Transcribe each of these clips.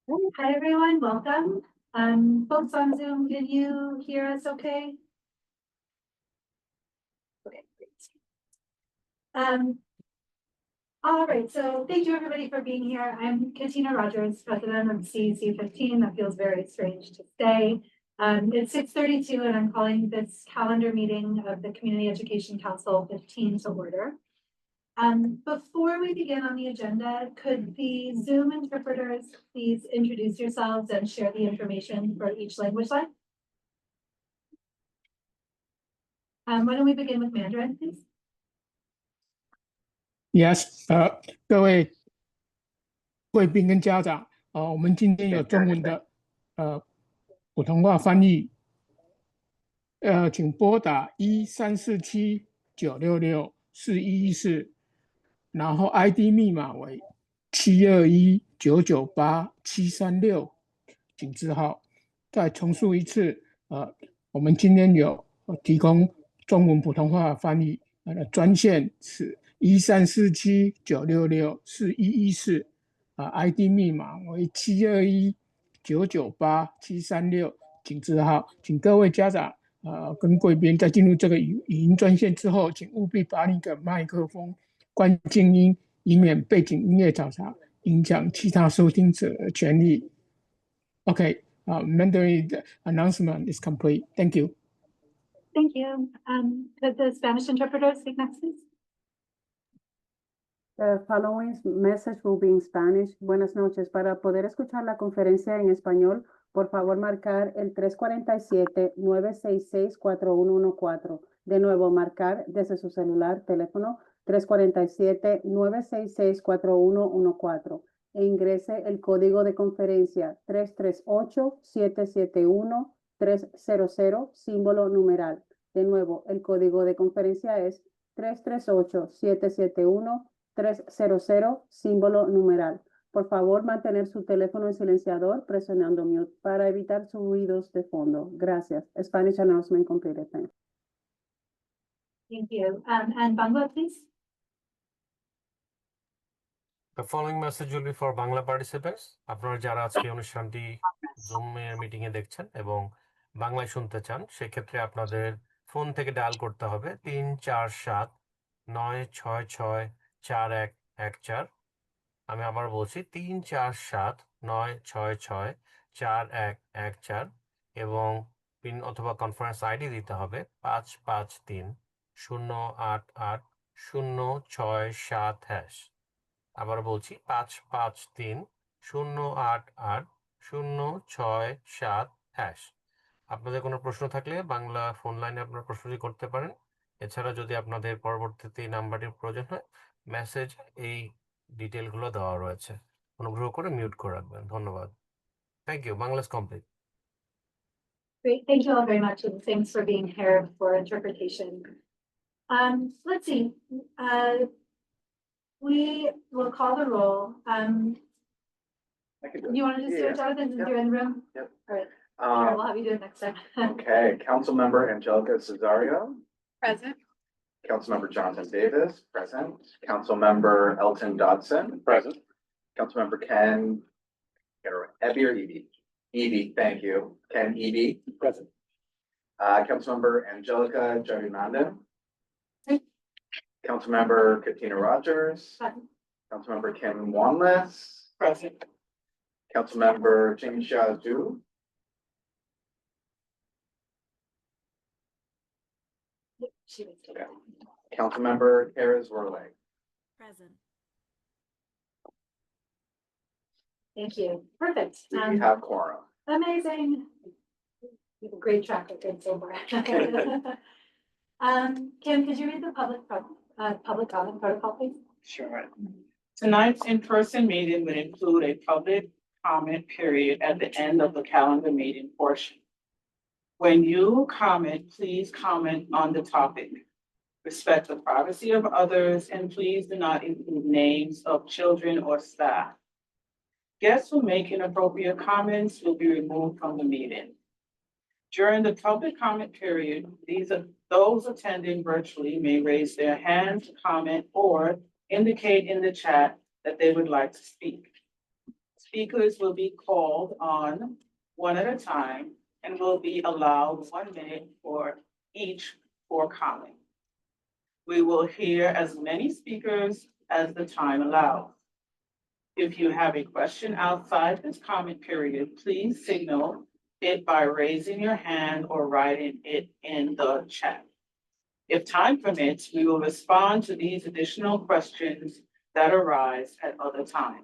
Hi, everyone. Welcome. Folks on Zoom, can you hear us okay? Okay, great. All right, so thank you everybody for being here. I'm Katina Rogers, president of CEC 15. That feels very strange to say. It's 6:32 and I'm calling this calendar meeting of the Community Education Council 15 to order. Before we begin on the agenda, could the Zoom interpreters please introduce yourselves and share the information for each language line? Why don't we begin with Mandarin, please? Yes，各位贵宾跟家长，我们今天有中文的普通话翻译，请拨打1347-966-4114，然后 ID 密码为721-998-736，请字号。再重述一次，我们今天有提供中文普通话翻译，专线是1347-966-4114，ID 密码为721-998-736，请字号。请各位家长跟贵宾在进入这个语音专线之后，请务必把你的麦克风关静音，以免背景音乐嘈杂，影响其他收听者的权利。Okay, Mandarin announcement is complete. Thank you. Thank you. Could the Spanish interpreter speak next, please? The following message will be in Spanish. Buenas noches. Para poder escuchar la conferencia en español, por favor marcar el 347-966-4114. De nuevo, marcar desde su celular, teléfono 347-966-4114. E ingrese el código de conferencia 338-771-300, símbolo numeral. De nuevo, el código de conferencia es 338-771-300, símbolo numeral. Por favor, mantener su teléfono en silenciador presionando mute para evitar ruidos de fondo. Gracias. Spanish announcement completed. Thanks. Thank you. And Bangla, please. The following message will be for Bangla participants. আপনারা যারা আজকে অনুষ্ঠানটি জুমের meeting এ দেখছেন এবং বাংলায় শুনতে চান, সেক্ষেত্রে আপনাদের ফোন থেকে ডায়াল করতে হবে 347-966-4114। আমি আবার বলছি 347-966-4114 এবং পিন অথবা কনফারেন্স আইডি দিতে হবে 553-088-067#। আবার বলছি 553-088-067#। আপনাদের কোনো প্রশ্ন থাকলে বাংলা ফোন লাইনে আপনারা প্রশ্নটি করতে পারেন। এছাড়া যদি আপনাদের পরবর্তীতে এই নাম্বারটির প্রয়োজন হয়, মেসেজ এই ডিটেলগুলো দেওয়া রয়েছে, অনুগ্রহ করে মিউট করে রাখবেন। ধন্যবাদ। Thank you. Bangla is complete. Great. Thank you all very much, and thanks for being here for interpretation. Let's see. We will call the roll. You want to just do it, Jonathan, since you're in the room? Yep. All right. Sure, we'll have you do it next time. Okay, Councilmember Angelica Cesario. Present. Councilmember Jonathan Davis, present. Councilmember Elton Dodson. Present. Councilmember Ken, Ebby or Evie? Evie, thank you. Ken Evie. Present. Councilmember Angelica Jarimandan. Councilmember Katina Rogers. Present. Councilmember Kim Wanless. Present. Councilmember Jingsha Zhu. She was Okay. Councilmember Kara Zwerle. Present. Thank you. Perfect. We have quorum. Amazing. You have a great track record so far. Kim, could you read the public comment protocol, please? Sure. Tonight's in-person meeting would include a public comment period at the end of the calendar meeting portion. When you comment, please comment on the topic. Respect the privacy of others, and please do not include names of children or staff. Guests who make inappropriate comments will be removed from the meeting. During the public comment period, those attending virtually may raise their hand to comment or indicate in the chat that they would like to speak. Speakers will be called on one at a time and will be allowed 1 minute for each for comment. We will hear as many speakers as the time allows. If you have a question outside this comment period, please signal it by raising your hand or writing it in the chat. If time permits, we will respond to these additional questions that arise at other times.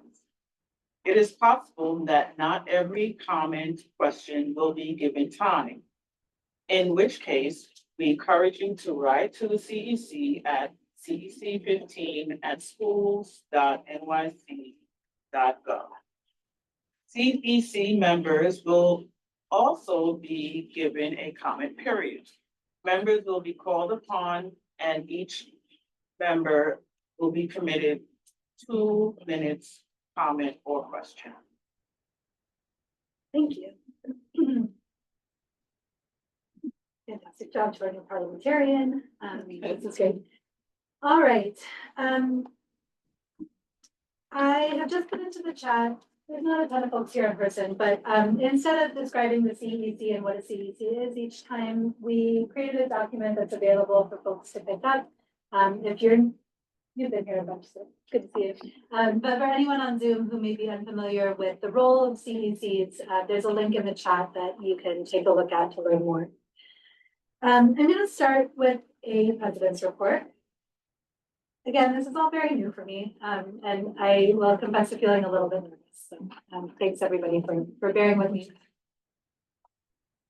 It is possible that not every comment question will be given time, in which case we encourage you to write to the CEC at cec15@schools.nyc.gov. CEC members will also be given a comment period. Members will be called upon and each member will be permitted 2 minutes comment or question. Thank you. Fantastic job to our new parliamentarian. This is great. All right. I have just put into the chat, there's not a ton of folks here in person, but instead of describing the CEC and what a CEC is each time, we created a document that's available for folks to pick up. If you've been here a bunch, so good to see you. But for anyone on Zoom who may be unfamiliar with the role of CECs, there's a link in the chat that you can take a look at to learn more. I'm going to start with a president's report. Again, this is all very new for me, and I will confess to feeling a little bit nervous. So thanks everybody for bearing with me.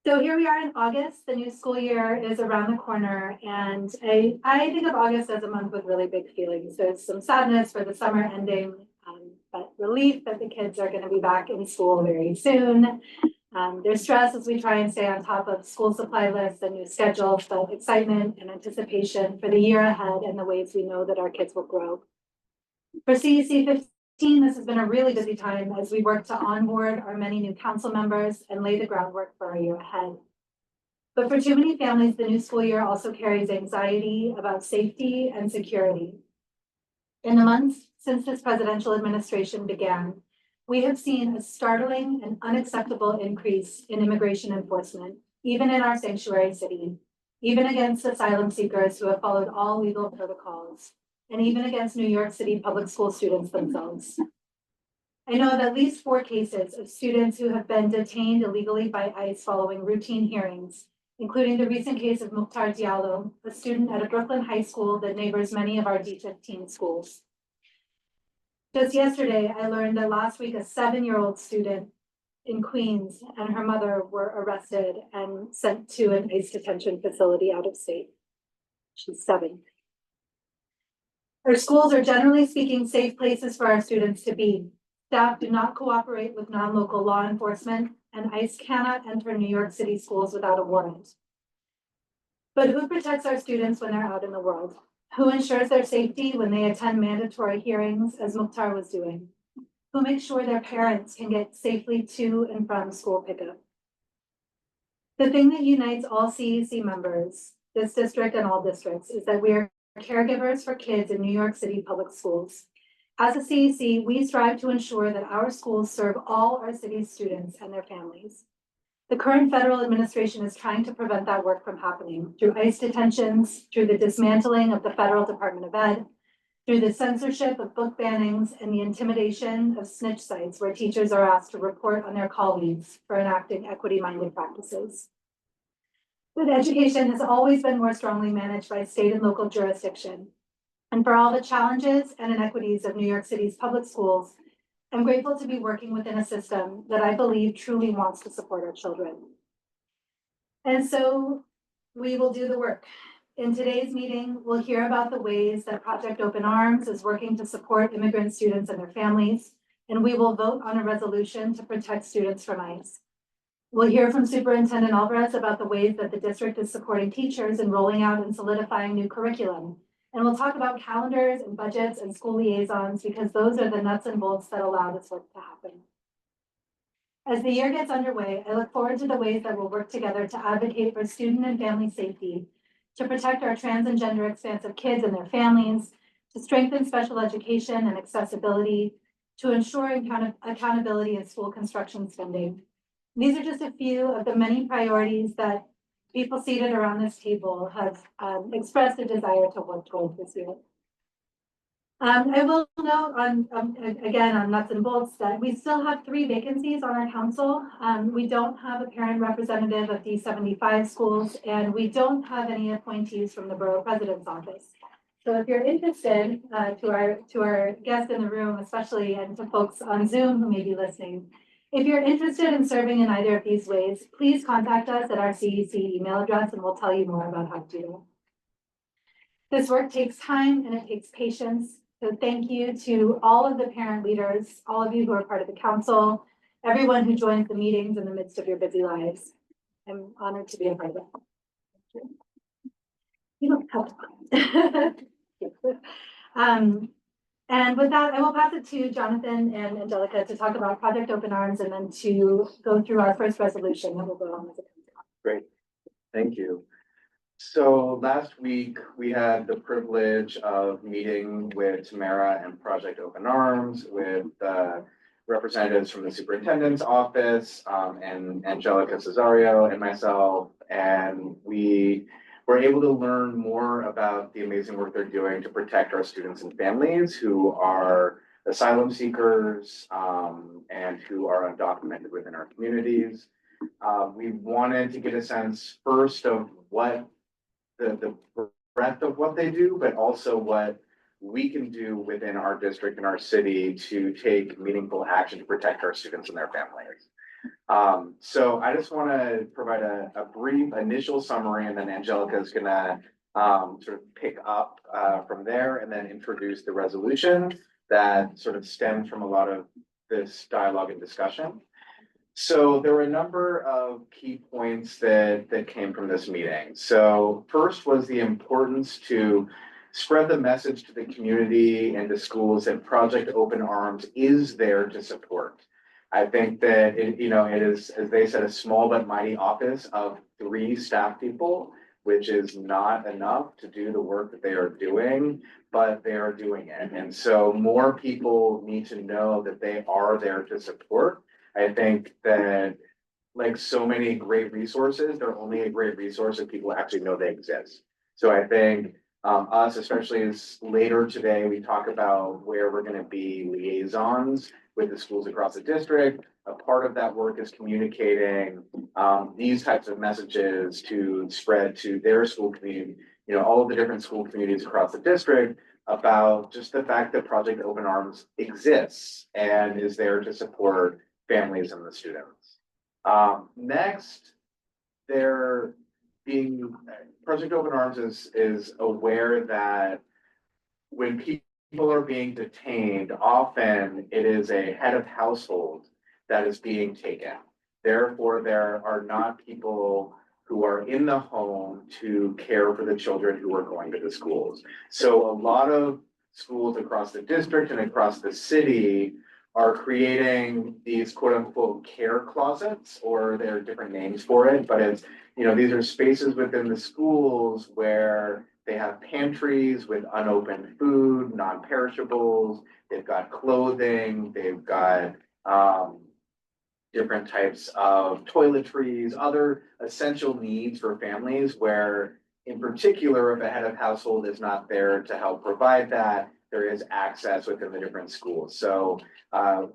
So here we are in August. The new school year is around the corner, and I think of August as a month with really big feelings. There's some sadness for the summer ending, but relief that the kids are going to be back in school very soon. There's stress as we try and stay on top of school supply lists and new schedules, but excitement and anticipation for the year ahead and the ways we know that our kids will grow. For CEC 15, this has been a really busy time as we work to onboard our many new council members and lay the groundwork for our year ahead. But for too many families, the new school year also carries anxiety about safety and security. In the months since this presidential administration began, we have seen a startling and unacceptable increase in immigration enforcement, even in our sanctuary city, even against asylum seekers who have followed all legal protocols, and even against New York City public school students themselves. I know of at least 4 cases of students who have been detained illegally by ICE following routine hearings, including the recent case of Mukhtar Diallo, a student at a Brooklyn high school that neighbors many of our D15 schools. Just yesterday, I learned that last week, a 7-year-old student in Queens and her mother were arrested and sent to an ICE detention facility out of state. She's 7. Our schools are generally speaking safe places for our students to be. Staff do not cooperate with non-local law enforcement, and ICE cannot enter New York City schools without a warrant. But who protects our students when they're out in the world? Who ensures their safety when they attend mandatory hearings, as Mukhtar was doing? Who makes sure their parents can get safely to and from school pickup? The thing that unites all CEC members, this district and all districts, is that we are caregivers for kids in New York City public schools. As a CEC, we strive to ensure that our schools serve all our city's students and their families. The current federal administration is trying to prevent that work from happening through ICE detentions, through the dismantling of the Federal Department of Ed, through the censorship of book bannings and the intimidation of snitch sites where teachers are asked to report on their colleagues for enacting equity-minded practices. But education has always been more strongly managed by state and local jurisdiction. And for all the challenges and inequities of New York City's public schools, I'm grateful to be working within a system that I believe truly wants to support our children. And so we will do the work. In today's meeting, we'll hear about the ways that Project Open Arms is working to support immigrant students and their families, and we will vote on a resolution to protect students from ICE. We'll hear from Superintendent Alvarez about the ways that the district is supporting teachers in rolling out and solidifying new curriculum. And we'll talk about calendars and budgets and school liaisons because those are the nuts and bolts that allow this work to happen. As the year gets underway, I look forward to the ways that we'll work together to advocate for student and family safety, to protect our trans and gender expansive kids and their families, to strengthen special education and accessibility, to ensure accountability in school construction spending. These are just a few of the many priorities that people seated around this table have expressed a desire to work toward this year. I will note again, on nuts and bolts that we still have 3 vacancies on our council. We don't have a parent representative of these 75 schools, and we don't have any appointees from the borough president's office. So if you're interested, to our guests in the room, especially, and to folks on Zoom who may be listening, if you're interested in serving in either of these ways, please contact us at our CEC email address, and we'll tell you more about how to do it. This work takes time and it takes patience. So thank you to all of the parent leaders, all of you who are part of the council, everyone who joins the meetings in the midst of your busy lives. I'm honored to be a part of it. You don't have to. And with that, I will pass it to Jonathan and Angelica to talk about Project Open Arms and then to go through our first resolution that will go on as a council. Great, thank you. So last week, we had the privilege of meeting with Tamara and Project Open Arms, with representatives from the superintendent's office, and Angelica Cesario and myself, and we were able to learn more about the amazing work they're doing to protect our students and families who are asylum seekers and who are undocumented within our communities. We wanted to get a sense first of what the breadth of what they do, but also what we can do within our district and our city to take meaningful action to protect our students and their families. So I just want to provide a brief initial summary, and then Angelica is going to sort of pick up from there and then introduce the resolution that sort of stems from a lot of this dialogue and discussion. So there were a number of key points that came from this meeting. So first was the importance to spread the message to the community and the schools that Project Open Arms is there to support. I think that it is, as they said, a small but mighty office of 3 staff people, which is not enough to do the work that they are doing, but they are doing it. And so more people need to know that they are there to support. I think that, like so many great resources, they're only a great resource if people actually know they exist. So I think us, especially as later today, we talk about where we're going to be liaisons with the schools across the district. A part of that work is communicating these types of messages to spread to their school community, all of the different school communities across the district, about just the fact that Project Open Arms exists and is there to support families and the students. Next, Project Open Arms is aware that when people are being detained, often it is a head of household that is being taken. Therefore, there are not people who are in the home to care for the children who are going to the schools. So a lot of schools across the district and across the city are creating these quote unquote care closets, or there are different names for it, but it's, these are spaces within the schools where they have pantries with unopened food, non-perishables, they've got clothing, they've got different types of toiletries, other essential needs for families where, in particular, if a head of household is not there to help provide that, there is access within the different schools. So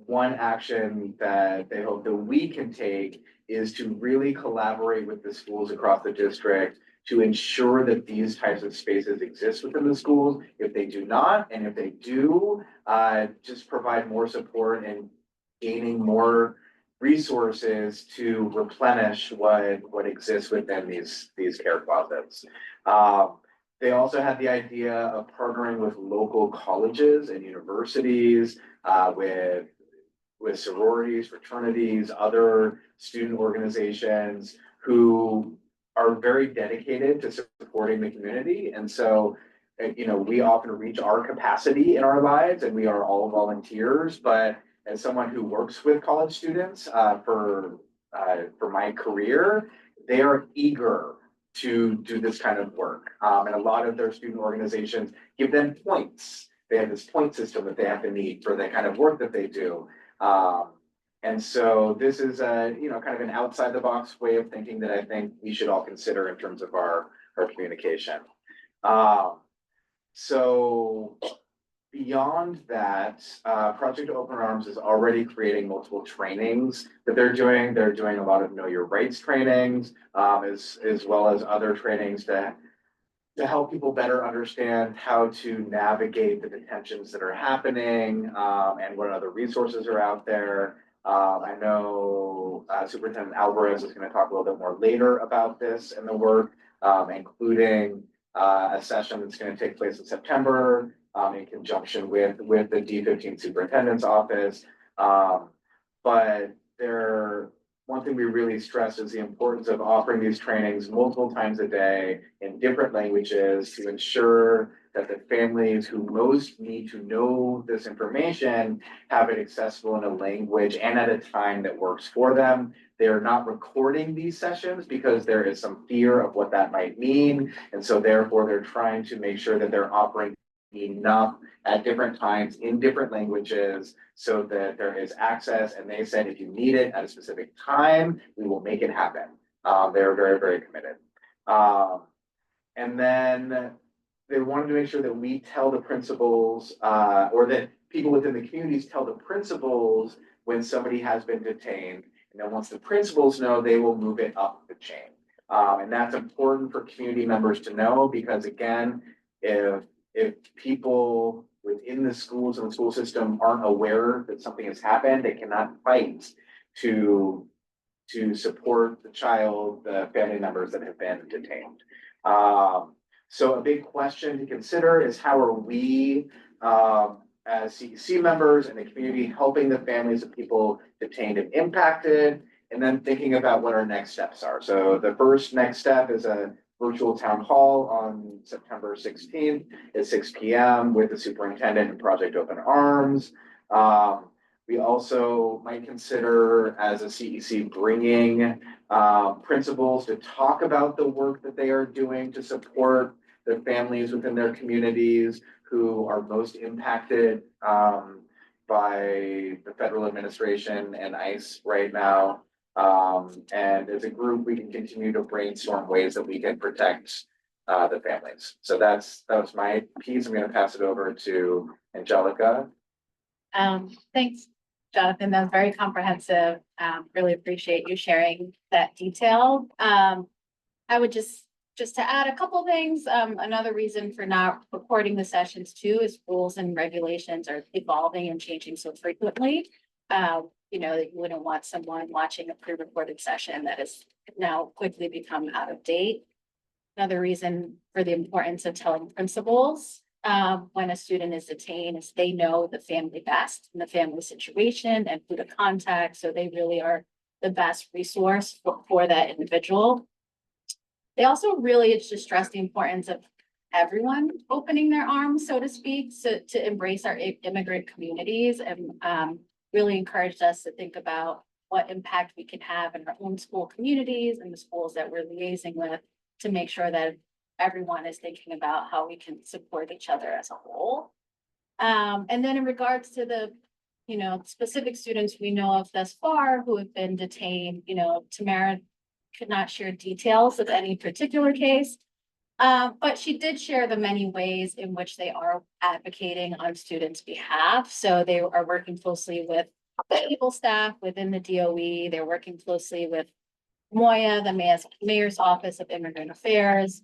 one action that they hope that we can take is to really collaborate with the schools across the district to ensure that these types of spaces exist within the schools. If they do not, and if they do, just provide more support and gaining more resources to replenish what exists within these care closets. They also had the idea of partnering with local colleges and universities, with sororities, fraternities, other student organizations who are very dedicated to supporting the community. And so, we often reach our capacity in our lives, and we are all volunteers, but as someone who works with college students for my career, they are eager to do this kind of work. And a lot of their student organizations give them points they have this point system that they have to meet for the kind of work that they do. And so this is a, kind of an outside the box way of thinking that I think we should all consider in terms of our communication. So beyond that, Project Open Arms is already creating multiple trainings that they're doing. They're doing a lot of Know Your Rights trainings, as well as other trainings to help people better understand how to navigate the detentions that are happening, and what other resources are out there. I know Superintendent Alvarez is going to talk a little bit more later about this and the work, including a session that's going to take place in September, in conjunction with the D15 Superintendent's Office. But one thing we really stress is the importance of offering these trainings multiple times a day in different languages to ensure that the families who most need to know this information have it accessible in a language and at a time that works for them. They are not recording these sessions because there is some fear of what that might mean. And so therefore they're trying to make sure that they're offering enough at different times in different languages so that there is access. And they said, if you need it at a specific time, we will make it happen. They're very, very committed. And then they wanted to make sure that we tell the principals, or that people within the communities tell the principals when somebody has been detained. And then once the principals know, they will move it up the chain. And that's important for community members to know, because again, if people within the schools and the school system aren't aware that something has happened, they cannot fight to support the child, the family members that have been detained. So a big question to consider is, how are we, as CEC members and the community, helping the families of people detained and impacted, and then thinking about what our next steps are. So the first next step is a virtual town hall on September 16th at 6 p.m. with the superintendent and Project Open Arms. We also might consider, as a CEC, bringing principals to talk about the work that they are doing to support the families within their communities who are most impacted by the federal administration and ICE right now. And as a group, we can continue to brainstorm ways that we can protect the families. So that was my piece. I'm going to pass it over to Angelica. Thanks, Jonathan. That was very comprehensive. Really appreciate you sharing that detail. I would just to add a couple things. Another reason for not recording the sessions too is rules and regulations are evolving and changing so frequently. That you wouldn't want someone watching a pre-recorded session that has now quickly become out of date. Another reason for the importance of telling principals when a student is detained is they know the family best and the family situation and who to contact. So they really are the best resource for that individual. They also really just stress the importance of everyone opening their arms, so to speak, to embrace our immigrant communities, and really encouraged us to think about what impact we can have in our own school communities and the schools that we're liaising with, to make sure that everyone is thinking about how we can support each other as a whole. And then in regards to the, specific students we know of thus far who have been detained, Tamara could not share details of any particular case, but she did share the many ways in which they are advocating on students' behalf. So they are working closely with the able staff within the DOE. They're working closely with MOIA, the Mayor's Office of Immigrant Affairs,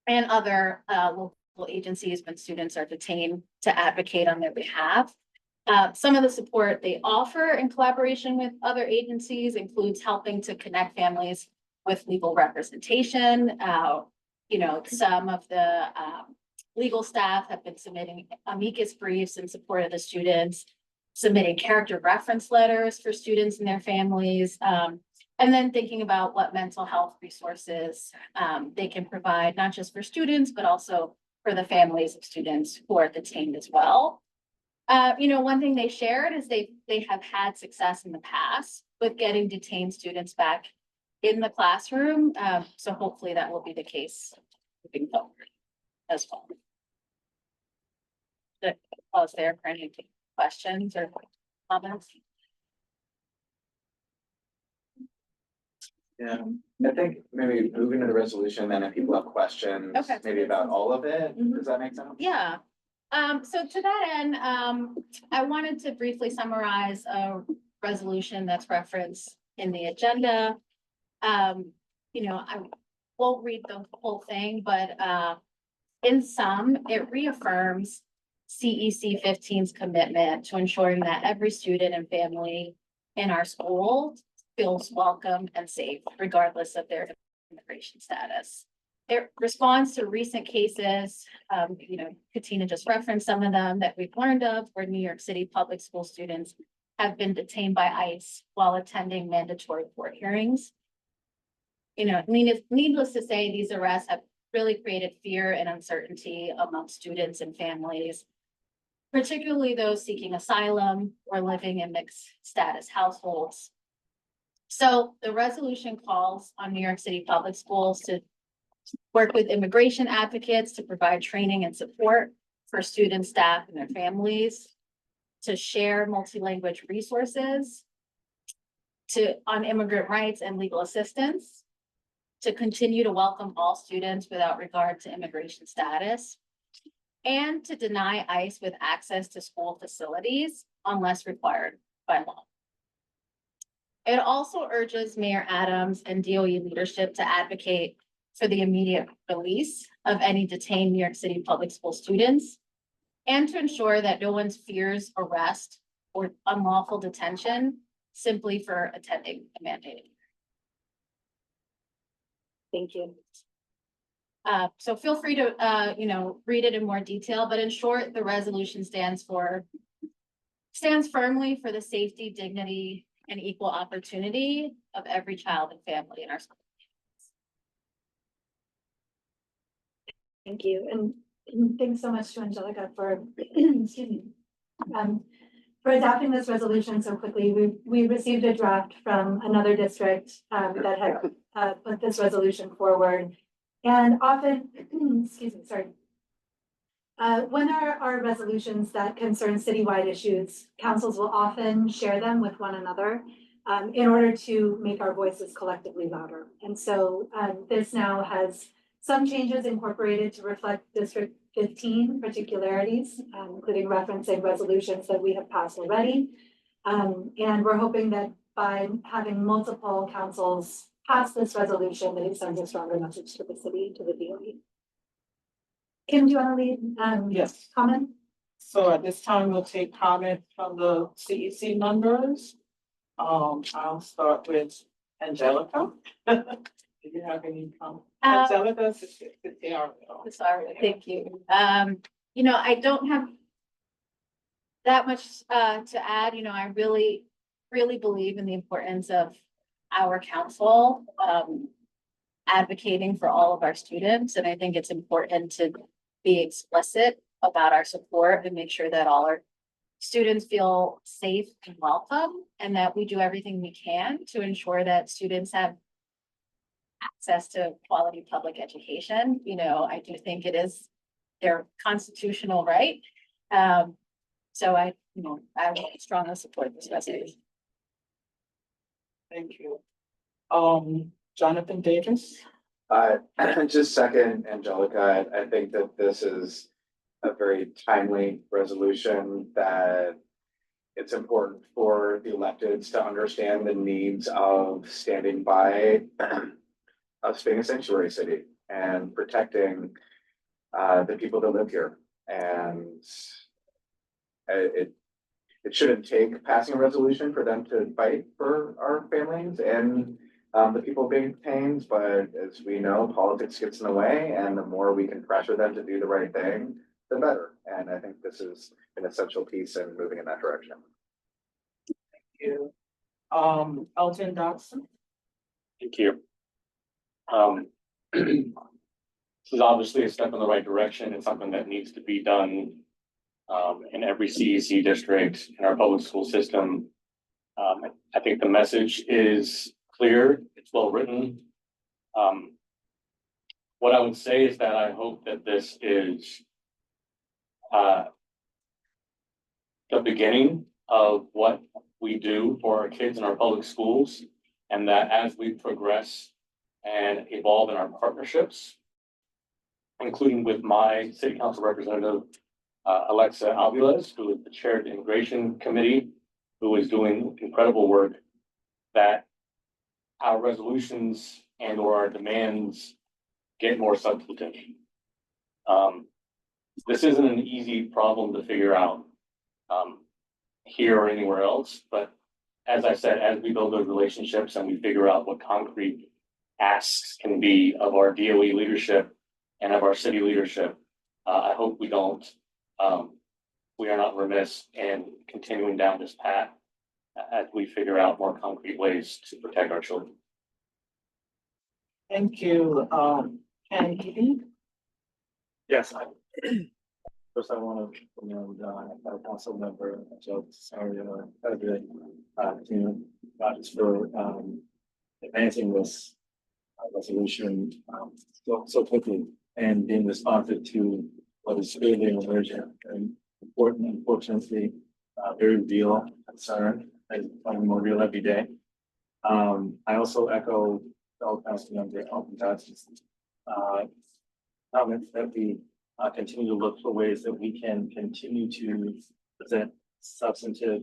and other local agencies when students are detained, to advocate on their behalf. Some of the support they offer in collaboration with other agencies includes helping to connect families with legal representation. Some of the legal staff have been submitting amicus briefs in support of the students, submitting character reference letters for students and their families, and then thinking about what mental health resources they can provide, not just for students, but also for the families of students who are detained as well. One thing they shared is they have had success in the past with getting detained students back in the classroom. So hopefully that will be the case moving forward as well. pause there for any questions or comments. Yeah, I think maybe moving to the resolution, then if people have questions, Okay. maybe about all of it, Mhm. does that make sense? Yeah, so to that end, I wanted to briefly summarize a resolution that's referenced in the agenda. I won't read the whole thing, but, in sum, it reaffirms CEC 15's commitment to ensuring that every student and family in our school feels welcome and safe, regardless of their immigration status. It responds to recent cases, Katina just referenced some of them that we've learned of, where New York City public school students have been detained by ICE while attending mandatory court hearings. Needless to say, these arrests have really created fear and uncertainty among students and families, particularly those seeking asylum or living in mixed status households. So the resolution calls on New York City public schools to work with immigration advocates to provide training and support for students, staff, and their families, to share multi-language resources, on immigrant rights and legal assistance, to continue to welcome all students without regard to immigration status, and to deny ICE with access to school facilities unless required by law. It also urges Mayor Adams and DOE leadership to advocate for the immediate release of any detained New York City public school students, and to ensure that no one fears arrest or unlawful detention simply for attending a mandated. Thank you. So feel free to, read it in more detail, but in short, the resolution stands firmly for the safety, dignity, and equal opportunity of every child and family in our school. Thank you, and thanks so much to Angelica for, excuse me, for adopting this resolution so quickly. We received a draft from another district that had put this resolution forward, and often, excuse me, sorry. When there are resolutions that concern citywide issues, councils will often share them with one another in order to make our voices collectively louder. And so this now has some changes incorporated to reflect District 15 particularities, including referencing resolutions that we have passed already. And we're hoping that by having multiple councils pass this resolution, that it sends a stronger message to the city, to the DOE. Kim, do you want to lead? Yes. Comment? So at this time, we'll take comment from the CEC members. I'll start with Angelica. Do you have any comments? Angelica, Sorry, thank you. I don't have that much to add. I really, really believe in the importance of our council advocating for all of our students. And I think it's important to be explicit about our support and make sure that all our students feel safe and welcome, and that we do everything we can to ensure that students have access to quality public education. I do think it is their constitutional right. So I will strongly support this resolution. Thank you. Jonathan Davis. Just second, Angelica, I think that this is a very timely resolution, that it's important for the electeds to understand the needs of standing by us being a sanctuary city and protecting the people that live here. And it shouldn't take passing a resolution for them to fight for our families and the people being detained, but as we know, politics gets in the way, and the more we can pressure them to do the right thing, the better. And I think this is an essential piece in moving in that direction. Thank you. Elton Dodson. Thank you. This is obviously a step in the right direction. It's something that needs to be done in every CEC district in our public school system. I think the message is clear. It's well written. What I would say is that I hope that this is the beginning of what we do for our kids in our public schools. And that as we progress and evolve in our partnerships, including with my city council representative, Alexa Alvarez, who is the chair of the immigration committee, who is doing incredible work, that our resolutions and or our demands get more substantive. This isn't an easy problem to figure out here or anywhere else, but as I said, as we build those relationships and we figure out what concrete asks can be of our DOE leadership and of our city leadership, I hope we are not remiss in continuing down this path as we figure out more concrete ways to protect our children. Thank you, Ken Healy. Yes, first I want to commend our council member, Joe Cesario, President, Tina Rogers for advancing this resolution so quickly and being responsive to what is really an emergent and important, unfortunately, very real concern that is becoming more real every day. I also echo fellow council member Alton Johnson's comments that we continue to look for ways that we can continue to present substantive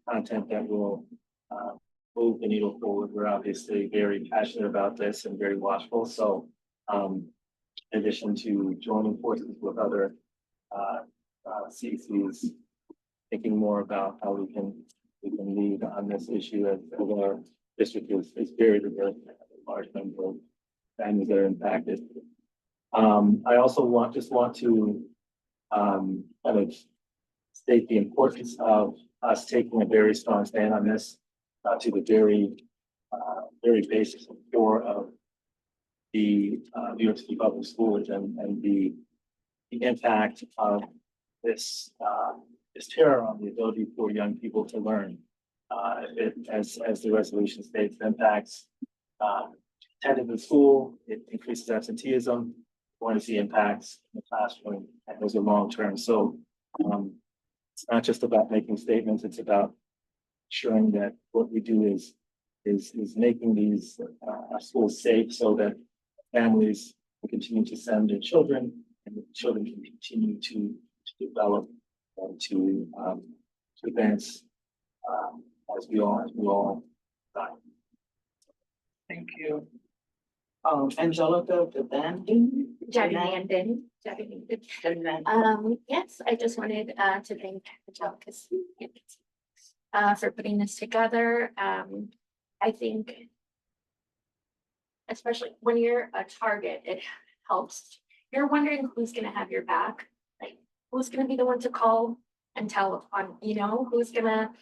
content that will move the needle forward. We're obviously very passionate about this and very watchful. So in addition to joining forces with other CECs, thinking more about how we can lead on this issue as our district is very diverse, a large number of families that are impacted. I also want to kind of state the importance of us taking a very strong stand on this to the very basics and core of the New York City public schools and the impact of this terror on the ability for young people to learn. As the resolution states, it impacts attendance in school, it increases absenteeism, going to see impacts in the classroom, and those are long term. So it's not just about making statements, it's about ensuring that what we do is making these schools safe so that families will continue to send their children and the children can continue to develop and to advance as we all die. Thank you. Angelica Devandin. Yes, I just wanted to thank Angelica for putting this together. I think especially when you're a target, it helps. You're wondering who's gonna have your back, like who's gonna be the one to call and tell on, who's gonna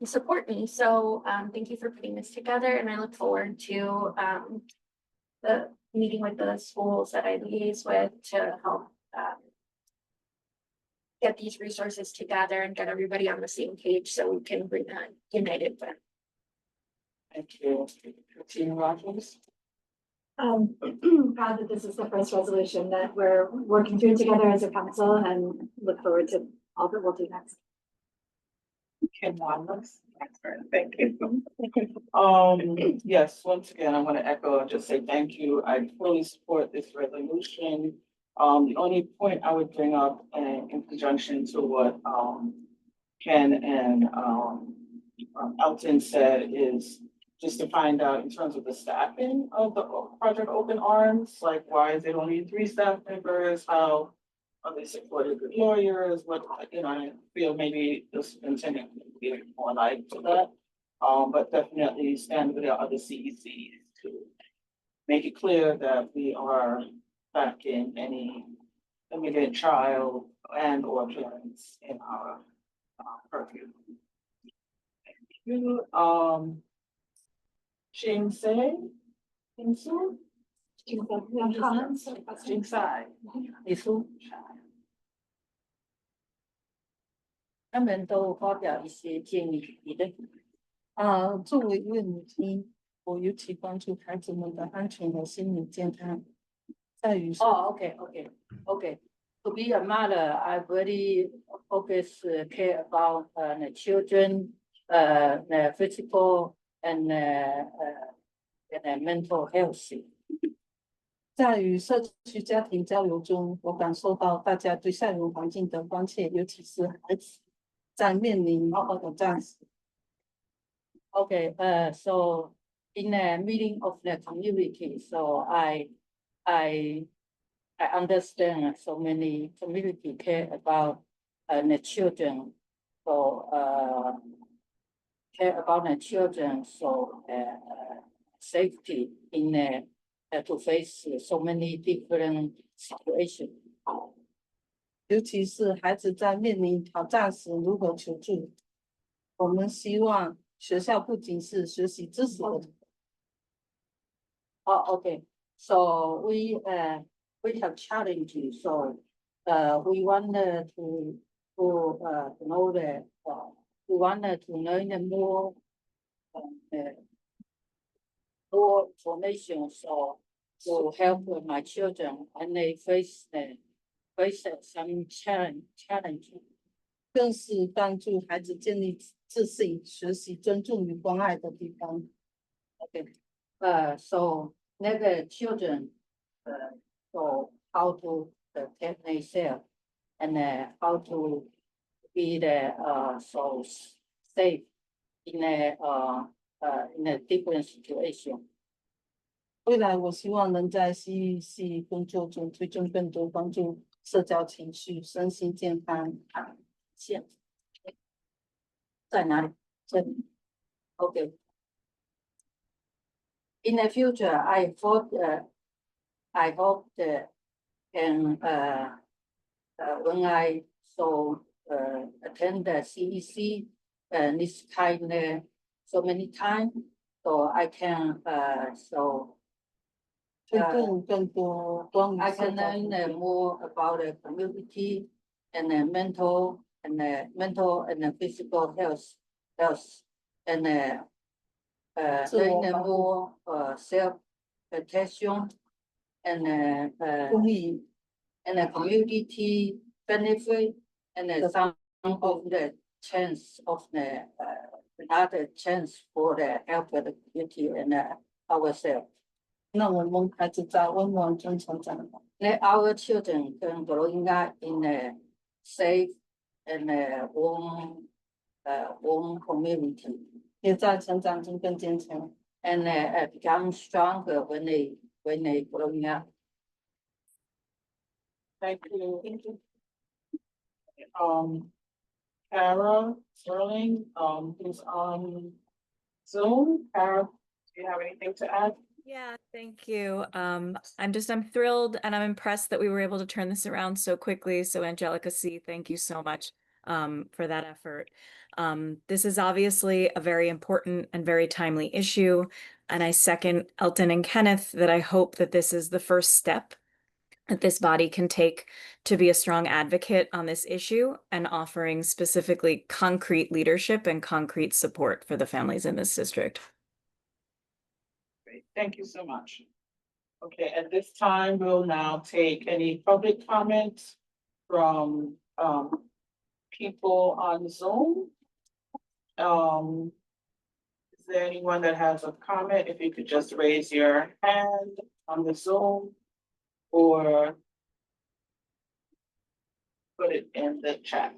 support me. So thank you for putting this together, and I look forward to the meeting with the schools that I liaise with to help get these resources together and get everybody on the same page so we can bring a united win. Thank you. Tina Rogers. Proud that this is the first resolution that we're working through together as a council, and look forward to all that we'll do next. Ken Wallace. Thank you. Yes, once again, I want to echo and just say thank you. I fully support this resolution. The only point I would bring up in conjunction to what Ken and Elton said is just to find out in terms of the staffing of the Project Open Arms, like why is it only 3 staff members? How are they supported with lawyers? What, I feel maybe the superintendent could be more light to that. But definitely stand with the other CECs to make it clear that we are backing any immigrant child and or parents in our purview. Thank you. Jingsai. Isu. 他们都发表一些建议给的。作为一位母亲，我尤其关注孩子们的安全和心理健康，在于OK。To be a mother, I very always care about the children, the physical and mental health. 在与社区家庭交流中，我感受到大家对校园环境的关切，尤其是孩子在面临挑战时。Okay, so in a meeting of the community, so I understand so many community care about the children, so care about the children, so safety in to face so many different situations. 尤其是孩子在面临挑战时如何求助。我们希望学校不仅是学习知识的。Okay. So we have challenges. So we wanted to know that we wanted to learn more information. So to help my children and they face some challenge. 更是帮助孩子建立自信、学习尊重与关爱的地方。Okay. So the children, so how to protect themselves and how to be so safe in a different situation. 未来我希望能在 CEC 工作中推动更多帮助社交情绪、身心健康线。在哪里？这里。Okay. In the future, I hope that and when I attend the CEC this kind so many times, so I can I can learn more about the community and the mental and the physical health and learn more self-protection and the community benefit and some of the chance of the another chance for the help of the community and ourselves. 让我们孩子在温暖中成长。Let our children can growing up in a safe and warm community. 也在成长中更坚强。And become stronger when they growing up. Thank you. Kara Sterling, who's on Zoom. Kara, do you have anything to add? Yeah, thank you. I'm thrilled and I'm impressed that we were able to turn this around so quickly. So Angelica C., thank you so much for that effort. This is obviously a very important and very timely issue. And I second Elton and Kenneth that I hope that this is the first step that this body can take to be a strong advocate on this issue and offering specifically concrete leadership and concrete support for the families in this district. Great, thank you so much. Okay, at this time, we'll now take any public comments from people on Zoom. Is there anyone that has a comment? If you could just raise your hand on the Zoom or put it in the chat.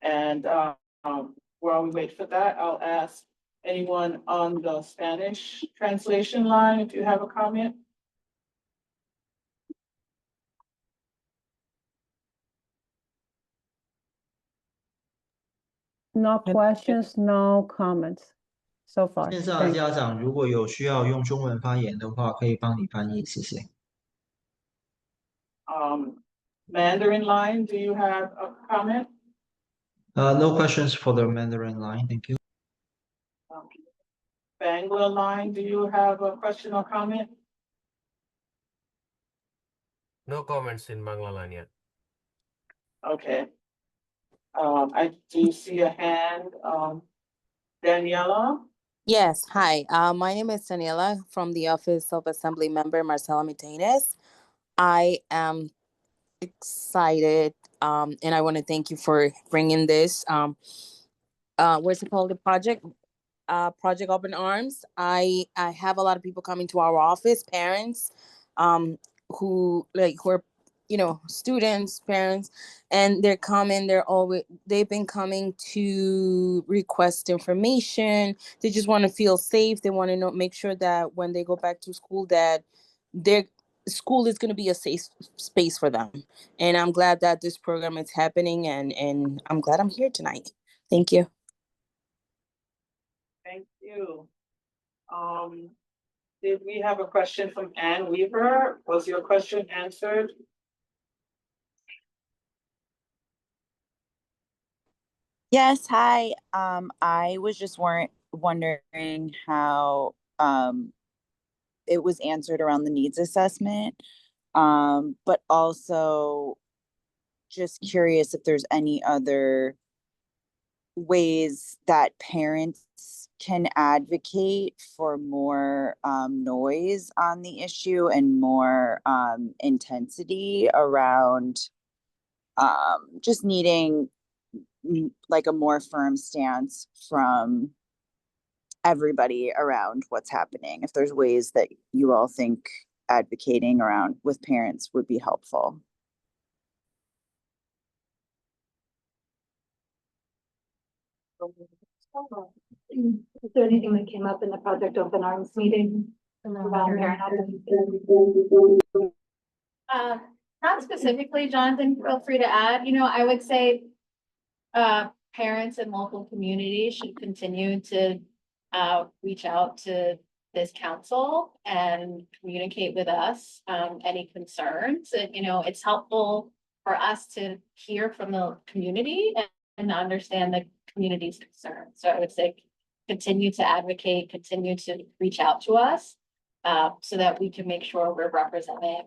And while we wait for that, I'll ask anyone on the Spanish translation line if you have a comment. No questions, no comments so far. 线上的 Thank you. 家长如果有需要用中文发言的话，可以帮你翻译，谢谢。Mandarin line, do you have a comment? No questions for the Mandarin line, thank you. Bangla line, do you have a question or comment? No comments in Bangla line yet. Okay. I do see a hand. Daniela? Yes, hi. My name is Daniela from the Office of Assembly Member Marcela Martinez. I am excited, and I want to thank you for bringing this. What's it called? The Project Open Arms. I have a lot of people coming to our office, parents, who are, students, parents, and they've been coming to request information. They just want to feel safe. They want to make sure that when they go back to school, that their school is going to be a safe space for them. And I'm glad that this program is happening, and I'm glad I'm here tonight. Thank you. Thank you. Did we have a question from Ann Weaver? Was your question answered? Yes, hi. I was just wondering how it was answered around the needs assessment. But also just curious if there's any other ways that parents can advocate for more noise on the issue and more intensity around just needing like a more firm stance from everybody around what's happening. If there's ways that you all think advocating around with parents would be helpful. Is there anything that came up in the Project Open Arms meeting around parent advocacy? Not specifically, Jonathan, feel free to add. I would say parents and local communities should continue to reach out to this council and communicate with us any concerns. And, it's helpful for us to hear from the community and understand the community's concerns. So I would say continue to advocate, continue to reach out to us so that we can make sure we're representing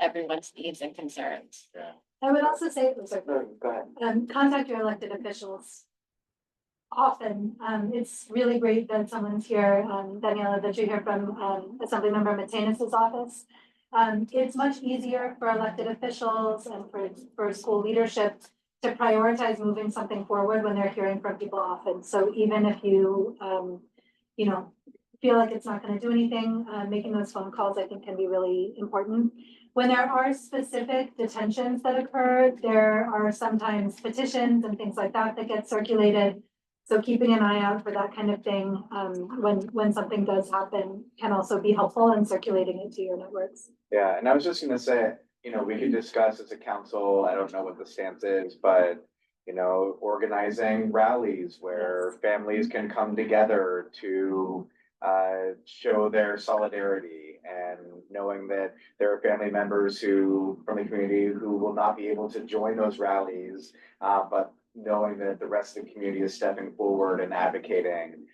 everyone's needs and concerns. Yeah. I would also say, sorry, Go ahead. contact your elected officials often. It's really great that someone's here, Daniela, that you hear from Assemblymember Mateus's office. It's much easier for elected officials and for school leadership to prioritize moving something forward when they're hearing from people often. So even if you, feel like it's not going to do anything, making those phone calls, I think, can be really important. When there are specific detentions that occur, there are sometimes petitions and things like that get circulated. So keeping an eye out for that kind of thing when something does happen can also be helpful in circulating it to your networks. Yeah, and I was just gonna say, we could discuss as a council, I don't know what the stance is, but organizing rallies where families can come together to show their solidarity, and knowing that there are family members from the community who will not be able to join those rallies, but knowing that the rest of the community is stepping forward and advocating.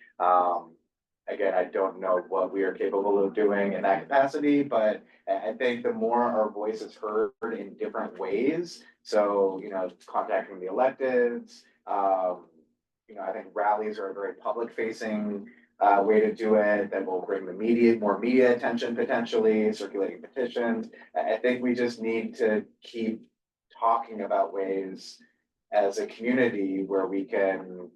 Again, I don't know what we are capable of doing in that capacity, but I think the more our voice is heard in different ways, so, contacting the electeds, I think rallies are a very public facing way to do it that will bring more media attention, potentially circulating petitions. I think we just need to keep talking about ways as a community where we can,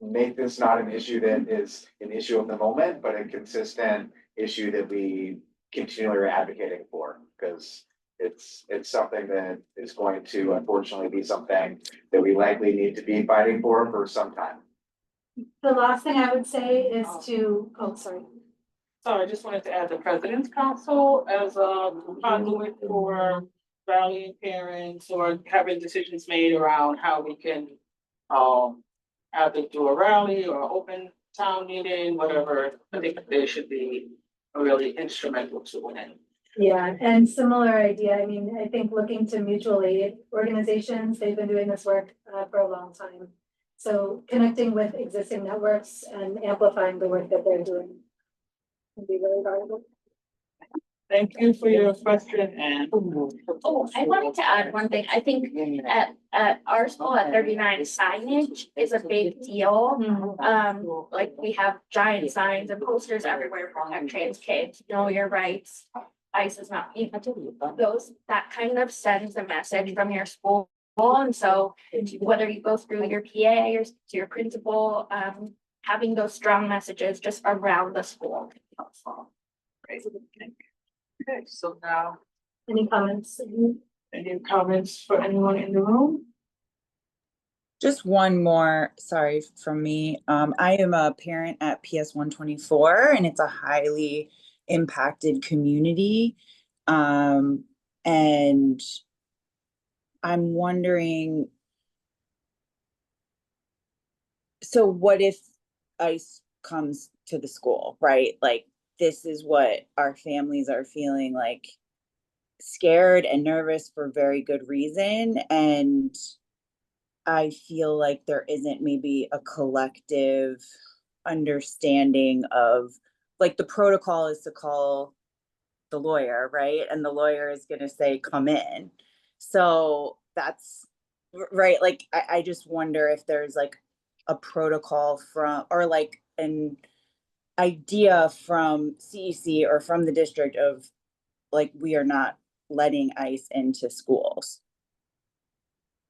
make this not an issue that is an issue of the moment, but a consistent issue that we continually are advocating for, because it's something that is going to unfortunately be something that we likely need to be fighting for some time. The last thing I would say is sorry. So I just wanted to add the President's Council as a conduit for rallying parents or having decisions made around how we can either do a rally or open town meeting, whatever. I think they should be really instrumental to it. Yeah, and similar idea. I mean, I think looking to mutual aid organizations, they've been doing this work for a long time. So connecting with existing networks and amplifying the work that they're doing can be really valuable. Thank you for your question, and I wanted to add one thing. I think at our school at 39, signage is a big deal. Like we have giant signs and posters everywhere, protect trans kids, know your rights. ice is not, that kind of sends a message from your school. And so whether you go through your PA or to your principal, having those strong messages just around the school can be helpful. Great. Okay, so now, Any comments? any comments for anyone in the room? Just one more, sorry, from me. I am a parent at PS 124, and it's a highly impacted community. And I'm wondering, so what if ICE comes to the school, right? Like, this is what our families are feeling, like scared and nervous for very good reason. And I feel like there isn't maybe a collective understanding of, like, the protocol is to call the lawyer, right? And the lawyer is going to say, come in. So that's right. Like, I just wonder if there's like a protocol from, or like an idea from CEC or from the district of, like, we are not letting ICE into schools.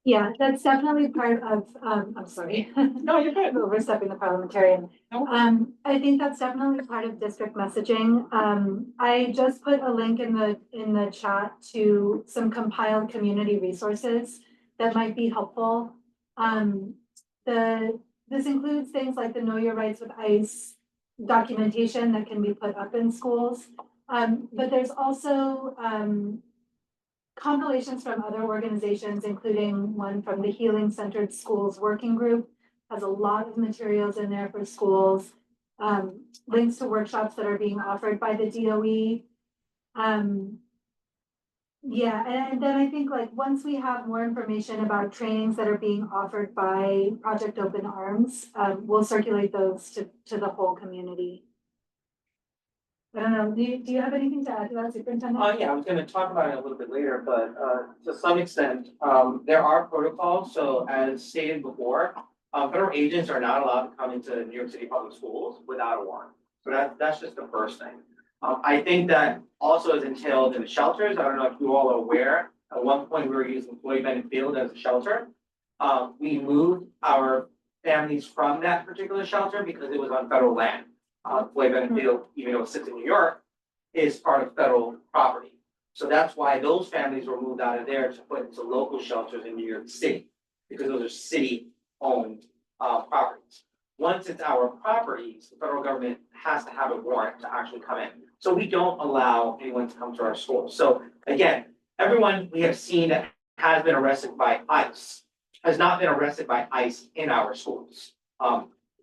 Yeah, that's definitely part of, I'm sorry. No, you're good. Overstepping the parliamentarian. No. I think that's definitely part of district messaging. I just put a link in the chat to some compiled community resources that might be helpful. This includes things like the Know Your Rights with ICE documentation that can be put up in schools. But there's also, compilations from other organizations, including one from the Healing Centered Schools Working Group, has a lot of materials in there for schools, links to workshops that are being offered by the DOE. Yeah, and then I think, like, once we have more information about trainings that are being offered by Project Open Arms, we'll circulate those to the whole community. I don't know, do you have anything to add to that, Superintendent? Yeah, I was gonna talk about it a little bit later, but, to some extent, there are protocols, so as stated before, federal agents are not allowed to come into New York City public schools without a warrant. So that's just the first thing. I think that also is entailed in the shelters. I don't know if you all are aware, at one point we were using Floyd Bennett Field as a shelter. We moved our families from that particular shelter because it was on federal land. Floyd Bennett Field, even though it sits in New York, is part of federal property. So that's why those families were moved out of there to put into local shelters in New York City, because those are city-owned properties. Once it's our properties, the federal government has to have a warrant to actually come in. So we don't allow anyone to come to our schools. So again, everyone we have seen that has been arrested by ICE has not been arrested by ICE in our schools.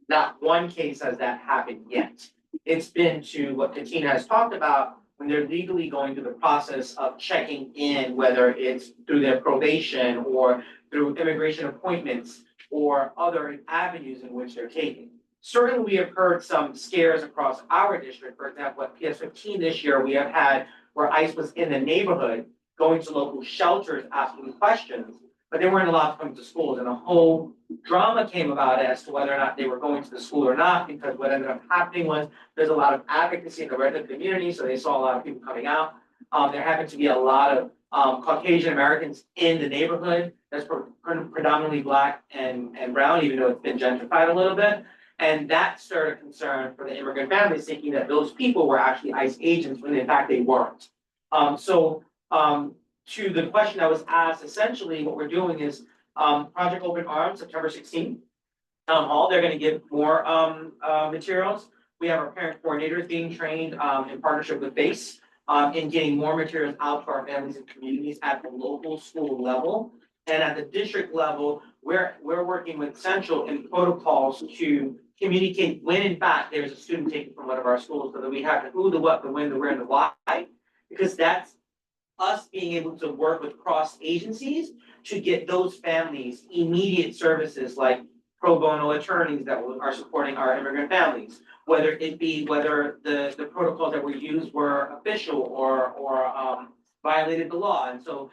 Not one case has that happened yet. It's been to what Katina has talked about, when they're legally going through the process of checking in, whether it's through their probation or through immigration appointments or other avenues in which they're taking. Certainly, we have heard some scares across our district. For example, at PS 15 this year, we have had where ICE was in the neighborhood going to local shelters asking questions, but they weren't allowed to come to schools, and a whole drama came about as to whether or not they were going to the school or not, because what ended up happening was there's a lot of advocacy in the resident community, so they saw a lot of people coming out. There happened to be a lot of Caucasian Americans in the neighborhood that's predominantly Black and brown, even though it's been gentrified a little bit. And that stirred a concern for the immigrant families, thinking that those people were actually ICE agents when in fact they weren't. To the question that was asked, essentially what we're doing is Project Open Arms, September 16th. Town Hall, they're gonna give more materials. We have our parent coordinators being trained in partnership with BASE in getting more materials out to our families and communities at the local school level. And at the district level, we're working with Central in protocols to communicate when in fact there's a student taken from one of our schools, so that we have the who, the what, the when, the where, and the why. Because that's us being able to work with cross agencies to get those families immediate services like pro bono attorneys that are supporting our immigrant families, whether it be whether the protocols that were used were official or violated the law. And so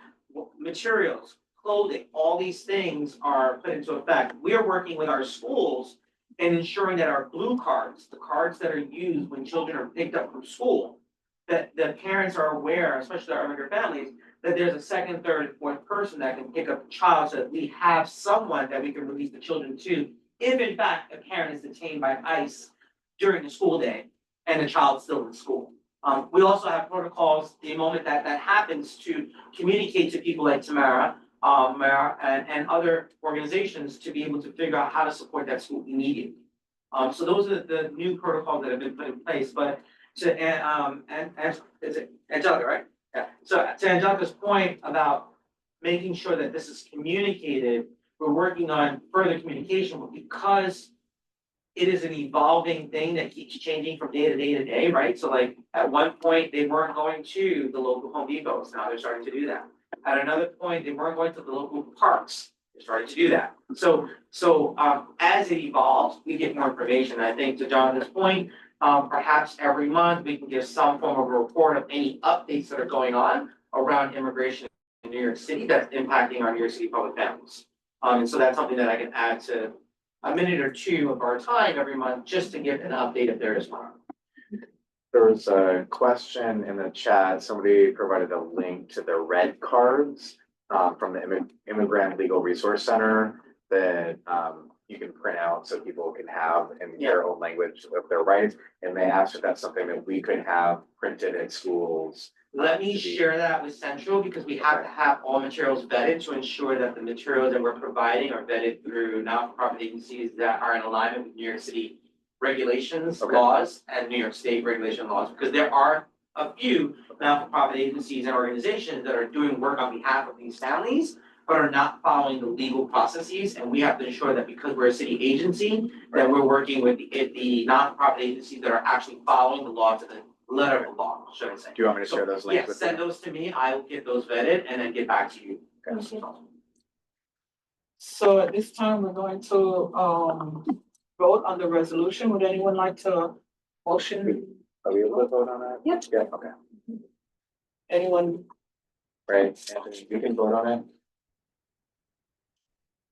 materials, clothing, all these things are put into effect. We are working with our schools and ensuring that our blue cards, the cards that are used when children are picked up from school, that the parents are aware, especially our immigrant families, that there's a second, third, and fourth person that can pick up the child so that we have someone that we can release the children to if in fact a parent is detained by ICE during the school day and the child's still in school. We also have protocols the moment that that happens to communicate to people like Tamara, Mara, and other organizations to be able to figure out how to support that school immediately. So those are the new protocols that have been put in place, but to, is it Angelica, right? Yeah, so to Angelica's point about making sure that this is communicated, we're working on further communication, but because it is an evolving thing that keeps changing from day to day to day, right? So like, at one point, they weren't going to the local Home Depots, now they're starting to do that. At another point, they weren't going to the local parks, they're starting to do that. So as it evolves, we get more information. I think to Jonathan's point, perhaps every month, we can give some form of a report of any updates that are going on around immigration in New York City that's impacting our New York City public families. And so that's something that I can add to a minute or two of our time every month, just to give an update if there is one. There was a question in the chat. Somebody provided a link to the red cards from the Immigrant Legal Resource Center that you can print out so people can have in their own language of their rights. And they asked if that's something that we could have printed at schools. Let me share that with Central, because we have to have all materials vetted to ensure that the materials that we're providing are vetted through not-for-profit agencies that are in alignment with New York City regulations, laws, and New York State regulation laws, because there are a few not-for-profit agencies and organizations that are doing work on behalf of these families, but are not following the legal processes, and we have to ensure that because we're a city agency, that we're working with the non-profit agencies that are actually following the law to the letter of the law, should I say. Do you want me to share those links Yes, with send those to me, I will get those vetted and then get back to you. So at this time, we're going to vote on the resolution. Would anyone like to motion? Are we able to vote on that? Yep. Yeah, okay. Anyone? Right, Anthony, you can vote on it.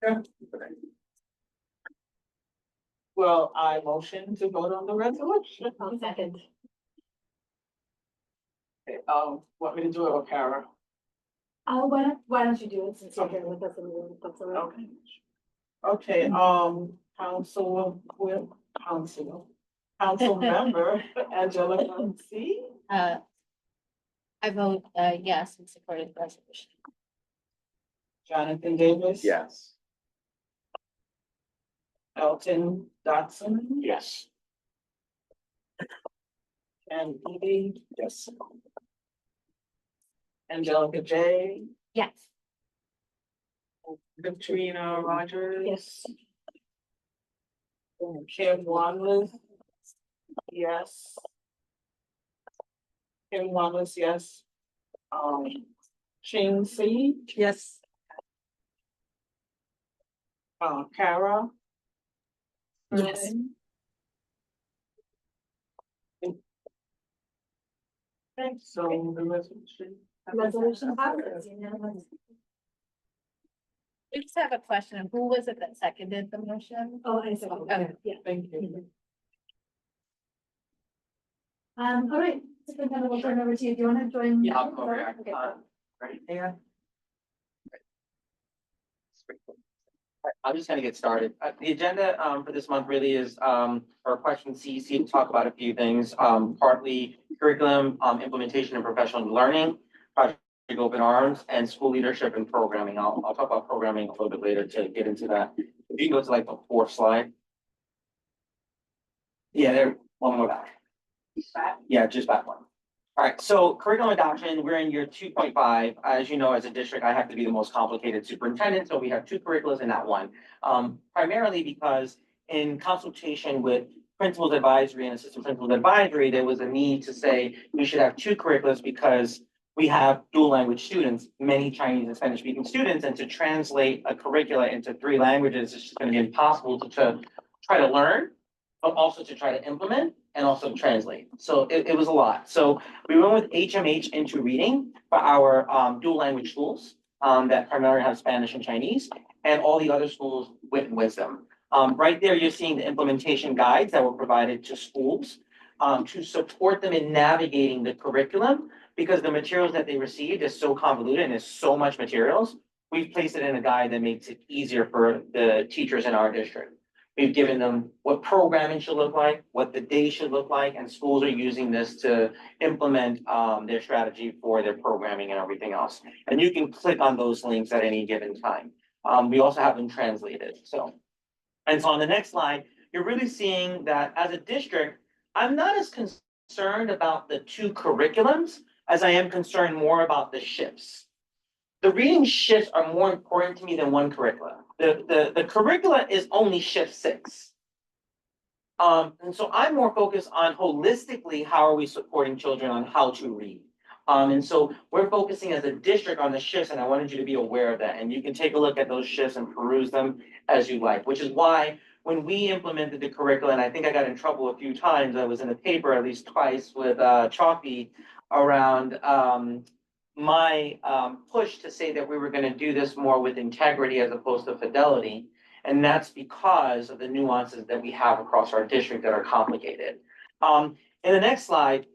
Yeah. Okay. Well, I motion to vote on the resolution. Second. Okay, want me to do it or Kara? Why don't you do it since you're here with us in the room, if that's all right? Okay. Okay, council member Angelica C. I vote, yes, in support of the resolution. Jonathan Davis. Yes. Elton Dotson Yes. and Edie. Yes. Angelica J. Yes. Katrina Rogers. Yes. Kim Wanless. Yes. Kim Wanless, yes. Ching C. Yes. Kara. Yes. Okay, so the resolution. Resolution passes unanimously. We just have a question. Who was it that seconded the motion? Oh, I see. Okay. Yeah. Thank you. All right, Superintendent, we'll turn over to you. Do you want to join? Yeah, I'll come over here. Okay. Right there. I'm just gonna get started. The agenda for this month really is for question CEC to talk about a few things, partly curriculum, implementation and professional learning, project open arms, and school leadership and programming. I'll talk about programming a little bit later to get into that. If you can go to like the fourth slide. Yeah, there, one more back. Yeah, just back one. All right, so curriculum adoption, we're in year 2.5. As you know, as a district, I have to be the most complicated superintendent, so we have two curriculums and not one. Primarily because in consultation with principals advisory and assistant principals advisory, there was a need to say we should have two curriculums because we have dual language students, many Chinese and Spanish speaking students, and to translate a curricula into 3 languages is just going to be impossible to try to learn, but also to try to implement and also translate. So it was a lot. So we went with HMH into reading for our dual language schools that primarily have Spanish and Chinese, and all the other schools with wisdom. Right there, you're seeing the implementation guides that were provided to schools. to support them in navigating the curriculum, because the materials that they received is so convoluted and is so much materials. We've placed it in a guide that makes it easier for the teachers in our district. We've given them what programming should look like, what the day should look like, and schools are using this to implement their strategy for their programming and everything else. And you can click on those links at any given time. We also have them translated, so. And so on the next slide, you're really seeing that as a district, I'm not as concerned about the two curriculums as I am concerned more about the shifts. The reading shifts are more important to me than one curricula. The curricula is only shift 6. And so I'm more focused on holistically, how are we supporting children on how to read? And so we're focusing as a district on the shifts, and I wanted you to be aware of that. And you can take a look at those shifts and peruse them as you like, which is why when we implemented the curriculum, and I think I got in trouble a few times, I was in the paper at least twice with Chalky around my push to say that we were gonna do this more with integrity as opposed to fidelity. And that's because of the nuances that we have across our district that are complicated. In the next slide,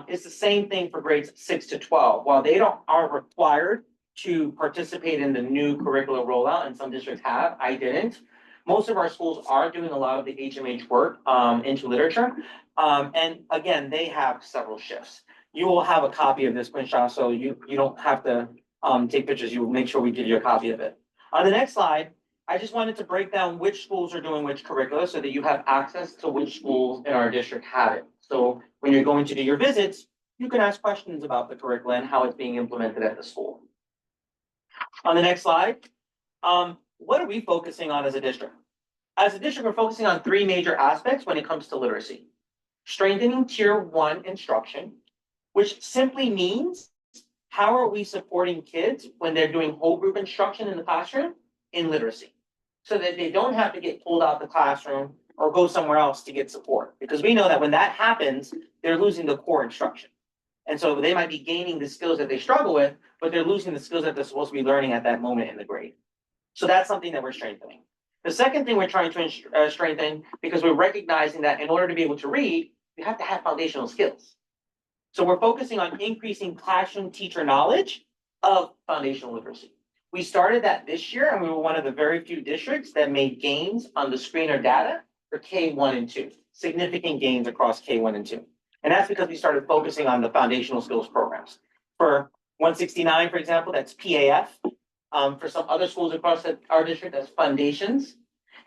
it's the same thing for grades 6 to 12. While they aren't required to participate in the new curricular rollout, and some districts have, I didn't. Most of our schools are doing a lot of the HMH work into literature. And again, they have several shifts. You will have a copy of this, Quinshaw, so you don't have to take pictures. You will make sure we give you a copy of it. On the next slide, I just wanted to break down which schools are doing which curricula so that you have access to which schools in our district have it. So when you're going to do your visits, you can ask questions about the curricula and how it's being implemented at the school. On the next slide, what are we focusing on as a district? As a district, we're focusing on 3 major aspects when it comes to literacy. Strengthening Tier 1 instruction, which simply means how are we supporting kids when they're doing whole group instruction in the classroom in literacy, so that they don't have to get pulled out the classroom or go somewhere else to get support. Because we know that when that happens, they're losing the core instruction. And so they might be gaining the skills that they struggle with, but they're losing the skills that they're supposed to be learning at that moment in the grade. So that's something that we're strengthening. The second thing we're trying to strengthen, because we're recognizing that in order to be able to read, you have to have foundational skills. So we're focusing on increasing classroom teacher knowledge of foundational literacy. We started that this year, and we were one of the very few districts that made gains on the screener data for K1 and 2, significant gains across K1 and 2. And that's because we started focusing on the foundational skills programs. For 169, for example, that's PAF. For some other schools across our district, that's foundations.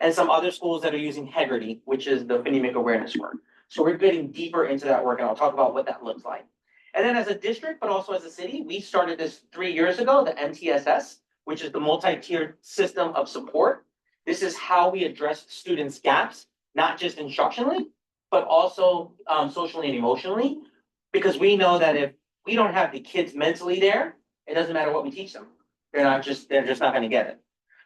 And some other schools that are using Hegarty, which is the phonemic awareness work. So we're getting deeper into that work, and I'll talk about what that looks like. And then as a district, but also as a city, we started this 3 years ago, the MTSS, which is the multi-tiered system of support. This is how we address students' gaps, not just instructionally, but also socially and emotionally. Because we know that if we don't have the kids mentally there, it doesn't matter what we teach them. They're just not gonna get it.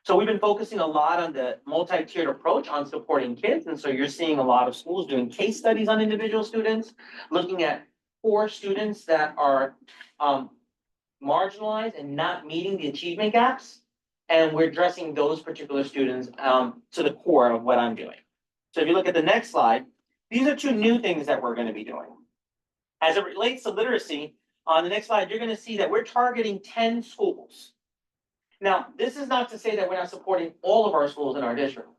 So we've been focusing a lot on the multi-tiered approach on supporting kids. And so you're seeing a lot of schools doing case studies on individual students, looking at core students that are marginalized and not meeting the achievement gaps. And we're addressing those particular students to the core of what I'm doing. So if you look at the next slide, these are 2 new things that we're going to be doing. As it relates to literacy, on the next slide, you're going to see that we're targeting 10 schools. Now, this is not to say that we're not supporting all of our schools in our district.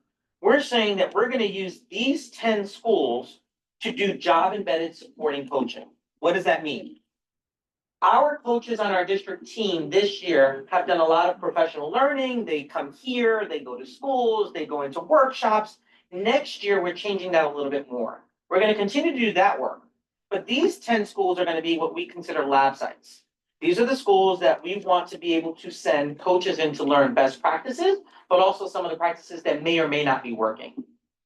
We're saying that we're going to use these 10 schools to do job-embedded supporting coaching. What does that mean? Our coaches on our district team this year have done a lot of professional learning. They come here, they go to schools, they go into workshops. Next year, we're changing that a little bit more. We're going to continue to do that work. But these 10 schools are going to be what we consider lab sites. These are the schools that we want to be able to send coaches in to learn best practices, but also some of the practices that may or may not be working.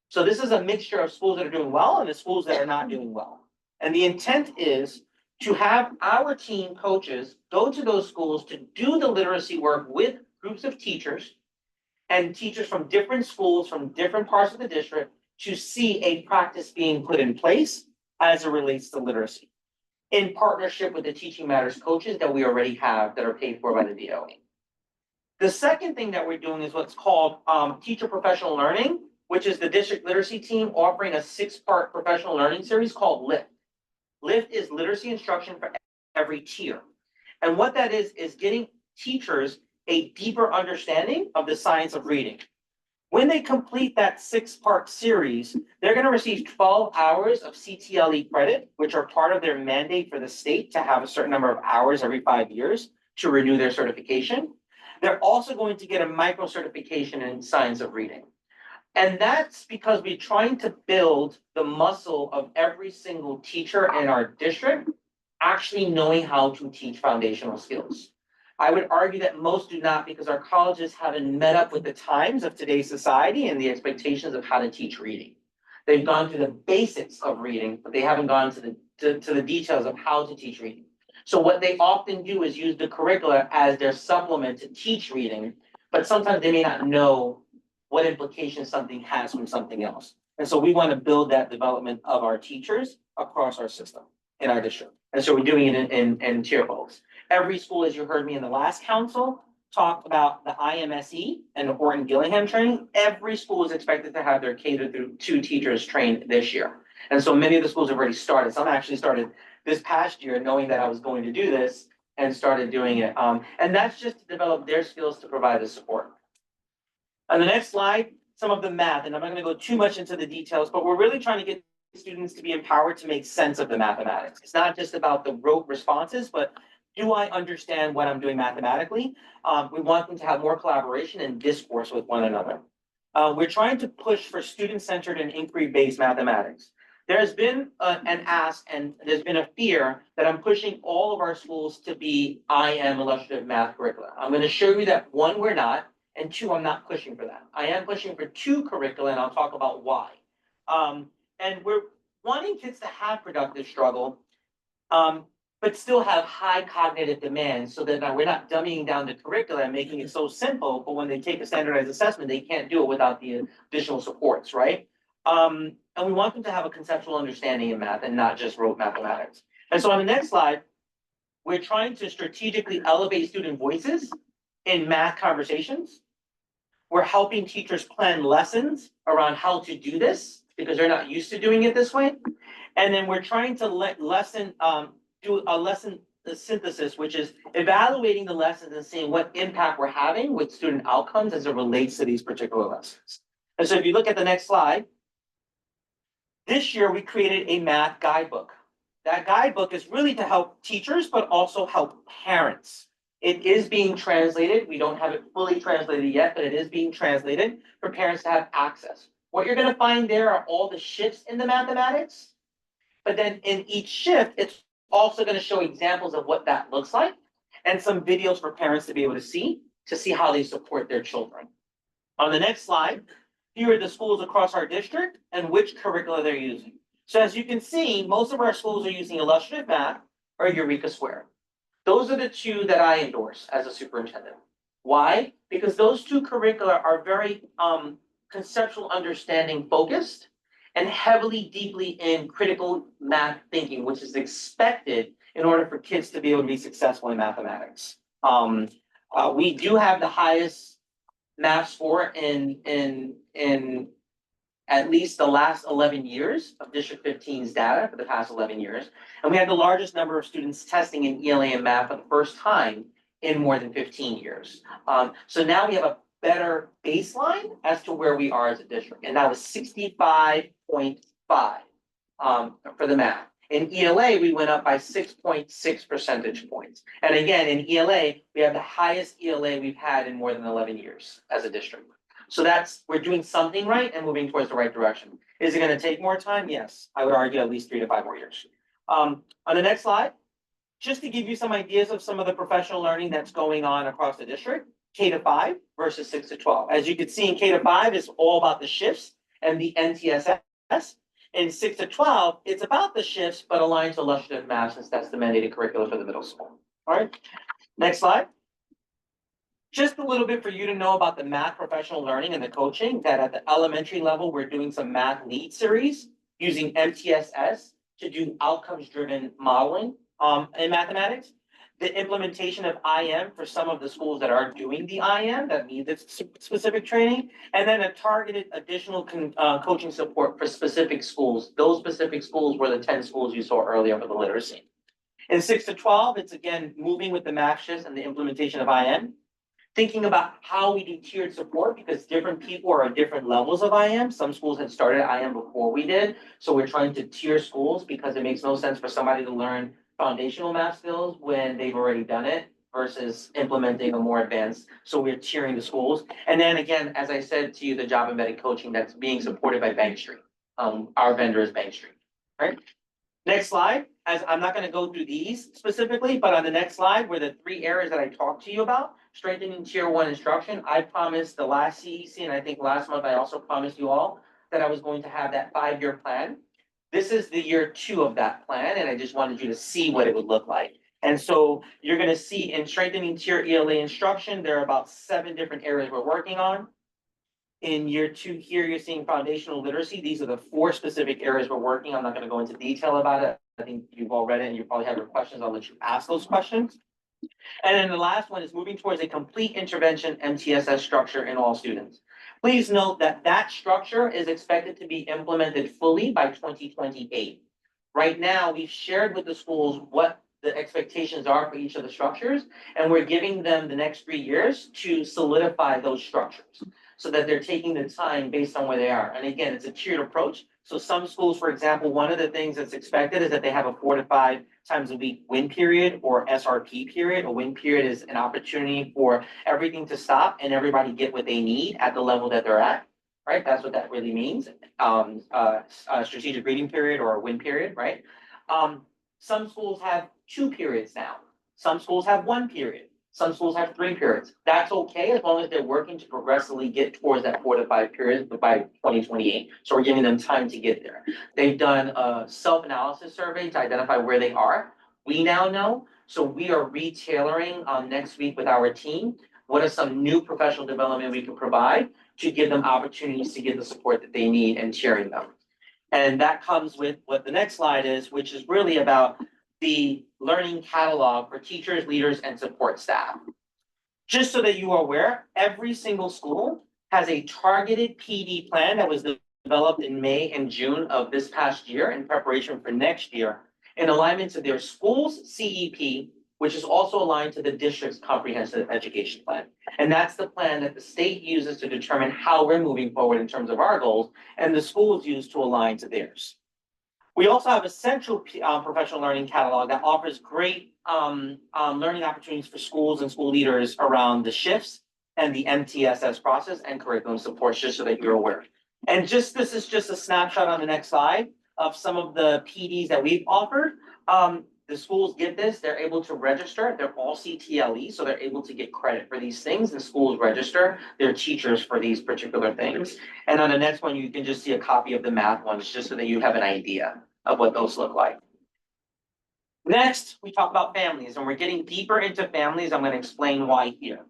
So this is a mixture of schools that are doing well and the schools that are not doing well. And the intent is to have our team coaches go to those schools to do the literacy work with groups of teachers and teachers from different schools, from different parts of the district, to see a practice being put in place as it relates to literacy, in partnership with the Teaching Matters coaches that we already have that are paid for by the DOE. The second thing that we're doing is what's called teacher professional learning, which is the district literacy team offering a 6-part professional learning series called LIFT. LIFT is literacy instruction for every tier. And what that is getting teachers a deeper understanding of the science of reading. When they complete that 6-part series, they're going to receive 12 hours of CTLE credit, which are part of their mandate for the state to have a certain number of hours every 5 years to renew their certification. They're also going to get a micro certification in science of reading. And that's because we're trying to build the muscle of every single teacher in our district actually knowing how to teach foundational skills. I would argue that most do not, because our colleges haven't met up with the times of today's society and the expectations of how to teach reading. They've gone through the basics of reading, but they haven't gone to the details of how to teach reading. So what they often do is use the curricula as their supplement to teach reading, but sometimes they may not know what implications something has from something else. And so we want to build that development of our teachers across our system in our district. And so we're doing it in tier levels. Every school, as you heard me in the last council, talked about the IMSE and the Horton Gillingham training. Every school is expected to have their K-2 teachers trained this year. And so many of the schools have already started. Some actually started this past year knowing that I was going to do this and started doing it. And that's just to develop their skills to provide the support. On the next slide, some of the math, and I'm not going to go too much into the details, but we're really trying to get students to be empowered to make sense of the mathematics. It's not just about the rote responses, but do I understand what I'm doing mathematically? We want them to have more collaboration and discourse with one another. We're trying to push for student-centered and inquiry-based mathematics. There's been an ask and there's been a fear that I'm pushing all of our schools to be IM illustrative math curricula. I'm going to show you that 1, we're not, and 2, I'm not pushing for that. I am pushing for 2 curricula, and I'll talk about why. And we're wanting kids to have productive struggle, but still have high cognitive demands so that we're not dumbing down the curricula and making it so simple, but when they take a standardized assessment, they can't do it without the additional supports, right? And we want them to have a conceptual understanding in math and not just rote mathematics. And so on the next slide, we're trying to strategically elevate student voices in math conversations. We're helping teachers plan lessons around how to do this because they're not used to doing it this way. And then we're trying to do a lesson synthesis, which is evaluating the lessons and seeing what impact we're having with student outcomes as it relates to these particular lessons. And so if you look at the next slide, this year we created a math guidebook. That guidebook is really to help teachers, but also help parents. It is being translated. We don't have it fully translated yet, but it is being translated for parents to have access. What you're going to find there are all the shifts in the mathematics, but then in each shift, it's also going to show examples of what that looks like and some videos for parents to be able to see how they support their children. On the next slide, here are the schools across our district and which curricula they're using. So as you can see, most of our schools are using illustrative math or Eureka Square. Those are the 2 that I endorse as a superintendent. Why? Because those 2 curricula are very conceptual understanding focused and heavily, deeply in critical math thinking, which is expected in order for kids to be able to be successful in mathematics. We do have the highest math score in at least the last 11 years of District 15's data for the past 11 years. And we had the largest number of students testing in ELA and math for the first time in more than 15 years. So now we have a better baseline as to where we are as a district. And that was 65.5 for the math. In ELA, we went up by 6.6 percentage points. And again, in ELA, we have the highest ELA we've had in more than 11 years as a district. So we're doing something right and moving towards the right direction. Is it going to take more time? Yes, I would argue at least 3 to 5 more years. On the next slide, just to give you some ideas of some of the professional learning that's going on across the district, K-5 versus 6 to 12. As you can see in K-5, it's all about the shifts and the NTSS. In 6 to 12, it's about the shifts, but aligned to illustrative math since that's the mandated curriculum for the middle school. All right, next slide. Just a little bit for you to know about the math professional learning and the coaching that at the elementary level, we're doing some math lead series using MTSS to do outcomes driven modeling in mathematics. the implementation of IM for some of the schools that are doing the IM that need this specific training, and then a targeted additional coaching support for specific schools. Those specific schools were the 10 schools you saw earlier for the literacy. In 6 to 12, it's again moving with the math shifts and the implementation of IM. Thinking about how we do tiered support because different people are at different levels of IM. Some schools had started IM before we did. So we're trying to tier schools because it makes no sense for somebody to learn foundational math skills when they've already done it versus implementing a more advanced. So we're tiering the schools. And then again, as I said to you, the job embedded coaching that's being supported by Bank Street. Our vendor is Bank Street, right? Next slide, as I'm not going to go through these specifically, but on the next slide were the 3 areas that I talked to you about. Strengthening tier 1 instruction. I promised the last CEC, and I think last month I also promised you all that I was going to have that 5-year plan. This is the year 2 of that plan, and I just wanted you to see what it would look like. And so you're going to see in strengthening tier ELA instruction, there are about 7 different areas we're working on. In year 2 here, you're seeing foundational literacy. These are the 4 specific areas we're working on. I'm not going to go into detail about it. I think you've all read it and you probably have your questions. I'll let you ask those questions. And then the last one is moving towards a complete intervention MTSS structure in all students. Please note that that structure is expected to be implemented fully by 2028. Right now, we've shared with the schools what the expectations are for each of the structures, and we're giving them the next 3 years to solidify those structures so that they're taking the time based on where they are. And again, it's a tiered approach. So some schools, for example, one of the things that's expected is that they have a 4 to 5 times a week win period or SRP period. A win period is an opportunity for everything to stop and everybody get what they need at the level that they're at, right? That's what that really means. A strategic reading period or a win period, right? Some schools have 2 periods now. Some schools have 1 period. Some schools have 3 periods. That's okay as long as they're working to progressively get towards that 4 to 5 periods by 2028. So we're giving them time to get there. They've done a self-analysis survey to identify where they are. We now know. So we are retailoring next week with our team. What are some new professional development we can provide to give them opportunities to get the support that they need and cheering them. And that comes with what the next slide is, which is really about the learning catalog for teachers, leaders, and support staff. Just so that you are aware, every single school has a targeted PD plan that was developed in May and June of this past year in preparation for next year in alignment to their school's CEP, which is also aligned to the district's comprehensive education plan. And that's the plan that the state uses to determine how we're moving forward in terms of our goals, and the schools use to align to theirs. We also have a central professional learning catalog that offers great learning opportunities for schools and school leaders around the shifts and the MTSS process and curriculum supports, just so that you're aware. And this is just a snapshot on the next slide of some of the PDs that we've offered. The schools get this, they're able to register, they're all CTLE, so they're able to get credit for these things. The schools register their teachers for these particular things. And on the next one, you can just see a copy of the math ones, just so that you have an idea of what those look like. Next, we talk about families, and we're getting deeper into families. I'm going to explain why here.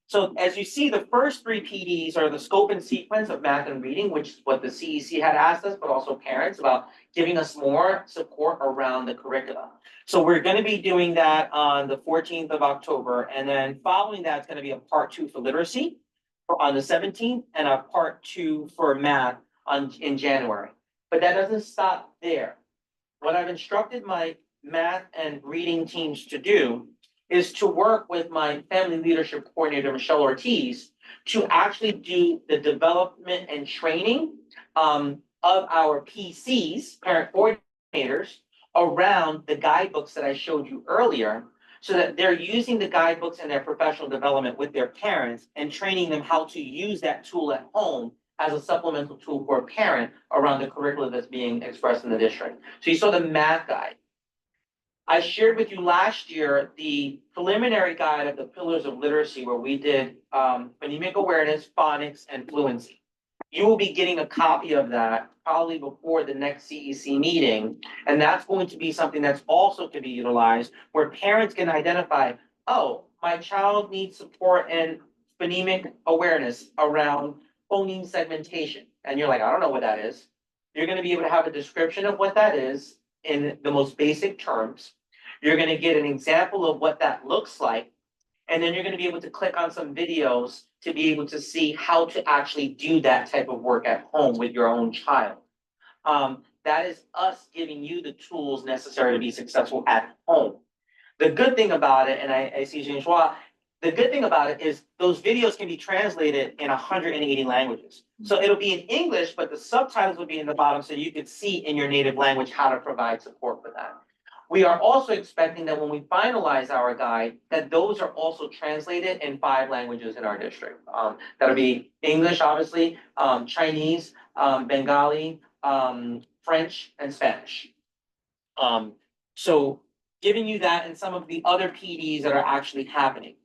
So as you see, the first 3 PDs are the scope and sequence of math and reading, which is what the CEC had asked us, but also parents about giving us more support around the curriculum. So we're going to be doing that on the 14th of October. And then following that, it's going to be a part 2 for literacy on the 17th and a part 2 for math in January. But that doesn't stop there. What I've instructed my math and reading teams to do is to work with my family leadership coordinator, Michelle Ortiz, to actually do the development and training of our PCs, parent coordinators, around the guidebooks that I showed you earlier, so that they're using the guidebooks in their professional development with their parents and training them how to use that tool at home as a supplemental tool for a parent around the curriculum that's being expressed in the district. So you saw the math guide. I shared with you last year the preliminary guide of the pillars of literacy, where we did phonemic awareness, phonics, and fluency. You will be getting a copy of that probably before the next CEC meeting. And that's going to be something that's also to be utilized where parents can identify, oh, my child needs support in phonemic awareness around phoneme segmentation. And you're like, I don't know what that is. You're going to be able to have a description of what that is in the most basic terms. You're gonna get an example of what that looks like. And then you're gonna be able to click on some videos to be able to see how to actually do that type of work at home with your own child. That is us giving you the tools necessary to be successful at home. The good thing about it, and I see Jean Schwa, the good thing about it is those videos can be translated in 180 languages. So it'll be in English, but the subtitles will be in the bottom so you could see in your native language how to provide support for that. We are also expecting that when we finalize our guide, that those are also translated in 5 languages in our district. That'll be English, obviously, Chinese, Bengali, French, and Spanish. So giving you that and some of the other PDs that are actually happening.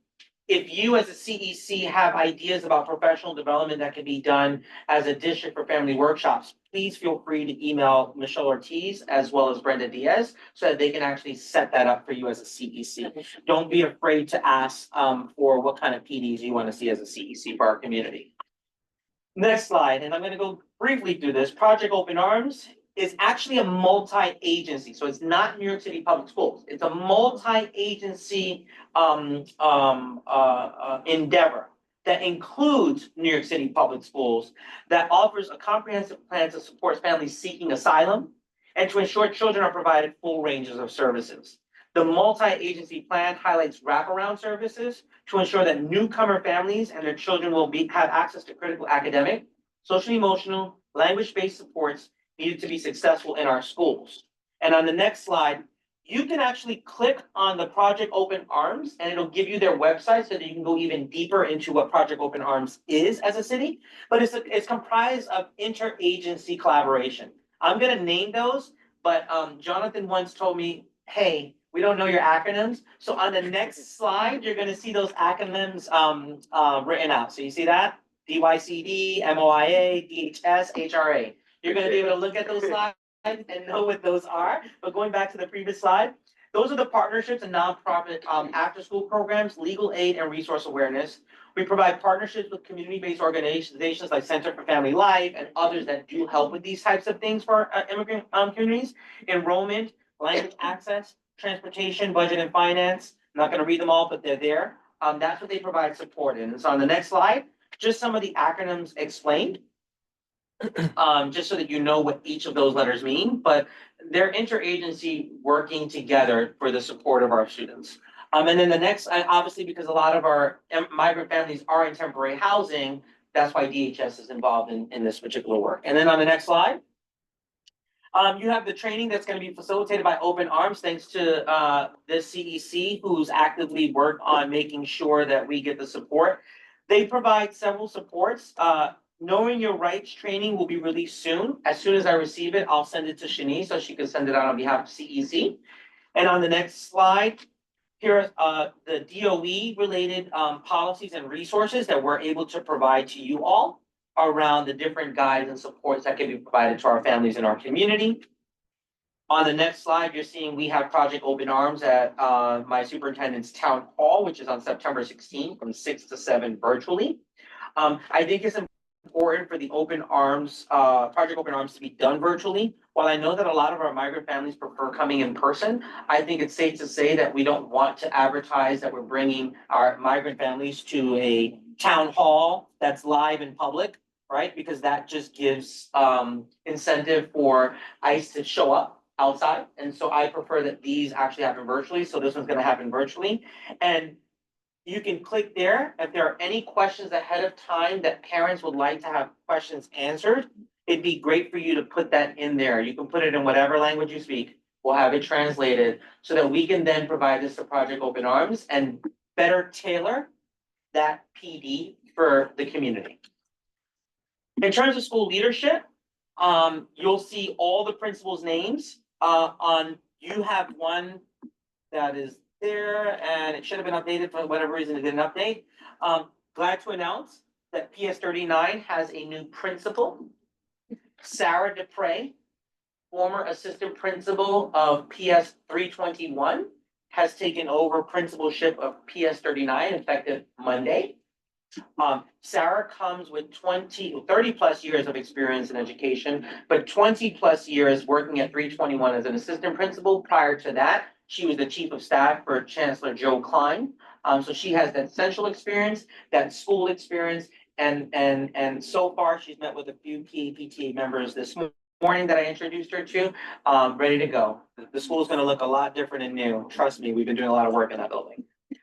If you as a CEC have ideas about professional development that can be done as a district for family workshops, please feel free to email Michelle Ortiz as well as Brenda Diaz so that they can actually set that up for you as a CEC. Don't be afraid to ask for what kind of PDs you want to see as a CEC for our community. Next slide, and I'm going to go briefly through this. Project Open Arms is actually a multi-agency. So it's not New York City Public Schools. It's a multi-agency endeavor that includes New York City Public Schools, that offers a comprehensive plan to support families seeking asylum and to ensure children are provided full ranges of services. The multi-agency plan highlights wraparound services to ensure that newcomer families and their children will have access to critical academic, social, emotional, language-based supports needed to be successful in our schools. And on the next slide, you can actually click on the Project Open Arms and it'll give you their website so that you can go even deeper into what Project Open Arms is as a city, but it's comprised of interagency collaboration. I'm gonna name those, but Jonathan once told me, hey, we don't know your acronyms. So on the next slide, you're gonna see those acronyms written out. So you see that? DYCD, MOIA, DHS, HRA. You're gonna be able to look at those slides and know what those are. But going back to the previous slide, those are the partnerships and nonprofit after-school programs, legal aid, and resource awareness. We provide partnerships with community-based organizations like Center for Family Life and others that do help with these types of things for immigrant communities. Enrollment, language access, transportation, budget and finance. I'm not gonna read them all, but they're there. That's what they provide support in. And so on the next slide, just some of the acronyms explained. Just so that you know what each of those letters mean, but they're interagency working together for the support of our students. And then the next, obviously, because a lot of our migrant families are in temporary housing, that's why DHS is involved in this particular work. And then on the next slide, you have the training that's going to be facilitated by Open Arms, thanks to this CEC, who's actively worked on making sure that we get the support. They provide several supports. Knowing Your Rights training will be released soon. As soon as I receive it, I'll send it to Shanice so she can send it out on behalf of CEC. And on the next slide, here are the DOE related policies and resources that we're able to provide to you all around the different guides and supports that can be provided to our families in our community. On the next slide, you're seeing we have Project Open Arms at my superintendent's town hall, which is on September 16th from 6 to 7 virtually. I think it's important for the Open Arms, Project Open Arms to be done virtually. While I know that a lot of our migrant families prefer coming in person, I think it's safe to say that we don't want to advertise that we're bringing our migrant families to a town hall that's live in public, right? Because that just gives incentive for ICE to show up outside. And so I prefer that these actually happen virtually. So this one's gonna happen virtually. And you can click there. If there are any questions ahead of time that parents would like to have questions answered, it'd be great for you to put that in there. You can put it in whatever language you speak. We'll have it translated so that we can then provide this to Project Open Arms and better tailor that PD for the community. In terms of school leadership, you'll see all the principals' names you have one that is there, and it should have been updated for whatever reason it didn't update. Glad to announce that PS 39 has a new principal. Sarah Dupre, former assistant principal of PS 321, has taken over principalship of PS 39 effective Monday. Sarah comes with 30 plus years of experience in education, but 20 plus years working at 321 as an assistant principal. Prior to that, She was the chief of staff for Chancellor Joe Klein. So she has that central experience, that school experience, and so far she's met with a few key PTA members this morning that I introduced her to, ready to go. The school is gonna look a lot different and new. Trust me, we've been doing a lot of work in that building.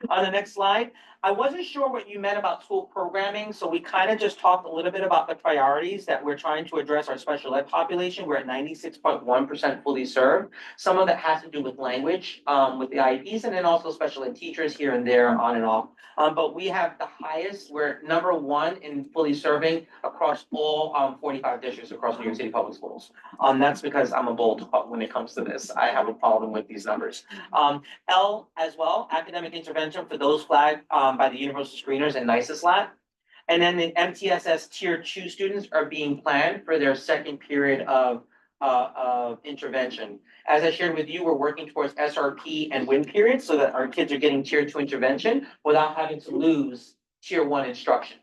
On the next slide, I wasn't sure what you meant about school programming, so we kind of just talked a little bit about the priorities that we're trying to address our special ed population. We're at 96.1% fully served. Some of that has to do with language, with the IEPs, and then also special ed teachers here and there, on and off. But we have the highest, we're number one in fully serving across all 45 districts across New York City Public Schools. That's because I'm a bold when it comes to this. I have a problem with these numbers. L as well, academic intervention for those flagged by the Universal Screeners and NICES Lab. And then the MTSS Tier 2 students are being planned for their second period of intervention. As I shared with you, we're working towards SRP and WIN periods so that our kids are getting Tier 2 intervention without having to lose Tier 1 instruction,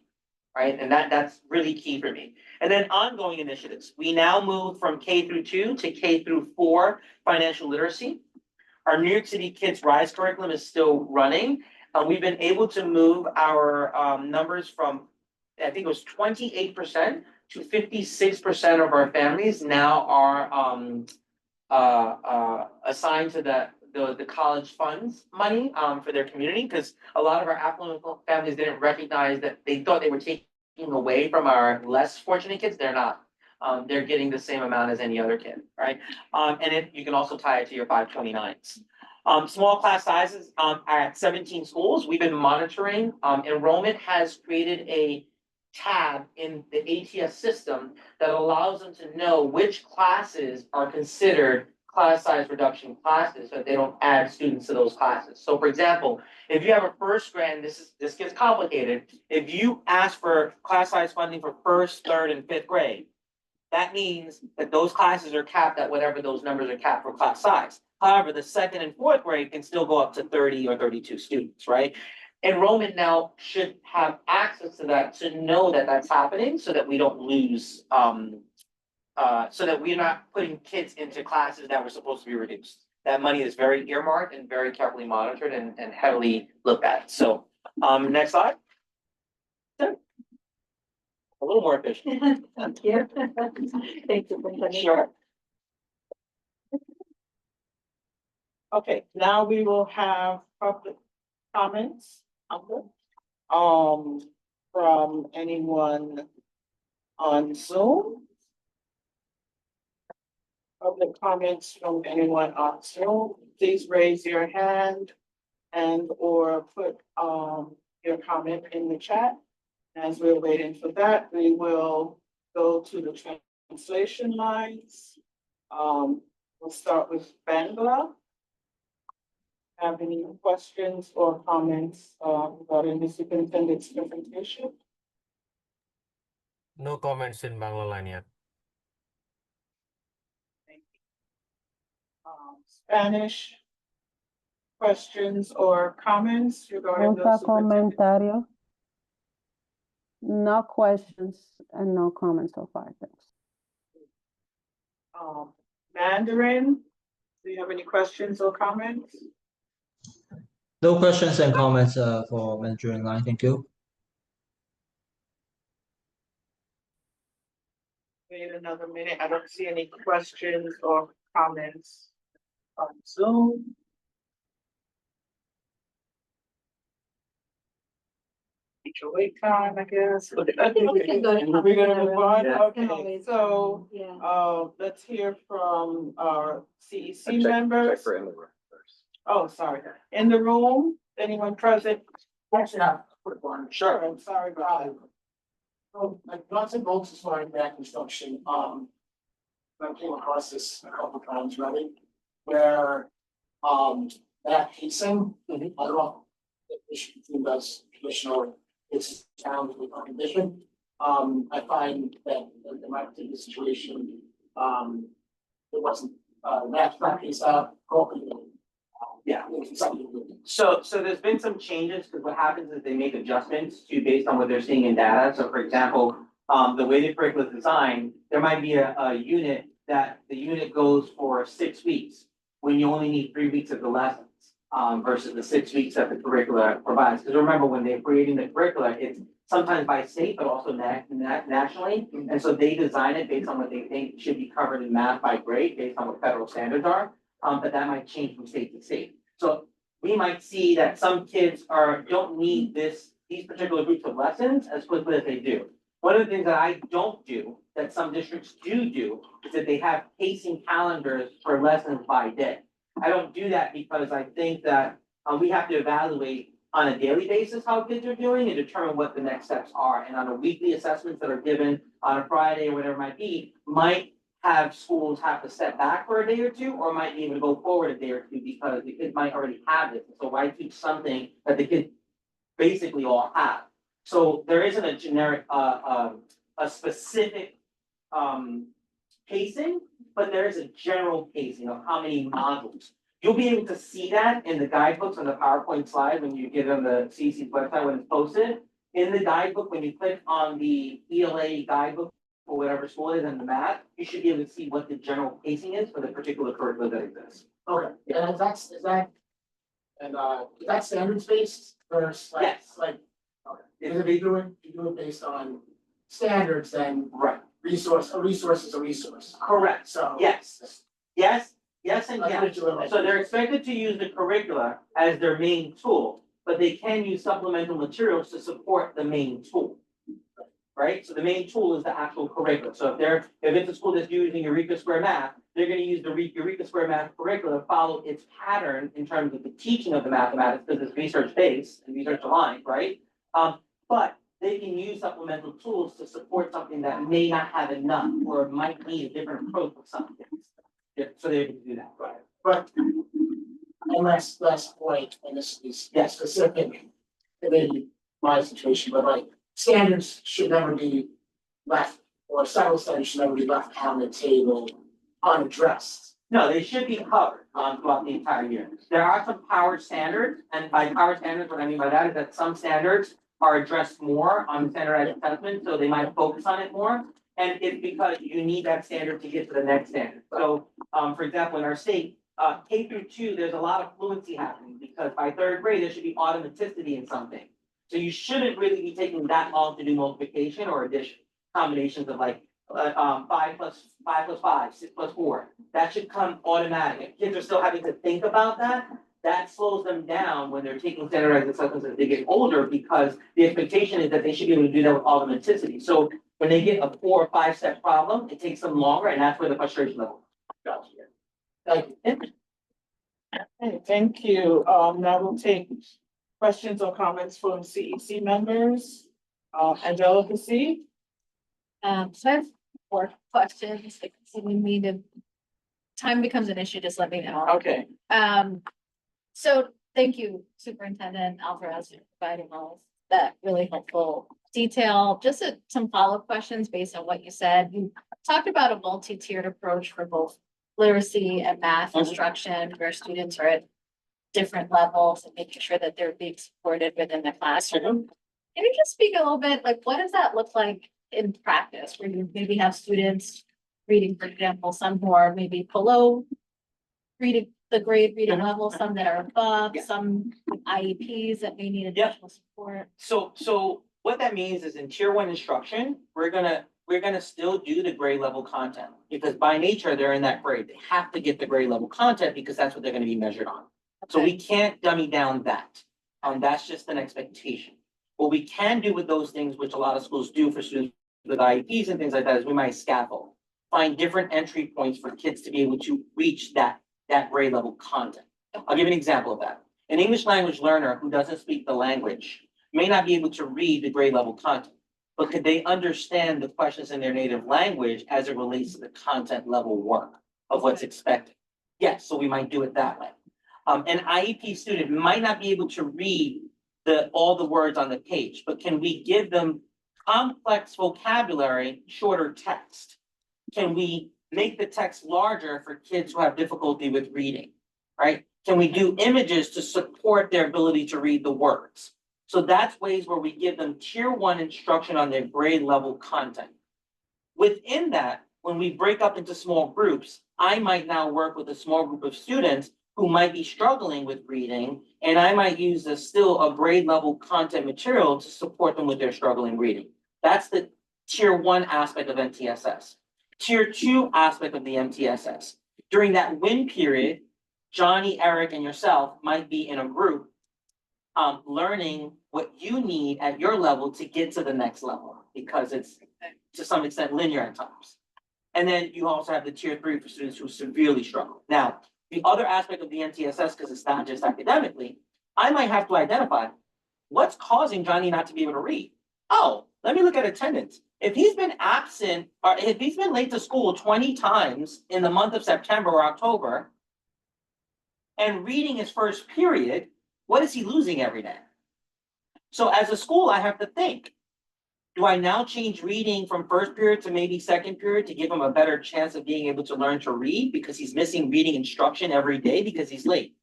right? And that's really key for me. And then ongoing initiatives. We now move from K through 2 to K through 4 financial literacy. Our New York City Kids Rise curriculum is still running. We've been able to move our numbers from, I think it was 28% to 56% of our families now are assigned to the college funds money for their community, because a lot of our affluent families didn't recognize that they thought they were taking away from our less fortunate kids. They're not. They're getting the same amount as any other kid, right? And you can also tie it to your 529s. Small class sizes are at 17 schools. We've been monitoring. Enrollment has created a tab in the ATS system that allows them to know which classes are considered class size reduction classes, so that they don't add students to those classes. So for example, if you have a first grade, this gets complicated. If you ask for class size funding for first, third, and fifth grade, that means that those classes are capped at whatever those numbers are capped for class size. However, the second and fourth grade can still go up to 30 or 32 students, right? Enrollment now should have access to that to know that that's happening, so that we don't lose, so that we're not putting kids into classes that were supposed to be reduced. That money is very earmarked and very carefully monitored and heavily looked at. So, next slide. A little more efficient. Thank you. Thank you. Sure. Okay, now we will have public comments. From anyone on Zoom. Public comments from anyone on Zoom, please raise your hand and or put your comment in the chat. As we're waiting for that, we will go to the translation lines. We'll start with Bangla. Have any questions or comments regarding the superintendent's presentation? No comments in Bangla line yet. Spanish questions or comments regarding Nota the superintendent? comentario. No questions and no comments so far, thanks. Mandarin, do you have any questions or comments? No questions and comments for Mandarin line. Thank you. Wait another minute. I don't see any questions or comments on Zoom. Wait time, I guess. I think we can go to We're gonna move on. Yeah. Okay, so let's hear from our CEC members. Check for in the room first. Oh, sorry. In the room, anyone present? Actually, I have a quick one. Sure, I'm sorry, Bob. So, like nuts and bolts as far as that construction, I came across this a couple of times, right? Where, that pacing, I don't know, if the issue does traditional, it's challenged with our condition. I find that in my particular situation, it wasn't, that piece out appropriately. Yeah. It's something. So there's been some changes, because what happens is they make adjustments to based on what they're seeing in data. So for example, the way the curriculum is designed, there might be a unit that the unit goes for 6 weeks. when you only need 3 weeks of the lessons, versus the 6 weeks that the curricula provides. Because remember, when they're creating the curricula, it's sometimes by state, but also nationally. And so they design it based on what they think should be covered in math by grade, based on what federal standards are. But that might change from state to state. So we might see that some kids don't need these particular groups of lessons as quickly as they do. One of the things that I don't do, that some districts do, is that they have pacing calendars for lessons by day. I don't do that because I think that we have to evaluate on a daily basis how kids are doing and determine what the next steps are. And on a weekly assessments that are given on a Friday or whatever it might be, might have schools have to step back for a day or two, or might be able to go forward a day or two because the kids might already have it. So why teach something that the kids basically all have? So there isn't a generic, a specific pacing, but there is a general pacing of how many modules. You'll be able to see that in the guidebooks on the PowerPoint slide when you get on the CEC website when it's posted. In the guidebook, when you click on the ELA guidebook for whatever school it is and the math, you should be able to see what the general pacing is for the particular curriculum that exists. Okay, and is that standards based versus like, Yes. like, okay, if you do it based on standards, then Right. a resource is a resource. Correct. So. Yes, and Like yes. curriculum. So they're expected to use the curricula as their main tool, but they can use supplemental materials to support the main tool. Right? So the main tool is the actual curriculum. So if it's a school that's using Eureka Square Math, they're gonna use the Eureka Square Math curriculum, follow its pattern in terms of the teaching of the mathematics, because it's research-based and research aligned, right? But they can use supplemental tools to support something that may not have enough or might need a different approach with some things. Yeah, so they're able to do that. Right, but one last point, and this is Yes. specific, it may be my situation, but like standards should never be left, or several standards should never be left on the table unaddressed. No, they should be covered throughout the entire year. There are some power standards, and by power standards, what I mean by that is that some standards are addressed more on standardized assessment, so they might focus on it more. And it's because you need that standard to get to the next standard. So, for example, in our state, K through 2, there's a lot of fluency happening because by 3rd grade, there should be automaticity in something. So you shouldn't really be taking that long to do multiplication or addition, combinations of like 5 plus 5, 6 plus 4. That should come automatic. If kids are still having to think about that, that slows them down when they're taking standardized assessments as they get older, because the expectation is that they should be able to do that with automaticity. So when they get a 4 or 5 step problem, it takes them longer, and that's where the frustration level comes. Thank you. Okay, thank you. Now we'll take questions or comments from CEC members. Angelica C. So I have 4 questions. If you need to, time becomes an issue, just let me know. Okay. So thank you, Superintendent Alvarez, for providing all that really helpful detail. Just some follow-up questions based on what you said. You talked about a multi-tiered approach for both literacy and math instruction, where students are at different levels and making sure that they're being supported within the classroom. Can you just speak a little bit, like, what does that look like in practice, where you maybe have students reading, for example, some who are maybe below reading the grade reading level, some that are above, some with IEPs that may need additional support? So what that means is in tier 1 instruction, we're gonna still do the grade level content, because by nature, they're in that grade. They have to get the grade level content because that's what they're gonna be measured on. So we can't dummy down that. That's just an expectation. What we can do with those things, which a lot of schools do for students with IEPs and things like that, is we might scaffold, find different entry points for kids to be able to reach that grade level content. I'll give you an example of that. An English language learner who doesn't speak the language may not be able to read the grade level content, but could they understand the questions in their native language as it relates to the content level work of what's expected? Yes, so we might do it that way. An IEP student might not be able to read all the words on the page, but can we give them complex vocabulary, shorter text? Can we make the text larger for kids who have difficulty with reading, right? Can we do images to support their ability to read the words? So that's ways where we give them tier 1 instruction on their grade level content. Within that, when we break up into small groups, I might now work with a small group of students who might be struggling with reading, and I might use still a grade level content material to support them with their struggling reading. That's the tier 1 aspect of MTSS. Tier 2 aspect of the MTSS. During that win period, Johnny, Eric, and yourself might be in a group learning what you need at your level to get to the next level, because it's to some extent linear at times. And then you also have the tier 3 for students who severely struggle. Now, the other aspect of the MTSS, because it's not just academically, I might have to identify what's causing Johnny not to be able to read. Oh, let me look at attendance. If he's been absent or if he's been late to school 20 times in the month of September or October and reading his first period, what is he losing every day? So as a school, I have to think, do I now change reading from first period to maybe second period to give him a better chance of being able to learn to read because he's missing reading instruction every day because he's late?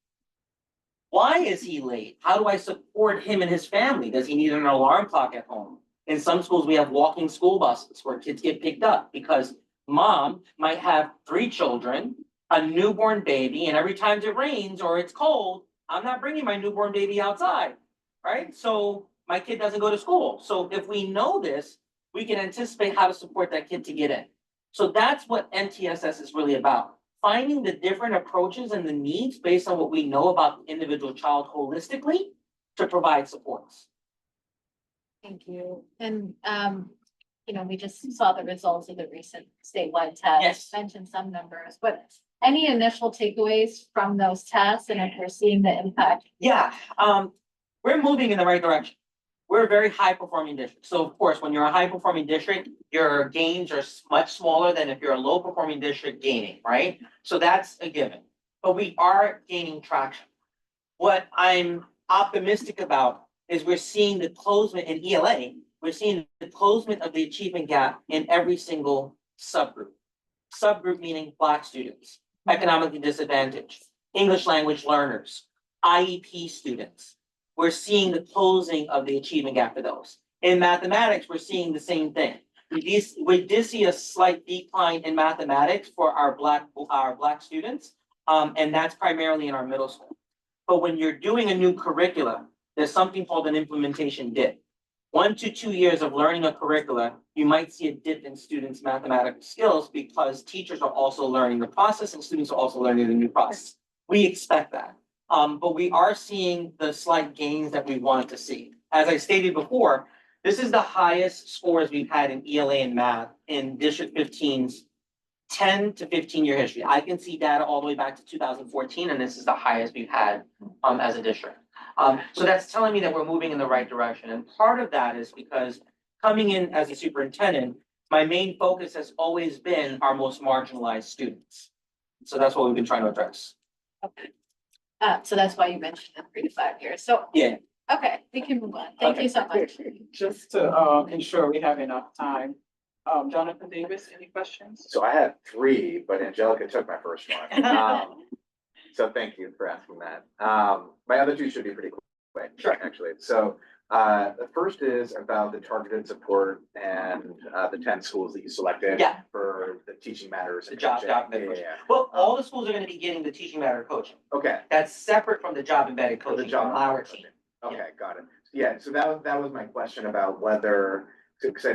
Why is he late? How do I support him and his family? Does he need an alarm clock at home? In some schools, we have walking school buses where kids get picked up because mom might have 3 children, a newborn baby, and every time it rains or it's cold, I'm not bringing my newborn baby outside, right? So my kid doesn't go to school. So if we know this, we can anticipate how to support that kid to get in. So that's what MTSS is really about. Finding the different approaches and the needs based on what we know about the individual child holistically to provide supports. Thank you. And, you know, we just saw the results of the recent statewide test. Yes. Mentioned some numbers, but any initial takeaways from those tests and if we're seeing the impact? Yeah, we're moving in the right direction. We're a very high performing district. So of course, when you're a high performing district, your gains are much smaller than if you're a low performing district gaining, right? So that's a given, but we are gaining traction. What I'm optimistic about is we're seeing the closement in ELA, we're seeing the closement of the achievement gap in every single subgroup. Subgroup meaning Black students, economically disadvantaged, English language learners, IEP students. We're seeing the closing of the achievement gap for those. In mathematics, we're seeing the same thing. We did see a slight decline in mathematics for our Black students, and that's primarily in our middle school. But when you're doing a new curricula, there's something called an implementation dip. 1 to 2 years of learning a curricula, you might see a dip in students' mathematical skills because teachers are also learning the process and students are also learning the new process. We expect that. But we are seeing the slight gains that we wanted to see. As I stated before, this is the highest scores we've had in ELA and math in District 15's 10 to 15 year history. I can see data all the way back to 2014, and this is the highest we've had as a district. So that's telling me that we're moving in the right direction. And part of that is because coming in as a superintendent, my main focus has always been our most marginalized students. So that's what we've been trying to address. Okay. So that's why you mentioned the 3 to 5 years. So, Yeah. okay, we can move on. Thank you so much. Just to ensure we have enough time, Jonathan Davis, any questions? So I had 3, but Angelica took my first one. So thank you for asking that. My other 2 should be pretty quick, actually. So the first is about the targeted support and the 10 schools that you selected for the Teaching Matters. The job embedded coaching. Yeah. Well, all the schools are going to be getting the Teaching Matter coaching. Okay. That's separate from the job embedded For the coaching job from our team. Okay, got it. Yeah, so that was my question about whether, because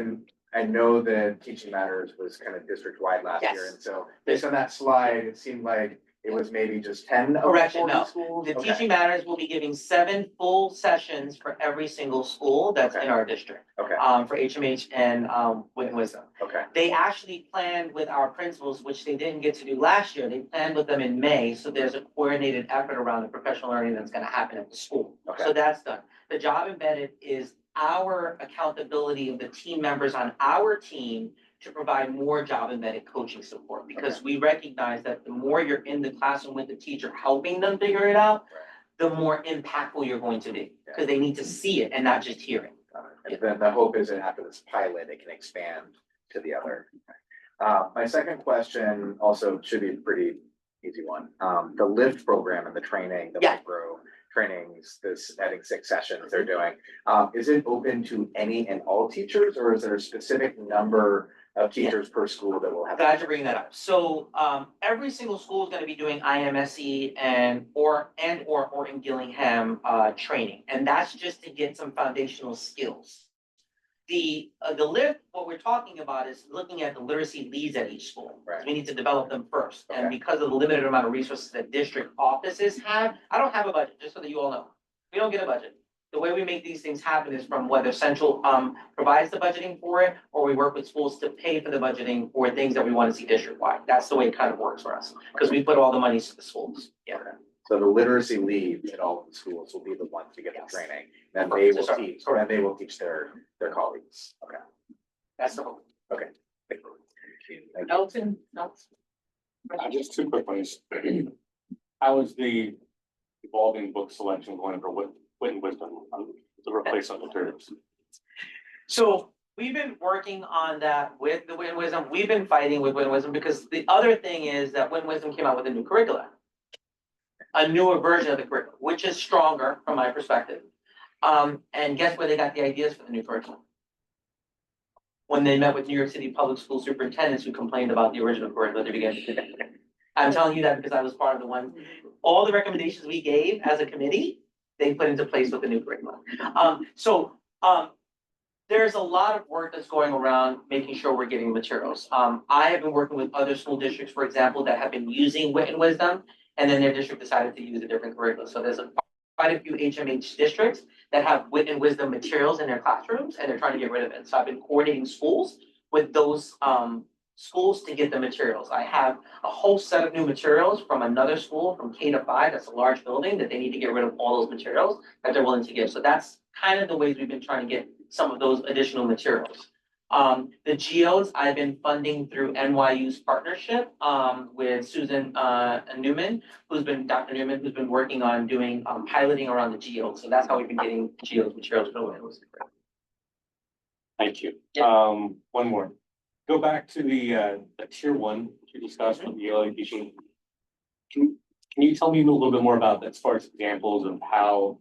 I know that Teaching Matters was kind of district-wide last year, and so based on that slide, it seemed like it was maybe just 10 of the Correction, 40 no. schools? The Okay. Teaching Matters will be giving 7 full sessions for every single school that's in our district. Okay. For HMH and Witten Wisdom. Okay. They actually planned with our principals, which they didn't get to do last year. They planned with them in May, so there's a coordinated effort around the professional learning that's gonna happen at the school. Okay. So that's done. The job embedded is our accountability of the team members on our team to provide more job embedded coaching support, because we recognize that the more you're in the classroom with the teacher, helping them figure it out, the more impactful you're going to be, because they need to see it and not just hear it. And then the hope is that after this pilot, it can expand to the other. My second question also should be a pretty easy one. The LIFT program and the training, the micro trainings, this, I think, 6 sessions they're doing. Is it open to any and all teachers, or is there a specific number of teachers per school that will have? Glad you're bringing that up. So, every single school is gonna be doing IMSE or in Gillingham, training, and that's just to get some foundational skills. What we're talking about is looking at the literacy leads at each school. Right. We need to develop them first, and Okay. because of the limited amount of resources that district offices have, I don't have a budget, just so that you all know. We don't get a budget. The way we make these things happen is from whether central, provides the budgeting for it, or we work with schools to pay for the budgeting for things that we want to see district-wide. That's the way it kind of works for us, because we put all the money to the schools. Yeah. So the literacy leads at all the schools will be the ones to get the Yes. training, then Correct. they will Sorry. teach, or they will teach their colleagues. Okay. That's the whole. Okay. Thank you. Elton, Just 2 quick ones. How is the evolving book selection going for Wit and Wisdom on the replacement materials? So we've been working on that with the Wit and Wisdom. We've been fighting with Wit and Wisdom because the other thing is that Wit and Wisdom came out with a new curricula. A newer version of the curriculum, which is stronger from my perspective. And guess where they got the ideas for the new curriculum? When they met with New York City Public School superintendents who complained about the original curriculum at the beginning. I'm telling you that because I was part of the one, all the recommendations we gave as a committee, they put into place with the new curriculum. There's a lot of work that's going around making sure we're getting materials. I have been working with other school districts, for example, that have been using Wit and Wisdom, and then their district decided to use a different curriculum. So there's quite a few HMH districts that have Wit and Wisdom materials in their classrooms, and they're trying to get rid of it. So I've been coordinating schools with those schools to get the materials. I have a whole set of new materials from another school, from K to 5, that's a large building, that they need to get rid of all those materials that they're willing to give. So that's kind of the ways we've been trying to get some of those additional materials. The GEOs, I've been funding through NYU's partnership with Susan Newman, Dr. Newman, who's been working on doing piloting around the GEOs. So that's how we've been getting GEOs materials for the Wit and Wisdom. Thank you. One more. Go back to the tier 1 you discussed with the ELA teaching. Can you tell me a little bit more about that as far as examples of how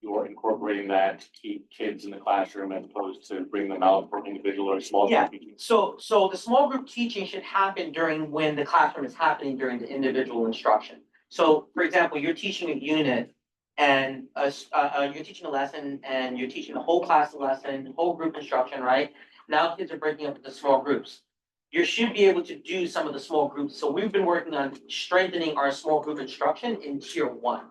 you're incorporating that to keep kids in the classroom as opposed to bring them out for individual or small group Yeah. teaching? So the small group teaching should happen during when the classroom is happening during the individual instruction. So for example, you're teaching a unit and you're teaching a lesson and you're teaching the whole class a lesson, whole group instruction, right? Now kids are breaking up into small groups. You should be able to do some of the small groups. So we've been working on strengthening our small group instruction in tier 1.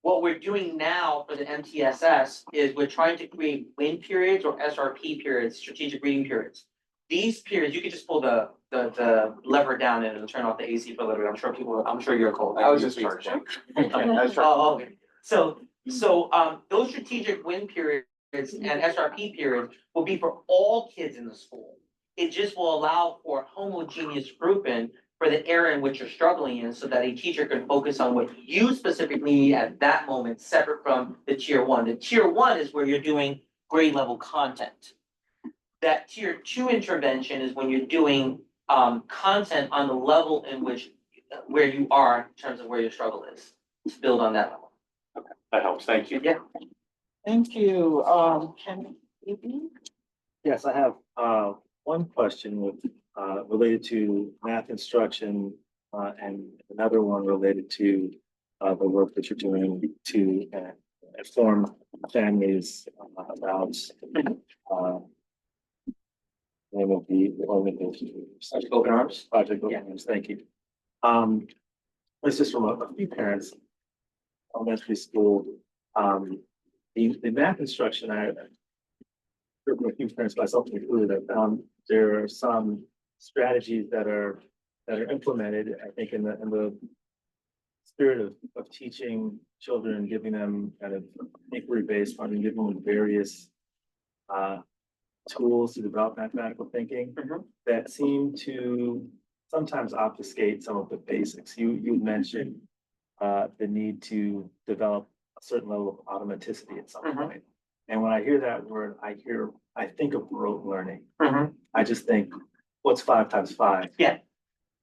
What we're doing now for the MTSS is we're trying to create WIN periods or SRP periods, strategic reading periods. These periods, you can just pull the lever down and it'll turn off the AC for a little bit. I'm sure you're cold. I was just charging. Oh, okay. So those strategic WIN periods and SRP periods will be for all kids in the school. It just will allow for homogeneous grouping for the area in which you're struggling in, so that a teacher can focus on what you specifically need at that moment, separate from the tier 1. The tier 1 is where you're doing grade level content. That tier 2 intervention is when you're doing content on the level in which where you are in terms of where your struggle is, to build on that level. Okay, that helps. Thank you. Yeah. thank you. Ken? Yes, I have one question with related to math instruction and another one related to the work that you're doing to inform families about name of the organization. Open Arms? Project Open Arms, thank you. This is from a few parents, elementary school. The math instruction, I heard from a few parents, myself included, I found there are some strategies that are implemented, I think, in the spirit of teaching children, giving them kind of inquiry-based learning, giving them various tools to develop mathematical thinking that seem to sometimes obfuscate some of the basics. You mentioned the need to develop a certain level of automaticity at some point. And when I hear that word, I think of rote learning. I just think, what's 5 times 5? Yeah.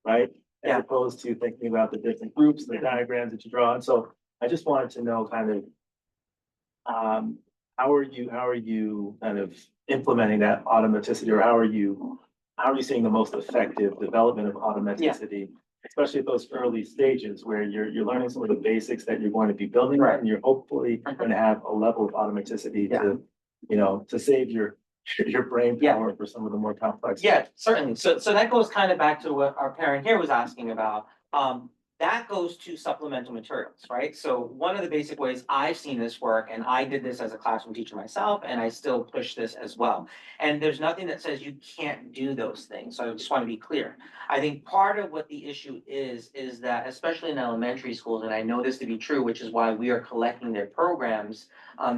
Right? As opposed to thinking about the different groups, the diagrams that you draw. And so I just wanted to know kind of, how are you kind of implementing that automaticity, or how are you seeing the most effective development of automaticity? Especially at those early stages where you're learning some of the basics that you're going to be building, Right. and you're hopefully going to have a level of automaticity to, to save your brain power for some of the more complex. Yeah, certainly. So that goes kind of back to what our parent here was asking about. That goes to supplemental materials, right? So one of the basic ways I've seen this work, and I did this as a classroom teacher myself, and I still push this as well. And there's nothing that says you can't do those things. So I just want to be clear. I think part of what the issue is that especially in elementary schools, and I know this to be true, which is why we are collecting their programs.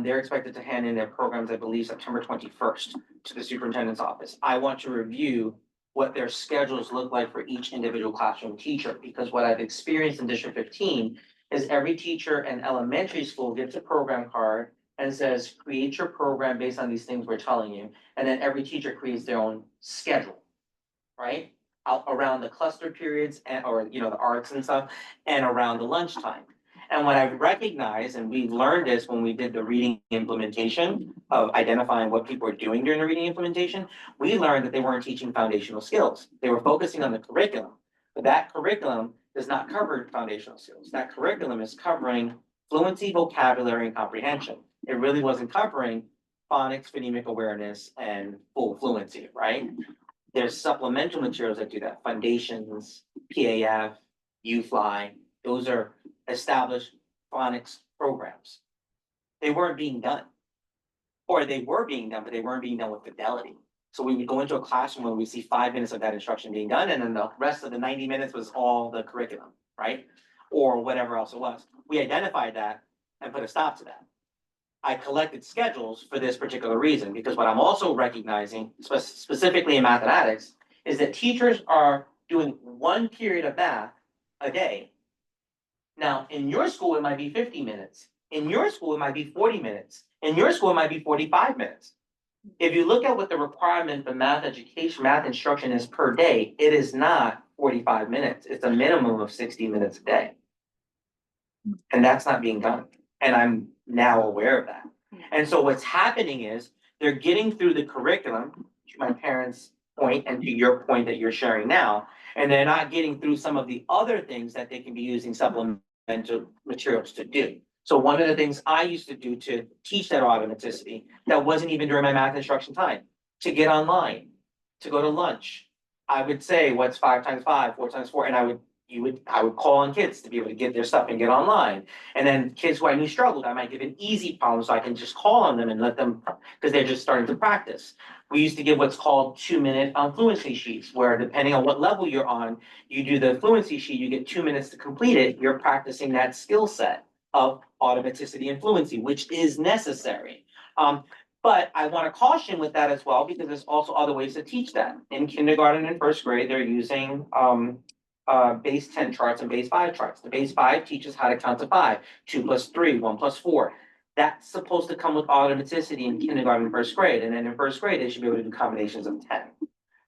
They're expected to hand in their programs, I believe, September 21st to the superintendent's office. I want to review what their schedules look like for each individual classroom teacher, because what I've experienced in District 15 is every teacher in elementary school gets a program card and says, create your program based on these things we're telling you. And then every teacher creates their own schedule, right? Around the cluster periods or the arts and stuff, and around the lunchtime. And what I've recognized, and we learned this when we did the reading implementation of identifying what people were doing during the reading implementation, we learned that they weren't teaching foundational skills. They were focusing on the curriculum, but that curriculum does not cover foundational skills. That curriculum is covering fluency, vocabulary, and comprehension. It really wasn't covering phonics, phonemic awareness, and full fluency, right? There's supplemental materials that do that, foundations, PAF, UFly, those are established phonics programs. They weren't being done. Or they were being done, but they weren't being done with fidelity. So we would go into a classroom where we see 5 minutes of that instruction being done, and then the rest of the 90 minutes was all the curriculum, right? Or whatever else it was. We identified that and put a stop to that. I collected schedules for this particular reason, because what I'm also recognizing, specifically in mathematics, is that teachers are doing 1 period of math a day. Now, in your school, it might be 50 minutes. In your school, it might be 40 minutes. In your school, it might be 45 minutes. If you look at what the requirement for math education, math instruction is per day, it is not 45 minutes. It's a minimum of 60 minutes a day. And that's not being done. And I'm now aware of that. And so what's happening is they're getting through the curriculum, to my parents' point and to your point that you're sharing now, and they're not getting through some of the other things that they can be using supplemental materials to do. So one of the things I used to do to teach that automaticity, that wasn't even during my math instruction time, to get online, to go to lunch. I would say, what's 5 times 5, 4 times 4, and I would call on kids to be able to get their stuff and get online. And then kids who I knew struggled, I might give an easy problem so I can just call on them and let them, because they're just starting to practice. We used to give what's called 2-minute fluency sheets, where depending on what level you're on, you do the fluency sheet, you get 2 minutes to complete it, you're practicing that skill set of automaticity and fluency, which is necessary. But I want to caution with that as well, because there's also other ways to teach that. In kindergarten and first grade, they're using base 10 charts and base 5 charts. The base 5 teaches how to count to 5, 2 plus 3, 1 plus 4. That's supposed to come with automaticity in kindergarten and first grade. And then in first grade, they should be able to do combinations of 10.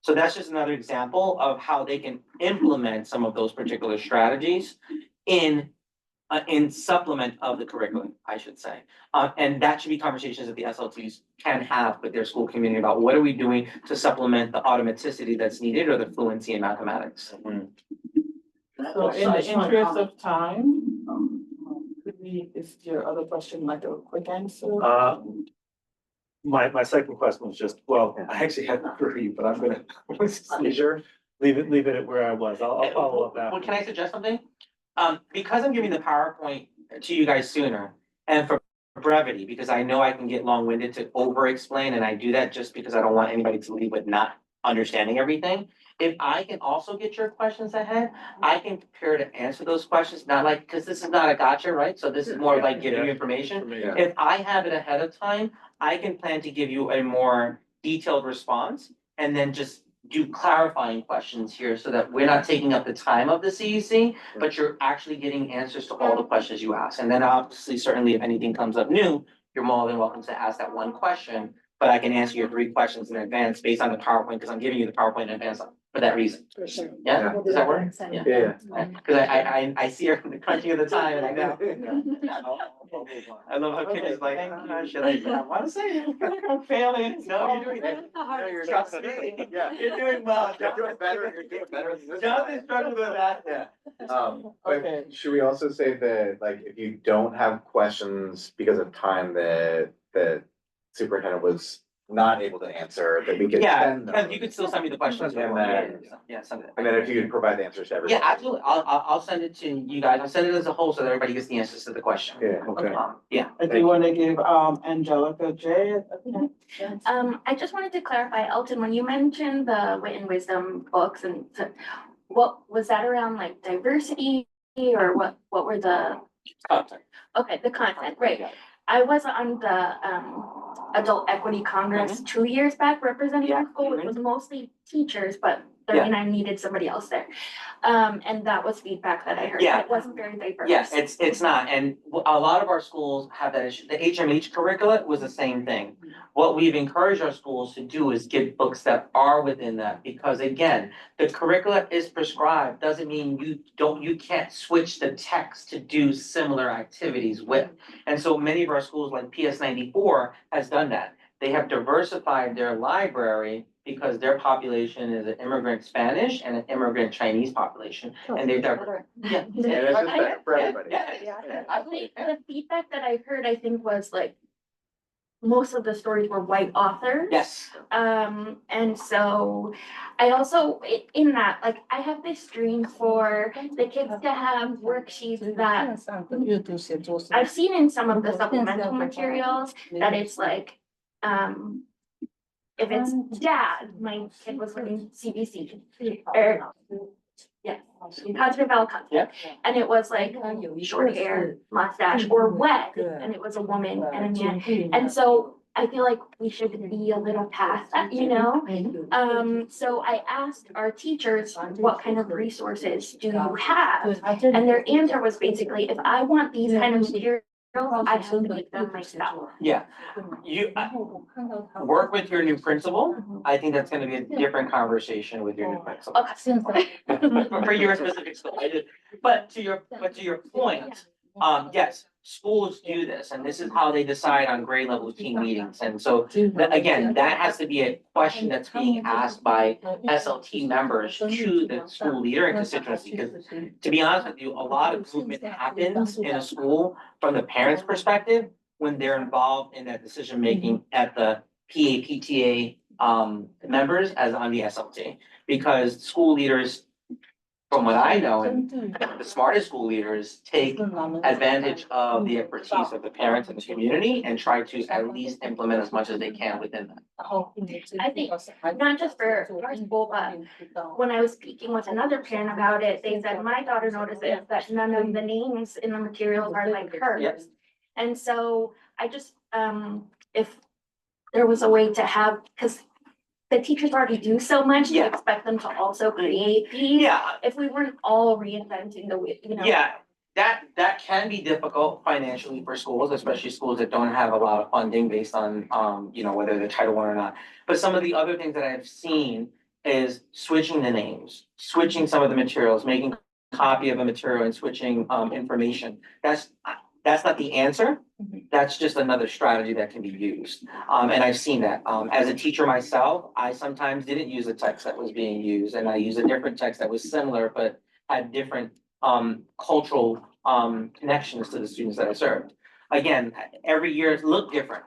So that's just another example of how they can implement some of those particular strategies in supplement of the curriculum, I should say. And that should be conversations that the SLTs can have with their school community about what are we doing to supplement the automaticity that's needed or the fluency in mathematics. So in the interest of time, is your other question like a quick answer? My second question was just, well, I actually had 3, but I'm gonna leave it at where I was. I'll follow up after. Well, can I suggest something? Because I'm giving the PowerPoint to you guys sooner, and for brevity, because I know I can get long-winded to over-explain, and I do that just because I don't want anybody to leave with not understanding everything. If I can also get your questions ahead, I can prepare to answer those questions, not like, because this is not a gotcha, right? So this is more like giving you information. If I have it ahead of time, I can plan to give you a more detailed response, and then just do clarifying questions here so that we're not taking up the time of the CEC, but you're actually getting answers to all the questions you ask. And then obviously, certainly if anything comes up new, you're more than welcome to ask that one question but I can answer your 3 questions in advance based on the PowerPoint, because I'm giving you the PowerPoint in advance for that reason. Yeah, does that work? Yeah. Cause I see her crunching at the time and I know. I love how Kim is like, should I wanna say it? I feel like I'm failing. No, you're doing it. No, you're trust me. Yeah. You're doing well. You're doing better, you're doing better than this. Jonathan struggled with that. Yeah. But should we also say that, like, if you don't have questions because of time that the superintendent was not able to answer, that we could Yeah, send because them? you could still send me the questions. And then- Yeah, send it. And then if you could provide the answers to everyone. Yeah, absolutely. I'll send it to you guys. I'll send it as a whole so that everybody gets the answers to the question. Yeah, okay. Yeah. I do want to give Angelica J. I just wanted to clarify, Elton, when you mentioned the Wit and Wisdom books and what was that around, like diversity, or what were the? Content. Okay, the content, right. I was on the Adult Equity Congress 2 years back representing our school, which was mostly teachers, but I needed somebody else there. And that was feedback that I heard. Yeah. It wasn't very diverse. Yes, it's not, and a lot of our schools have that issue. The HMH curricula was the same thing. What we've encouraged our schools to do is get books that are within that, because again, the curricula is prescribed, doesn't mean you can't switch the text to do similar activities with. And so many of our schools, like PS 94, has done that. They have diversified their library because their population is an immigrant Spanish and an immigrant Chinese population, and they've Yeah, it's just better for everybody. The feedback that I heard, I think, was like, most of the stories were white authors. Yes. And so I also, in that, like, I have this dream for the kids to have worksheets that I've seen in some of the supplemental materials, that it's like, if it's dad, my kid was learning CBC, or, yeah, cognitive valid concept. And it was like short hair, mustache, or wet, and it was a woman and a man. And so I feel like we should be a little past that, you know? So I asked our teachers, what kind of resources do you have? And their answer was basically, if I want these kind of materials, I have to make them myself. Yeah, you work with your new principal. I think that's gonna be a different conversation with your new principal. For your specific school, but to your point, yes, schools do this, and this is how they decide on grade level team meetings. And so, again, that has to be a question that's being asked by SLT members to the school leader and constituency. Because to be honest with you, a lot of movement happens in a school from the parents' perspective when they're involved in that decision making at the PTA members as on the SLT. Because school leaders, from what I know, and the smartest school leaders take advantage of the expertise of the parents and the community and try to at least implement as much as they can within that. I think, not just for our school, but when I was speaking with another parent about it, they said, my daughter notices that none of the names in the materials are like hers. And so I just, if there was a way to have, because the teachers already do so much, to expect them to also create these. Yeah. If we weren't all reinventing the wheel, you know. Yeah, that can be difficult financially for schools, especially schools that don't have a lot of funding based on, whether they're Title I or not. But some of the other things that I've seen is switching the names, switching some of the materials, making a copy of a material and switching, information. That's not the answer. That's just another strategy that can be used. And I've seen that. As a teacher myself, I sometimes didn't use a text that was being used, and I used a different text that was similar, but had different cultural connections to the students that I served. Again, every year it looked different.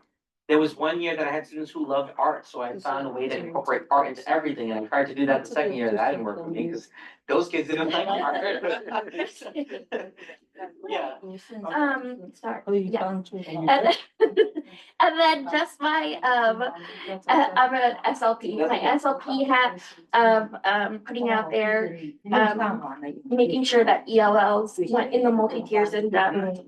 There was one year that I had students who loved art, so I found a way to incorporate art into everything, and I tried to do that the second year, that didn't work for me, because those kids didn't like art. Yeah. Sorry, yeah. And then just my, I'm an SLP, my SLP hat of, putting out there, making sure that ELLs in the multi-tier system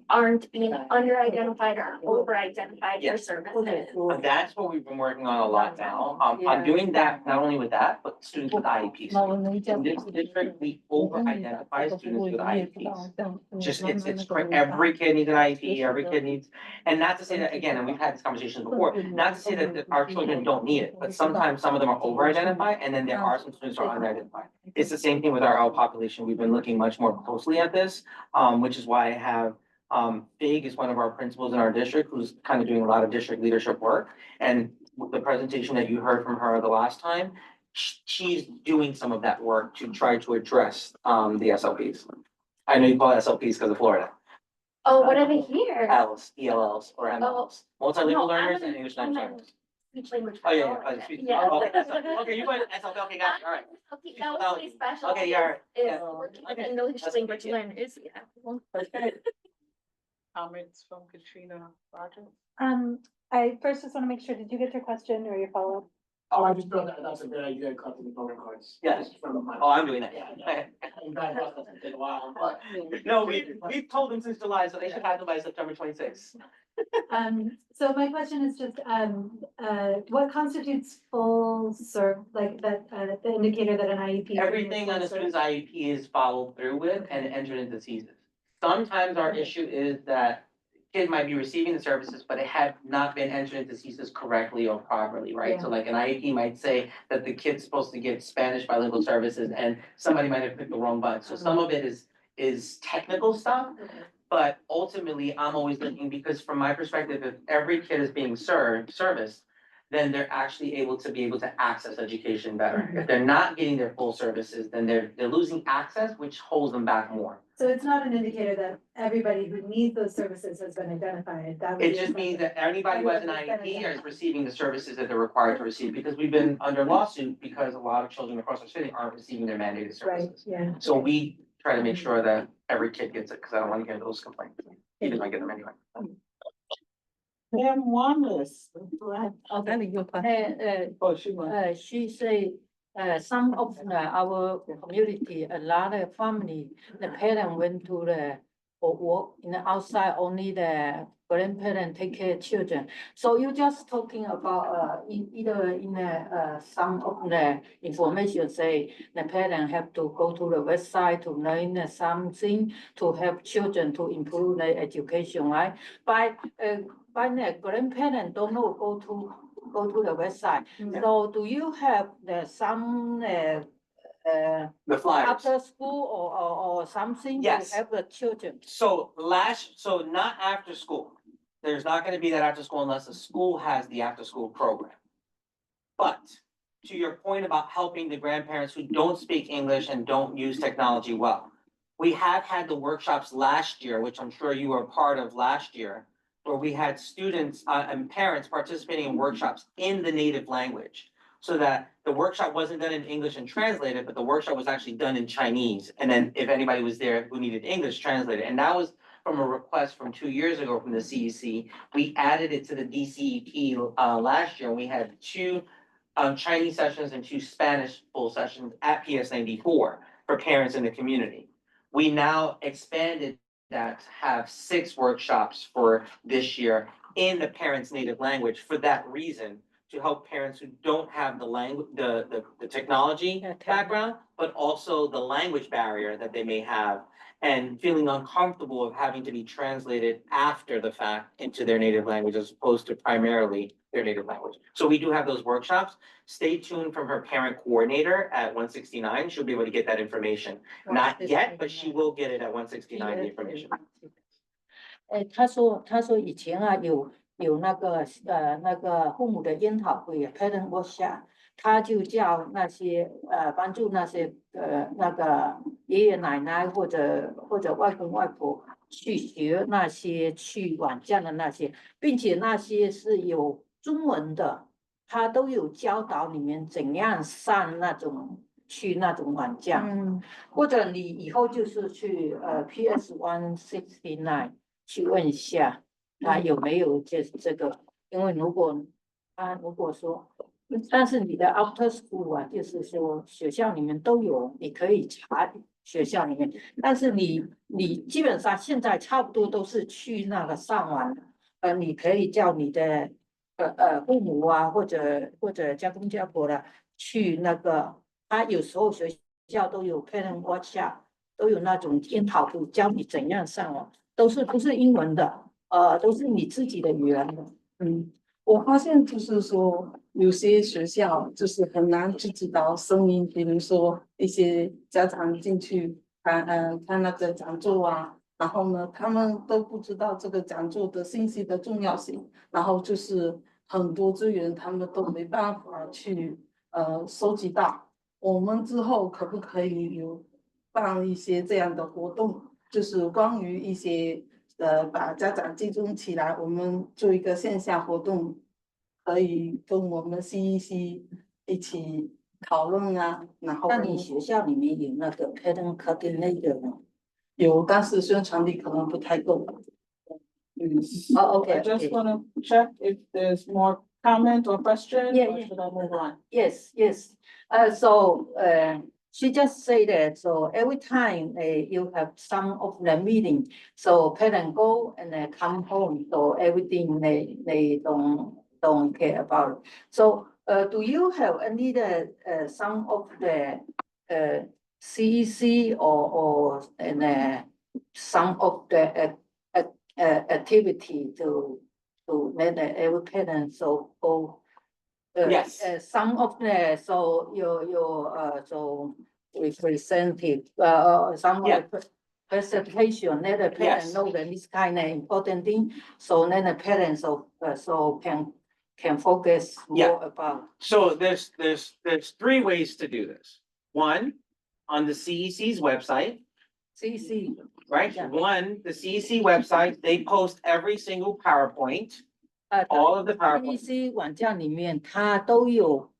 aren't being under-identified or over-identified for services. That's what we've been working on a lot now. I'm doing that not only with that, but students with IEPs. In this district, we over-identify students with IEPs. Just every kid needs an IEP, every kid needs, and not to say that, again, and we've had this conversation before, not to say that our children don't need it, but sometimes some of them are over-identified, and then there are some students who are unidentified. It's the same thing with our L population. We've been looking much more closely at this, which is why I have Fig is one of our principals in our district who's kind of doing a lot of district leadership work. And the presentation that you heard from her the last time, she's doing some of that work to try to address the SLPs. I know you call it SLPs because of Florida. Oh, what are they here? Ls, ELLs, or MLs, multilingual No, learners I'm and English I'm language in learners. Speech language. Oh, yeah, pathologist. speech- Yeah. okay, okay, you went SLP, okay, got it, all right. Okay, that was really special. Okay, yeah, all right, Is yeah. working with Okay, English that's language good, yeah. learners, yeah. Okay. Comments from Katrina Rogers? I first just want to make sure, did you get your question or your follow-up? Oh, I just thought that's a great idea, cutting the program cards. Yes. From my. Oh, I'm doing that, yeah. I'm glad that's gonna take a while, but. No, we've told them since July, so they should have them by September 26th. So my question is just, what constitutes full like that, the indicator that an IEP? Everything on a student's IEP is followed through with and entered into CECs. Sometimes our issue is that kid might be receiving the services, but it had not been entered into CECs correctly or properly, right? So like an IEP might say that the kid's supposed to get Spanish bilingual services and somebody might have picked the wrong button. So some of it is technical stuff. But ultimately, I'm always looking, because from my perspective, if every kid is being serviced, then they're actually able to access education better. If they're not getting their full services, then they're losing access, which holds them back more. So it's not an indicator that everybody who needs those services has been identified. That would It be just a means separate- that anybody who has an IEP is receiving the services that they're required to receive, because we've been under lawsuit because a lot of children across our city aren't receiving their mandated Right, services. yeah. So we try to make sure that every kid gets it, because I don't want to hear those complaints, even if I get them anyway. Ma'am Wallace. She say, some of our community, a lot of family, the parent went to the, or work in the outside, only the grandparent take care of children. So you just talking about, either in some of the information say, the parent have to go to the website to learn something to help children to improve their education, right? By the grandparent don't know go to the website. So do you have some The flyers. after school or something to Yes. help the children? So not after school. There's not gonna be that after school unless the school has the after school program. But to your point about helping the grandparents who don't speak English and don't use technology well. We have had the workshops last year, which I'm sure you were part of last year, where we had students and parents participating in workshops in the native language. So that the workshop wasn't done in English and translated, but the workshop was actually done in Chinese. And then if anybody was there who needed English, translated. And that was from a request from 2 years ago from the CEC. We added it to the DCEP last year, and we had 2 Chinese sessions and 2 Spanish full sessions at PS 94 for parents in the community. We now expanded that to have 6 workshops for this year in the parents' native language for that reason, to help parents who don't have the language, the technology background, but also the language barrier that they may have, and feeling uncomfortable of having to be translated after the fact into their native language as opposed to primarily their native language. So we do have those workshops. Stay tuned from her parent coordinator at 169. She'll be able to get that information. Not yet, but she will get it at 169, the information. 他说以前有那个父母的研讨会 parent workshop， 他就叫那些帮助那些那个爷爷奶奶或者外公外婆去学那些去网站的那些，并且那些是有中文的，他都有教导你们怎样上去那种网站，或者你以后就是去PS 169去问一下。他有没有这个？因为如果说，但是你的 after school 啊，就是说学校里面都有，你可以查学校里面。但是你基本上现在差不多都是去那个上网，你可以叫你的父母啊，或者家公家婆的去那个，他有时候学校都有 parent workshop 都有那种研讨会教你怎样上网，不是英文的，都是你自己的语言的。我发现就是说，有些学校就是很难去知道声音，比如说一些家长进去看那个讲座啊，然后呢，他们都不知道这个讲座的信息的重要性，然后就是很多资源他们都没办法去收集到。我们之后可不可以有办一些这样的活动，就是关于一些把家长集中起来，我们做一个线下活动，可以跟我们 CEC 一起讨论啊。然后，那你学校里面有那个 parent coordinator 吗？有，但是宣传力可能不太够。I just want to check if there's more comment or question. Or should I move on? Yes. She just said that, so every time you have some of the meeting, so parents go and they come home, so everything they don't care about. So do you have any some of the CEC or some of the activity to let every parent so go? Yes. Some of the, so your so representative, some Yeah. of the presentation, let the parents Yes. know that this kind of important thing, so then the parents so can focus Yeah. more about. So there's three ways to do this. One, on the CEC's website, CEC. right? Yeah. One, the CEC website, they post every single PowerPoint, all of the PowerPoint. CEC 网站里面它都有，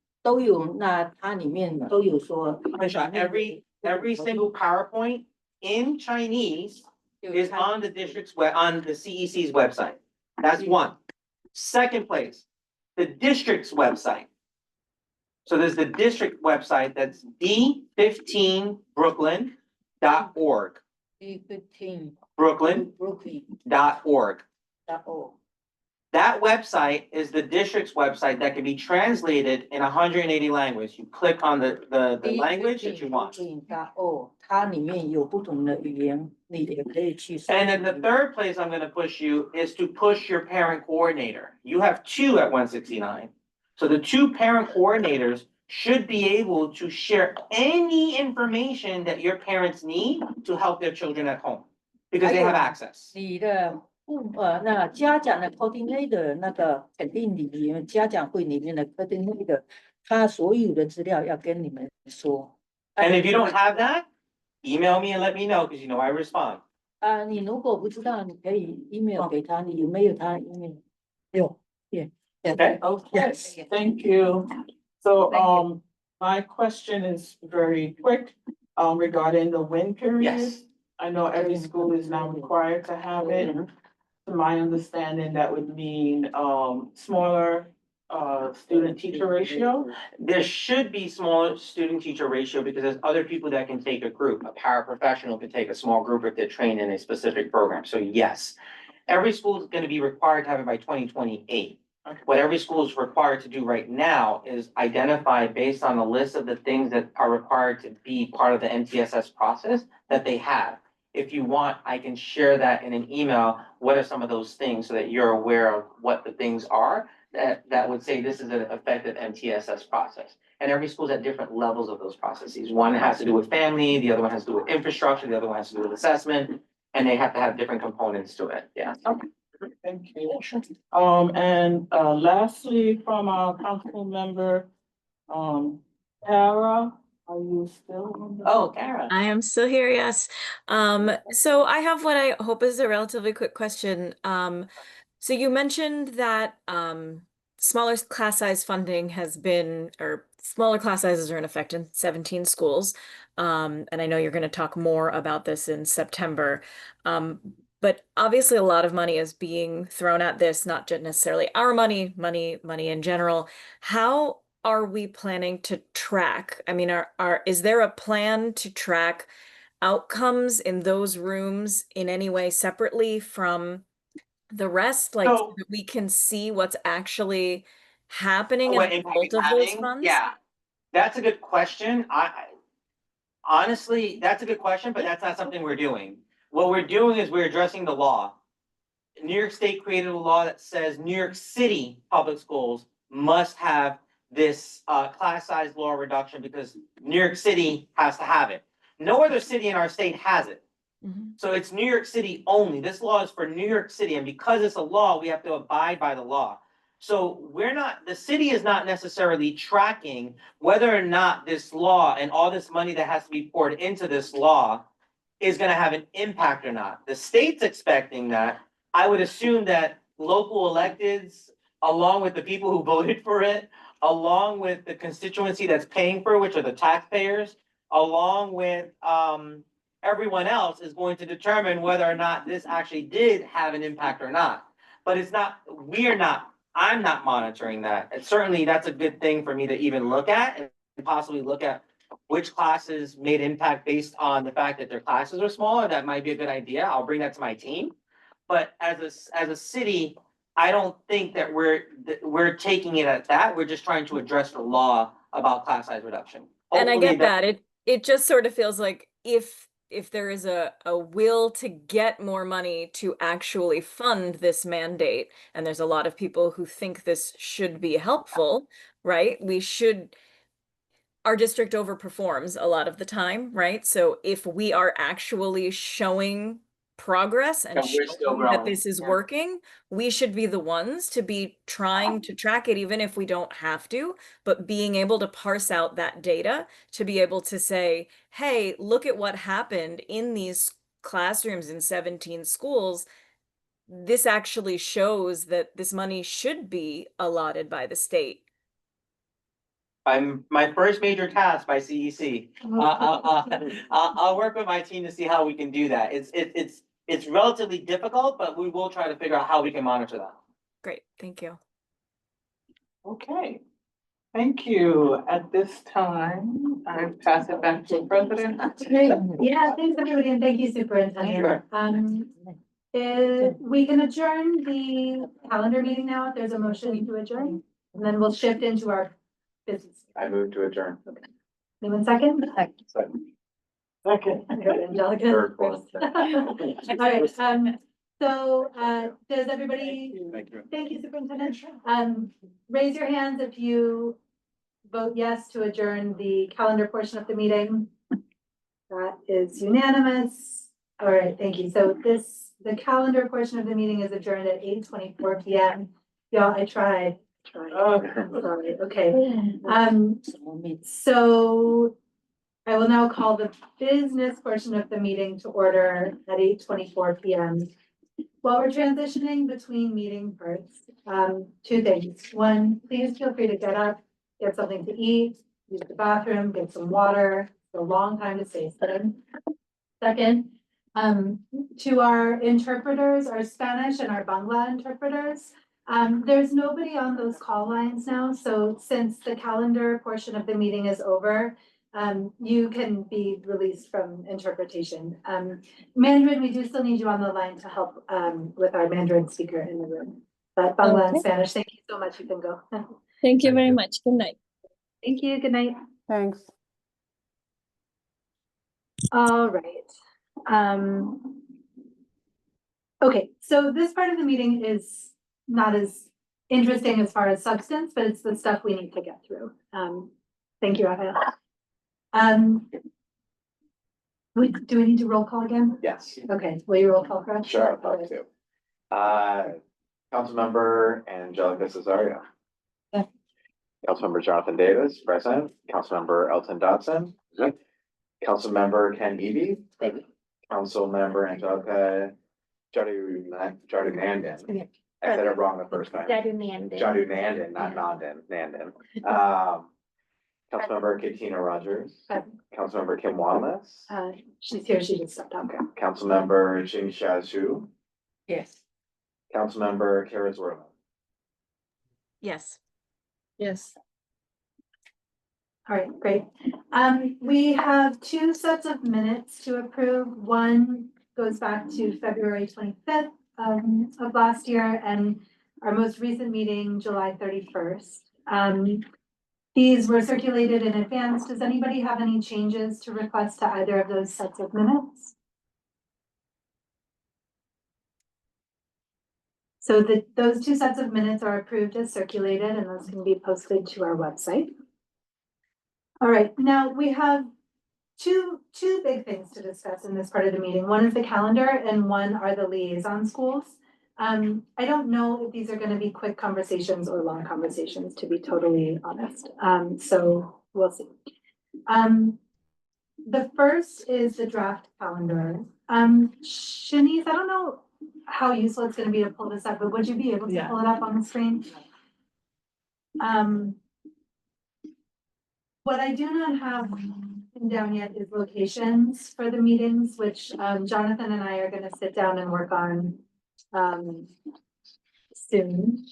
那它里面都有说。Every single PowerPoint in Chinese is on the on the CEC's website. That's one. Second place, the district's website. So there's the district website, that's d15brooklyn.org. D15 Brooklyn.org. That website is the district's website that can be translated in 180 languages. You click on the language that you want. And then the third place I'm gonna push you is to push your parent coordinator. You have two at 169. So the two parent coordinators should be able to share any information that your parents need to help their children at home, because they have access. 那家长的 coordinator 那个肯定里面家长会里面的 coordinator， 他所有的资料要跟你们说。And if you don't have that, email me and let me know, because you know I respond. 你如果不知道，你可以 email 给他，你有没有他 email？ 有 Okay. Yes. Thank you. So my question is very quick regarding the win period. Yes. I know every school is now required to have it. To my understanding, that would mean smaller student teacher ratio. There should be smaller student teacher ratio because there's other people that can take a group. A paraprofessional can take a small group if they're trained in a specific program. So yes, every school is going to be required to have it by 2028. What every school is required to do right now is identify based on a list of the things that are required to be part of the MTSS process that they have. If you want, I can share that in an email. What are some of those things so that you're aware of what the things are that would say this is an effective MTSS process. And every school's at different levels of those processes. One has to do with family, the other one has to do with infrastructure, the other one has to do with assessment, and they have to have different components to it. Yeah. Okay. Thank you. And lastly, from our council member, Tara. Are you still on the? Oh, Tara. I am still here, yes. So I have what I hope is a relatively quick question. So you mentioned that smaller class size funding has been, or smaller class sizes are in effect in 17 schools. And I know you're going to talk more about this in September. But obviously a lot of money is being thrown at this, not just necessarily our money in general. How are we planning to track? I mean, is there a plan to track outcomes in those rooms in any way separately from the rest? Like, so that we can see what's actually happening in both of those funds? Yeah, that's a good question. Honestly, that's a good question, but that's not something we're doing. What we're doing is we're addressing the law. New York State created a law that says New York City public schools must have this class size law reduction because New York City has to have it. No other city in our state has it. So it's New York City only. This law is for New York City, and because it's a law, we have to abide by the law. So the city is not necessarily tracking whether or not this law and all this money that has to be poured into this law is gonna have an impact or not. The state's expecting that. I would assume that local electeds, along with the people who voted for it, along with the constituency that's paying for it, which are the taxpayers, along with everyone else is going to determine whether or not this actually did have an impact or not. But I'm not monitoring that. And certainly that's a good thing for me to even look at and possibly look at which classes made impact based on the fact that their classes are smaller. That might be a good idea. I'll bring that to my team. But as a city, I don't think that we're taking it at that. We're just trying to address the law about class size reduction. And I Hopefully get that. It just sort of feels like if there is a will to get more money to actually fund this mandate, and there's a lot of people who think this should be helpful, right? Our district overperforms a lot of the time, right? So if we are actually showing progress and And we're still showing that growing, this is yeah. working, we should be the ones to be trying to track it, even if we don't have to, but being able to parse out that data to be able to say, hey, look at what happened in these classrooms in 17 schools. This actually shows that this money should be allotted by the state. My first major task by CEC. I'll work with my team to see how we can do that. It's relatively difficult, but we will try to figure out how we can monitor that. Great, thank you. Okay, thank you. At this time, I pass it back to the president. Great. Yeah, thanks everybody, and thank you, Superintendent. We can adjourn the calendar meeting now if there's a motion to adjourn, and then we'll shift into our business. I move to adjourn. Anyone second? Second. Okay. Angelica. Third, fourth. All right, so, does everybody, Thank you. thank you, Superintendent. Raise your hands if you vote yes to adjourn the calendar portion of the meeting. That is unanimous. All right, thank you. So the calendar portion of the meeting is adjourned at 8:24 p.m. Y'all, I tried. I'm sorry, okay. So I will now call the business portion of the meeting to order at 8:24 p.m. While we're transitioning between meeting parts, two things. One, please feel free to get up, get something to eat, use the bathroom, get some water. It's a long time to stay sitting. Second, to our interpreters, our Spanish and our Bangla interpreters, there's nobody on those call lines now. So since the calendar portion of the meeting is over, you can be released from interpretation. Mandarin, we do still need you on the line to help with our Mandarin speaker in the room. But Bangla and Spanish, thank you so much. You can go. Thank you very much. Good night. Thank you. Good night. Thanks. All right. Okay, so this part of the meeting is not as interesting as far as substance, but it's the stuff we need to get through. Thank you, Raphael. Do we need to roll call again? Yes. Okay, will you roll call for us? Sure, I'd love to. Councilmember Angelica Cesario. Yeah. Councilmember Jonathan Davis, present. Councilmember Elton Dodson. Councilmember Ken Eby. Councilmember Angelica Jardinandin. I said it wrong the first time. Jardinandin, not Nandin. Councilmember Katina Rogers. Councilmember Kim Wallace. She's here, she just stepped out. Councilmember Jing Xiaoxu. Yes. Councilmember Kara Zorla. Yes. Yes. All right, great. We have two sets of minutes to approve. One goes back to February 25th of last year, and our most recent meeting, July 31st. These were circulated in advance. Does anybody have any changes to request to either of those sets of minutes? So those two sets of minutes are approved as circulated, and those can be posted to our website. All right, now we have two big things to discuss in this part of the meeting. One is the calendar and one are the liaison schools. I don't know if these are going to be quick conversations or long conversations, to be totally honest. So we'll see. The first is the draft calendar. Shanice, I don't know how useful it's going to be to pull this up, but would you be able to pull it up on the screen? What I do not have down yet is locations for the meetings, which Jonathan and I are going to sit down and work on soon.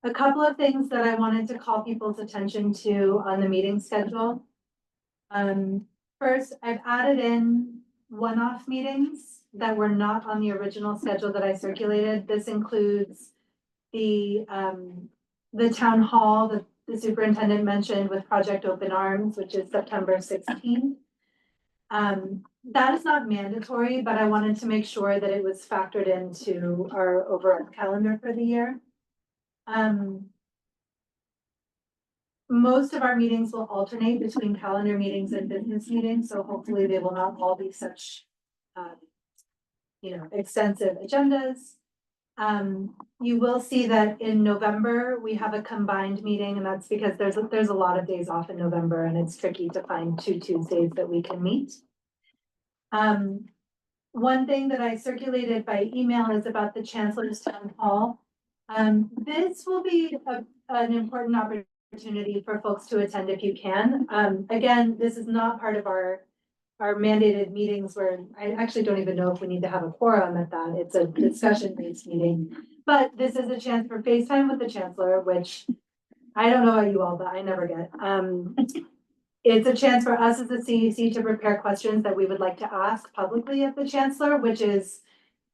A couple of things that I wanted to call people's attention to on the meeting schedule. First, I've added in one-off meetings that were not on the original schedule that I circulated. This includes the town hall that the superintendent mentioned with Project Open Arms, which is September 16th. That is not mandatory, but I wanted to make sure that it was factored into our overall calendar for the year. Most of our meetings will alternate between calendar meetings and business meetings, so hopefully they will not all be such, extensive agendas. You will see that in November, we have a combined meeting, and that's because there's a lot of days off in November, and it's tricky to find 2 Tuesdays that we can meet. One thing that I circulated by email is about the Chancellor's Town Hall. This will be an important opportunity for folks to attend if you can. Again, this is not part of our mandated meetings where I actually don't even know if we need to have a quorum at that. It's a discussion-based meeting. But this is a chance for FaceTime with the Chancellor, which I don't know about you all, but I never get. It's a chance for us as a CEC to prepare questions that we would like to ask publicly of the Chancellor, which is,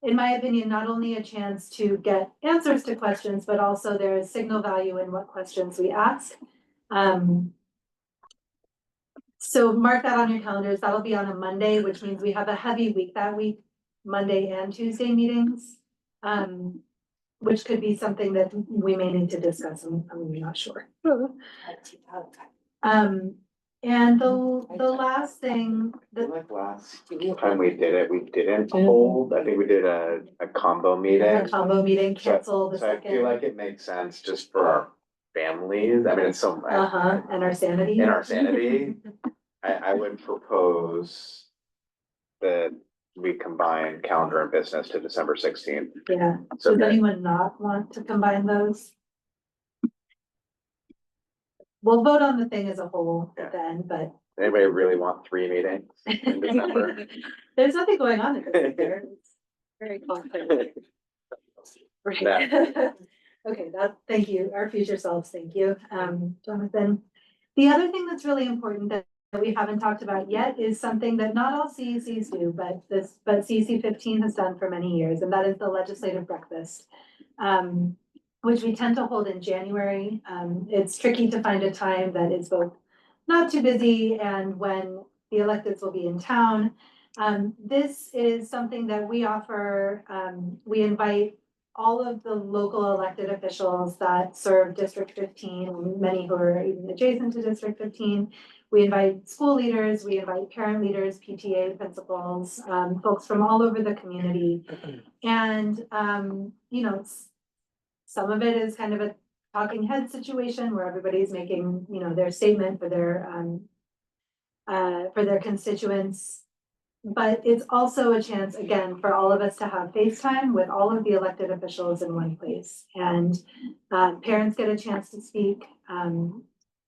in my opinion, not only a chance to get answers to questions, but also there is signal value in what questions we ask. So mark that on your calendars. That'll be on a Monday, which means we have a heavy week that week, Monday and Tuesday meetings, which could be something that we may need to discuss. I'm not sure. And the last thing that Like last time we didn't hold, I think we did a combo meeting. Cancel the So I second. feel like it makes sense just for our families. I mean, it's so. And our sanity. In our sanity, I would propose that we combine calendar and business to December 16th. Yeah. So Does that- anyone not want to combine those? We'll vote on the thing as a whole then, but. Anybody really want 3 meetings in December? There's nothing going on in December. It's very confident. Right. Okay, thank you. Our future selves, thank you, Jonathan. The other thing that's really important that we haven't talked about yet is something that not all CECs do, but CEC 15 has done for many years, and that is the legislative breakfast, which we tend to hold in January. It's tricky to find a time that is both not too busy and when the electeds will be in town. This is something that we offer. We invite all of the local elected officials that serve District 15, and many who are even adjacent to District 15. We invite school leaders, we invite parent leaders, PTA principals, folks from all over the community. And, some of it is kind of a talking head situation where everybody's making, their statement for their constituents. But it's also a chance, again, for all of us to have FaceTime with all of the elected officials in one place. And parents get a chance to speak.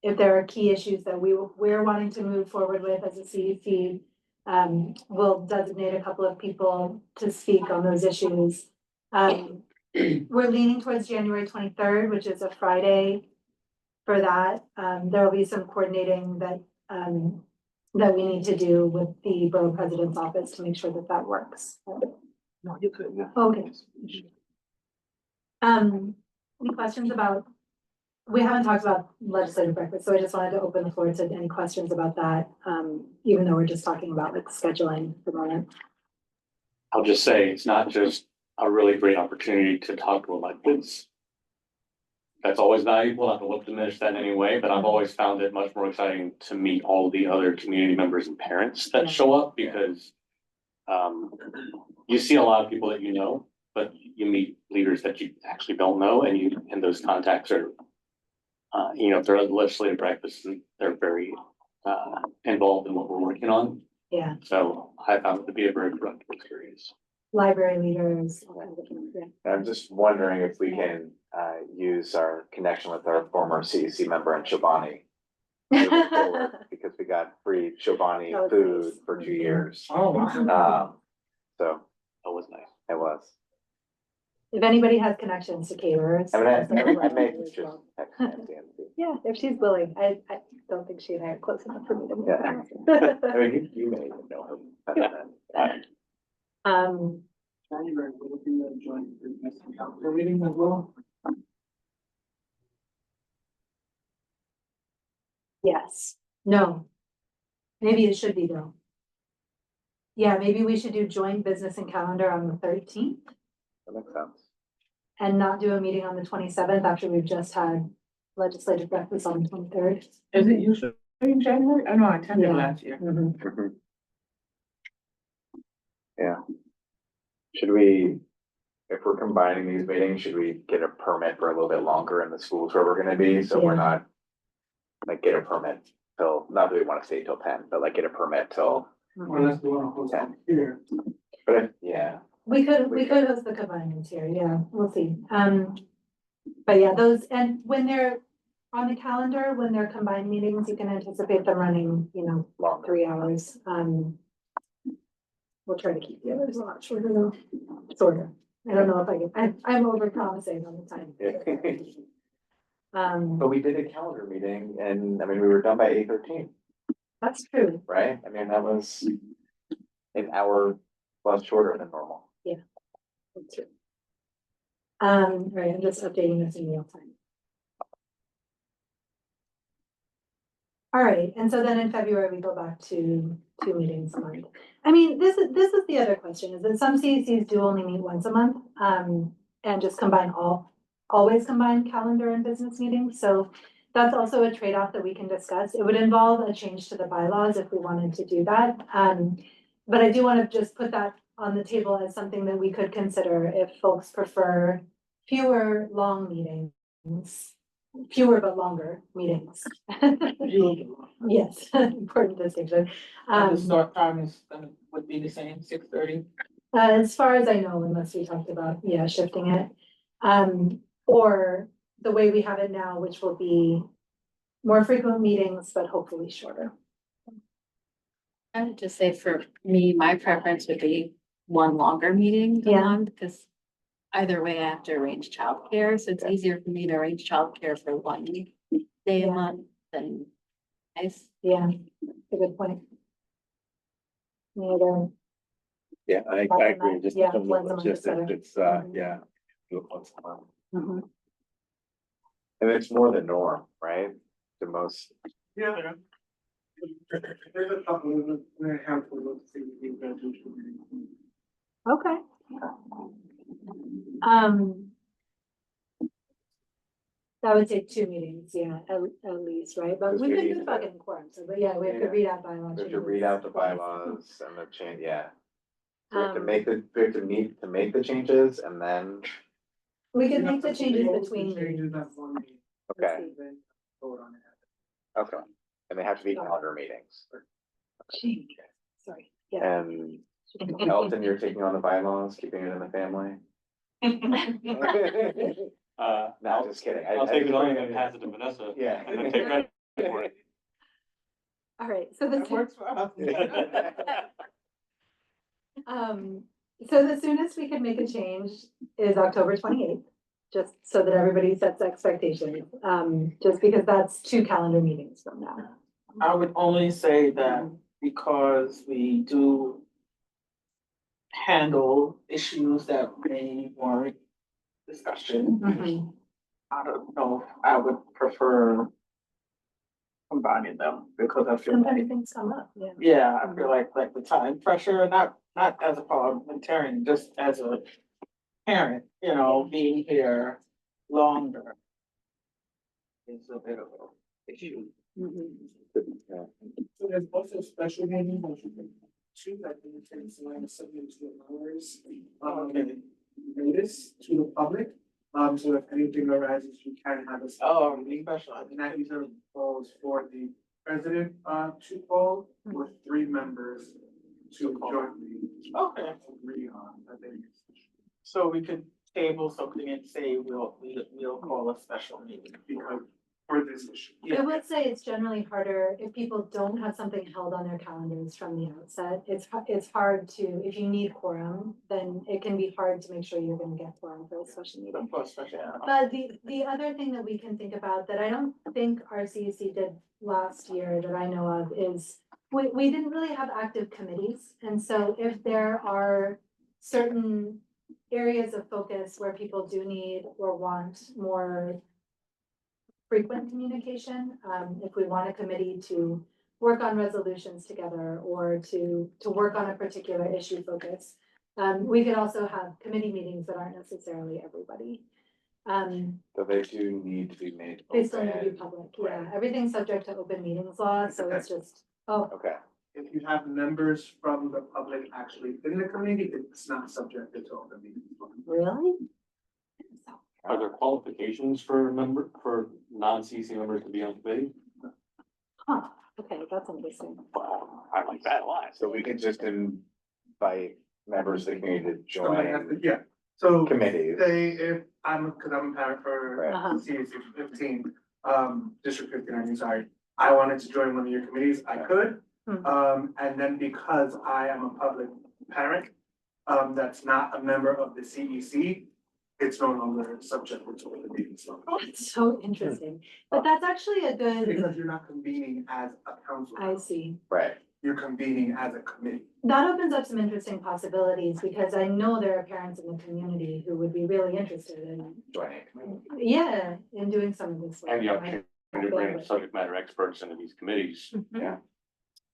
If there are key issues that we're wanting to move forward with as a CEC, we'll designate a couple of people to speak on those issues. We're leaning towards January 23rd, which is a Friday for that. There will be some coordinating that we need to do with the borough president's office to make sure that works. No, you could. Okay. Any questions about we haven't talked about legislative breakfast, so I just wanted to open the floor to any questions about that, even though we're just talking about like scheduling at the moment. I'll just say, it's not just a really great opportunity to talk to electeds. That's always valuable. I don't want to diminish that in any way, but I've always found it much more exciting to meet all the other community members and parents that show up because you see a lot of people that you know, but you meet leaders that you actually don't know, and those contacts are, if they're at the legislative breakfast, they're very involved in what we're working on. Yeah, So I found it to be a very productive experience. library leaders. All kinds of things, yeah. I'm just wondering if we can use our connection with our former CEC member in Chobani. moving forward, because we got free Chobani That was food nice. for 2 years. Oh, wow. So That was nice. it was. If anybody has connections to caterers. I mean, I that's may as just well. text Nancy and see. Yeah, if she's willing, I don't think she and I are close enough for me to. move Yeah. her. I mean, you may even know him better than. January, we'll be joining the next council meeting as well. Yes, no. Maybe it should be though. Yeah, maybe we should do joint business and calendar on the 13th That makes sense. and not do a meeting on the 27th after we've just had legislative breakfast on the 23rd. Is it usually in January? I know I attended Yeah. last year. Mhm. Yeah. Should we, if we're combining these meetings, should we get a permit for a little bit longer in the schools where we're gonna be, so we're Yeah. not. Like get a permit till, not that we wanna stay till 10, but like get a permit till, Well, let's do it on 10. here. But yeah, We could host the combined ones here, yeah, we'll see. But yeah, those, and when they're on the calendar, when they're combined meetings, you can anticipate them running, longer. 3 hours. We'll try to keep the others a lot shorter though, shorter. I don't know if I can, I'm over promising on the time. But we did a calendar meeting and I mean, we were done by 8:13, That's true. right? I mean, that was an hour plus shorter than normal. That's true. Right, I'm just updating this in real time. All right, and so then in February, we go back to 2 meetings a month. I mean, this is the other question, is that some CECs do only meet once a month, and just always combine calendar and business meetings, so that's also a trade-off that we can discuss. It would involve a change to the bylaws if we wanted to do that. But I do want to just put that on the table as something that we could consider if folks prefer fewer long meetings, fewer but longer meetings. Yes, important distinction. And the start time would be the same, 6:30. As far as I know, unless we talked about, shifting it. Or the way we have it now, which will be more frequent meetings, but hopefully shorter. I would just say for me, my preference would be one longer meeting a Yeah. month, because either way, I have to arrange childcare, so it's easier for me to arrange childcare for one day a Yeah. month than nice. Yeah, that's a good point. Any other? Yeah, I agree, just in Yeah, terms of once a month is logistics, better. it's, Mhm. yeah. do it once a month. Mhm. And it's more the norm, right? The most, Yeah. There's a couple of, a handful of CEC graduation meetings. Okay. That would take 2 meetings, yeah, at least, right? But Because we we could need do to- fucking quorum, so, but yeah, we have to Yeah. read out bylaws. we have to read out the bylaws and the change, yeah. So we have to make to make the changes and then, We can make the changes between. Changes that one meeting. okay, Then vote on it. okay. And they have to be calendar meetings. Sorry, yeah. And Elton, you're taking on the bylaws, keeping it in the family? No, just kidding. I'll take it on and pass it to Vanessa. Yeah. And then take credit for it. All right, so That works for us. So the soonest we could make a change is October 28th, just so that everybody sets expectations. Just because that's 2 calendar meetings from now. I would only say that because we do handle issues that may warrant discussion. Mhm. I don't know, if I would prefer combining them because I feel Sometimes like, things come up, yeah. yeah, I feel like the time pressure, not as a parliamentarian, just as a parent, you know, being here longer is a bit of an issue. So there's also special meetings, which you can choose, I think it's around 72 hours. Notice to the public, so if anything arises, you can have a. Oh, meeting. special. And that usually calls for the president, to call with 3 members to jointly. Okay. Agree on, I think. So we could table something and say we'll call a special meeting. Because for this issue. I would say it's generally harder if people don't have something held on their calendars from the outset. It's hard to, if you need quorum, then it can be hard to make sure you're gonna get quorum for a special meeting. But the other thing that we can think about that I don't think our CEC did last year that I know of is we didn't really have active committees. And so if there are certain areas of focus where people do need or want more frequent communication, if we want a committee to work on resolutions together or to work on a particular issue focus. We could also have committee meetings that aren't necessarily everybody. So they do need to be made. They still need to be open. public, yeah, everything's subject to open meetings law, so it's just, oh, Okay. If you have members from the public actually in the committee, it's not subjected to open meetings. really? Are there qualifications for non-CC members to be on committee? Huh, okay, that's interesting. Wow, I like that a lot. So we can just invite members of the community to Somebody has join to- Yeah, so. committees. Say if cause I'm a parent for Right. CEC 15, District 15, I'm sorry. I wanted to join one of your committees, I could. And then because I am a public parent, that's not a member of the CEC, it's no longer subject to the meeting. Oh, it's so interesting, but that's actually a good, Because you're not convening as a council. I see. Right. You're convening as a committee. That opens up some interesting possibilities because I know there are parents in the community who would be really interested in, Joining. yeah, in doing some of this. And the work. opportunity to bring subject matter experts into these committees. Yeah.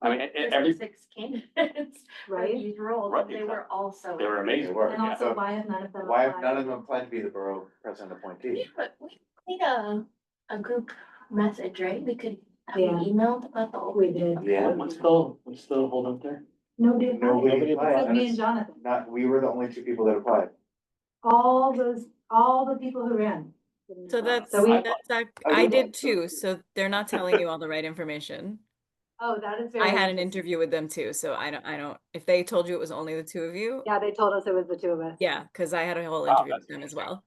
I mean, There's every, 6 candidates for Right. these roles, Right, and they were also. they were amazing work. And Yeah. also, why have none of them? Why have applied? none of them applied to be the borough president appointee? Yeah, but we need a group message, right? We could have Yeah. an email about the. We did. Yeah. What's the hold up there? Nobody applied. Nobody applied. Except me and Jonathan. Not, we were the only 2 people that applied. All the people who ran. So that's, So we, I did too, so they're not telling you all the right information. oh, that is very. I had an interesting. interview with them too, so I don't, if they told you it was only the 2 of you, Yeah, they told us it was the 2 of us. yeah, because I had a whole Wow, interview that's with them as well.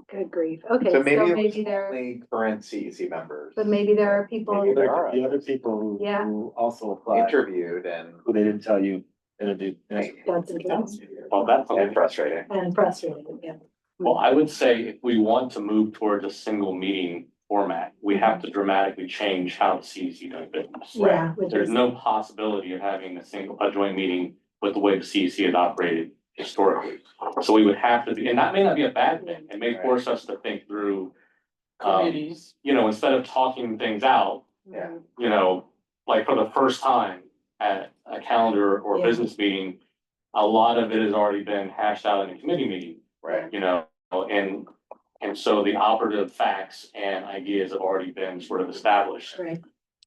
Good grief. Okay, So so maybe it was maybe there, only current CEC members. but maybe there are people. Maybe there are The other people who, Yeah. who also applied, interviewed and who they didn't tell you, interviewed. That's interesting Well, that's and frustrating. and frustrating, yeah. Well, I would say if we want to move towards a single meeting format, we have to dramatically change how the CEC does business. Yeah, which There's is, no possibility of having a joint meeting with the way the CEC has operated historically. So we would have to be, and that may not be a bad thing. It may force us to think through, Committees. you know, instead of talking things out, Yeah. you know, like for the first time at a calendar or Yeah. business meeting, a lot of it has already been hashed out in a committee meeting, Right. you know, and so the operative facts and ideas have already been sort of established. right,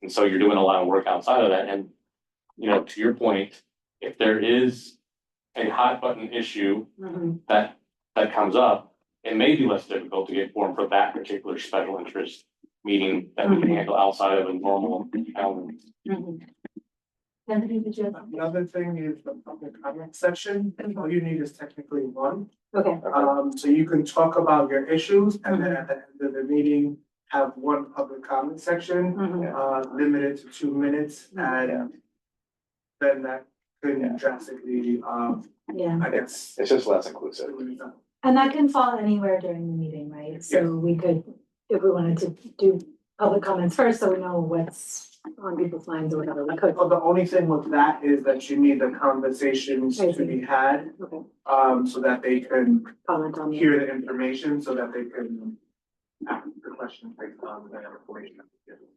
And so you're doing a lot of work outside of that. And, you know, to your point, if there is a hot button issue mhm, that comes up, it may be less difficult to get formed for that particular special interest meeting that we can handle outside of a normal calendar. mhm. Anthony, did you have something? Another thing is the public comment section, all you need is technically 1. Okay, So you can talk about your issues and then at the end of the meeting, have 1 public comment section, mhm, limited to 2 minutes and then that could drastically, yeah. I guess. It's just less inclusive. And that can fall anywhere during the meeting, right? So we could, if we wanted to do public comments first, so we know what's on people's minds or whatever, we could. Well, the only thing with that is that you need the conversations I to be see. had, Okay, so that they can comment on it. hear the information, so that they can ask the question based on the information.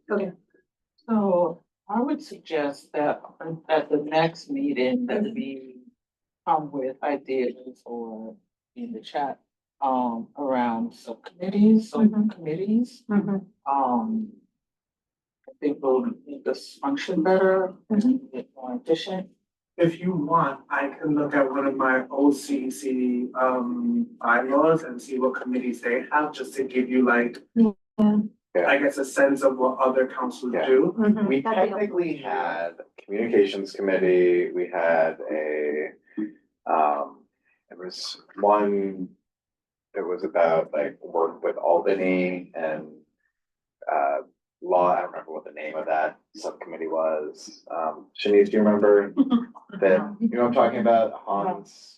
Okay. So I would suggest that at the next meeting that we come with ideas or in the chat around subcommittees, committees. I think we'll make this function better and get more efficient. If you want, I can look at one of my OCC bylaws and see what committees they have, just to give you like, I guess, a sense of what other councils do. We technically had communications committee, we had it was one that was about like work with Albany and law, I don't remember what the name of that subcommittee was. Shanice, do you remember that, you know what I'm talking about, Hans?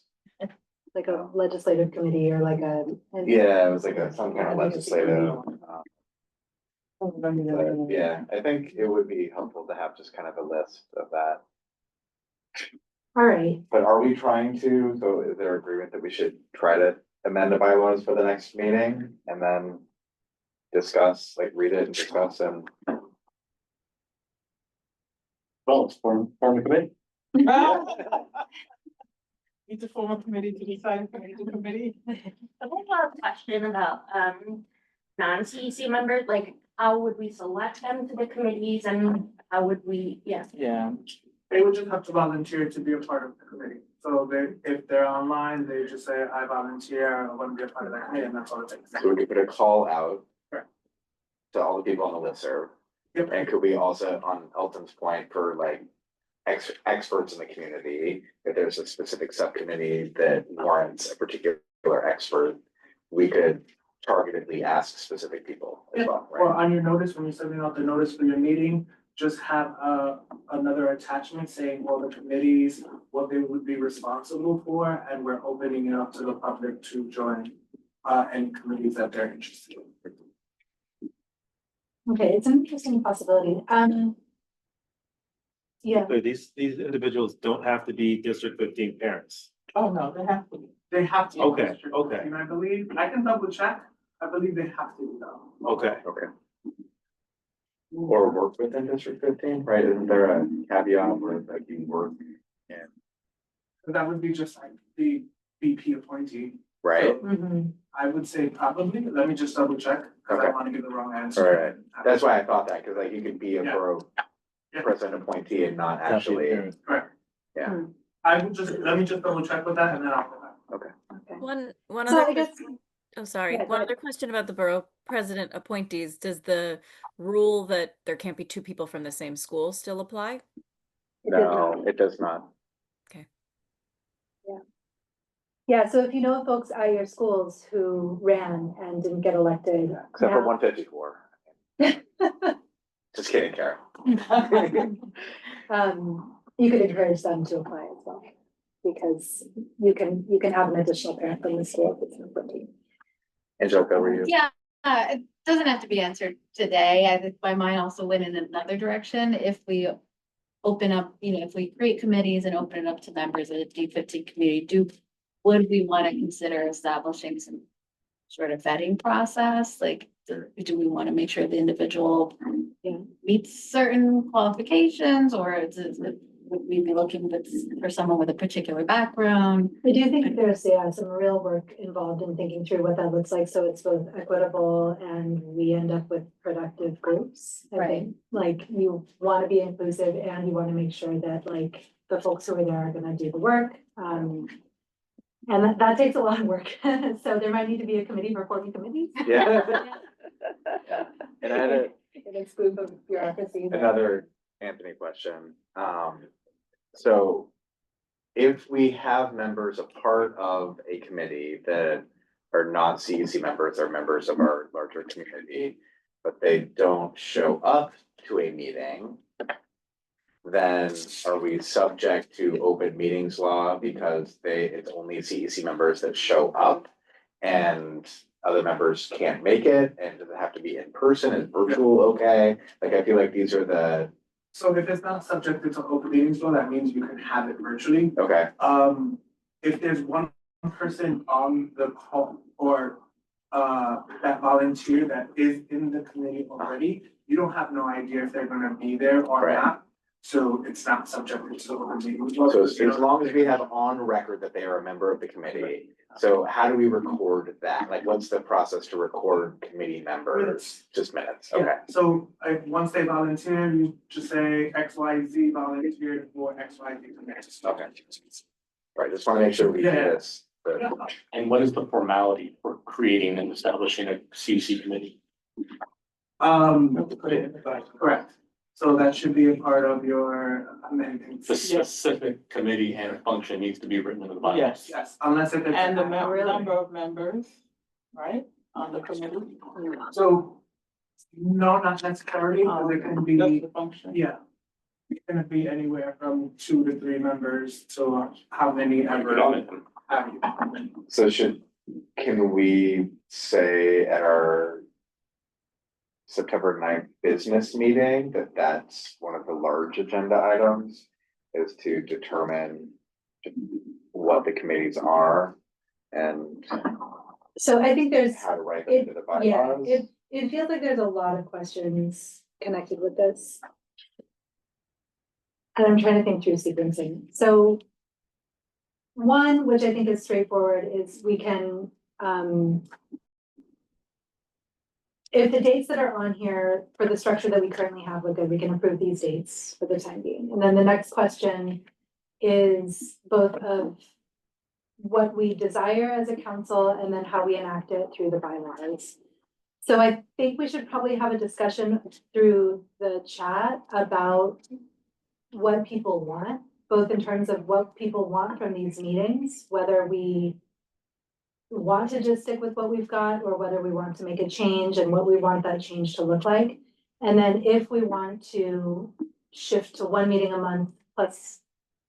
Like a legislative committee or like a. Yeah, it was like some kind of legislative. But yeah, I think it would be helpful to have just kind of a list of that. All right. But are we trying to, so is there agreement that we should try to amend the bylaws for the next meeting and then discuss, like read it and discuss and. Well, it's form the committee. Need to form a committee to decide if we need a committee. I have a question about non-CEC members, like how would we select them to the committees and how would we, yeah. Yeah. They would just have to volunteer to be a part of the committee. So if they're online, they just say, I volunteer, I want to be a part of that committee, and that's all it takes. So we could put a call out. To all the people on the listserv. Yep. And could we also, on Elton's point, for like experts in the community, if there's a specific subcommittee that warrants a particular expert, we could targetedly ask specific people as well, Or right? on your notice, when you're sending out the notice for your meeting, just have another attachment saying all the committees, what they would be responsible for, and we're opening it up to the public to join any committees that they're interested in. Okay, it's an interesting possibility. Yeah. So these individuals don't have to be District 15 parents. Oh, no, they have to. They have to. Okay, okay. And I believe, I can double check, I believe they have to be though. Okay. Okay. Or work within District 15, right? Isn't there a caveat where like you work? Yeah. But that would be just like the VP appointee. Right? So, I would say probably, let me just double check, because I Okay. want to give the wrong answer. All right, that's why I thought that, because like you could be a Yeah. borough president appointee and not actually, Correct. yeah. I would just, let me just double check with that and then I'll go back. Okay. One So other I guess, question. Oh, sorry. Yeah, go One ahead. other question about the borough president appointees. Does the rule that there can't be two people from the same school still apply? No, it does not. yeah, so if you know folks at your schools who ran and didn't get elected. Except for now- 154. Just kidding, Kara. You could encourage them to apply as well. Because you can have an additional parent from the school if it's an appointee. Angelica, were you? Yeah, it doesn't have to be answered today. I think my mind also went in another direction. If we open up, if we create committees and open it up to members of the D15 community, would we want to consider establishing some sort of vetting process? Like, do we want to make sure the individual meets certain qualifications, or would we be looking for someone with a particular background? I do think there's, some real work involved in thinking through what that looks like, so it's both equitable and we end up with productive groups. I think, like, you want to be inclusive and you want to make sure that, like, the folks who are there are gonna do the work. And that takes a lot of work, so there might need to be a committee for forming committees. Yeah. And I had An exclusive of bureaucracy. another Anthony question. So if we have members, a part of a committee that are not CEC members, are members of our larger community, but they don't show up to a meeting, then are we subject to open meetings law because it's only CEC members that show up and other members can't make it? And does it have to be in person? Is virtual okay? Like, I feel like these are the. So if it's not subjected to open meetings law, that means you can have it virtually. Okay. If there's one person on the call or that volunteer that is in the committee already, you don't have no idea if they're gonna be there or Right. not. So it's not subject to the open meeting law. So as long as we have on record that they are a member of the committee, so how do we record that? Like, what's the process to record committee members? Minutes. Just minutes, Yeah, okay. so once they volunteer, you just say XYZ volunteered for XYZ committee. Okay. Right, just wanna make sure we do Yeah. this. but- And what is the formality for creating and establishing a CEC committee? Put it in the budget, correct. So that should be a part of your amendments. The specific committee and function needs to be written into the bylaws. Yes, Yes, unless if it's. and the Really? number of members, right, on the committee. So, no, not necessarily, because it can That's be, the function. yeah. It can be anywhere from 2 to 3 members, so how many Put ever on it. have you? So can we say at our September 9th business meeting that that's one of the large agenda items is to determine what the committees are and So I think there's, how to write them into the yeah, bylaws? it feels like there's a lot of questions connected with this. And I'm trying to think through sequencing. So one, which I think is straightforward, is we can, if the dates that are on here for the structure that we currently have look good, we can approve these dates for the time being. And then the next question is both of what we desire as a council and then how we enact it through the bylaws. So I think we should probably have a discussion through the chat about what people want, both in terms of what people want from these meetings, whether we want to just stick with what we've got or whether we want to make a change and what we want that change to look like. And then if we want to shift to 1 meeting a month plus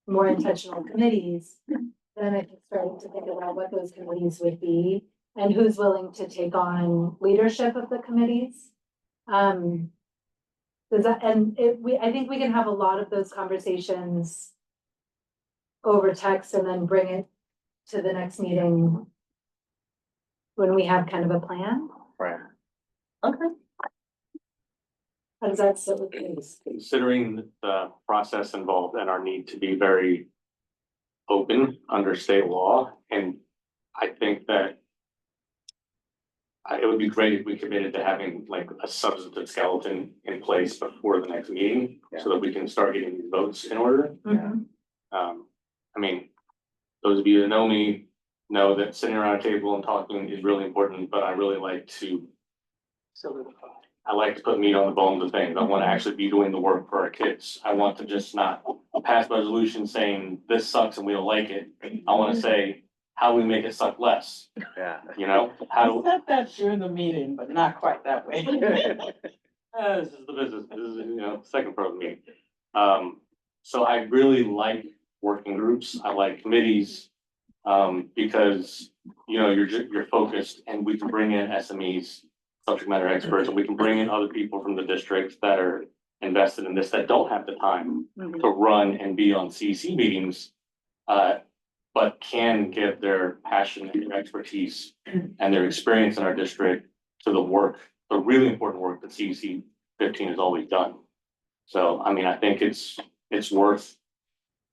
more intentional committees, then I think starting to think about what those committees would be and who's willing to take on leadership of the committees. I think we can have a lot of those conversations over text and then bring it to the next meeting when we have kind of a plan. Right. Okay. How does that sit with you? Considering the process involved and our need to be very open under state law, and I think that it would be great if we committed to having like a substantive skeleton in place before the next meeting, so that we can start getting these votes in order. Mhm. I mean, those of you that know me know that sitting around a table and talking is really important, but I really like to put meat on the bones of things. I want to actually be doing the work for our kids. I want to just not pass resolution saying this sucks and we don't like it. I want to say how we make it suck less, Yeah. you know? I said that during the meeting, but not quite that way. This is the business, this is, second part of the meeting. So I really like working groups, I like committees, because, you're focused and we can bring in SMEs, subject matter experts, and we can bring in other people from the district that are invested in this, that don't have the time to run and be on CEC meetings, but can give their passion and their expertise and their experience in our district to the work, the really important work that CEC 15 has always done. So, I mean, I think it's worth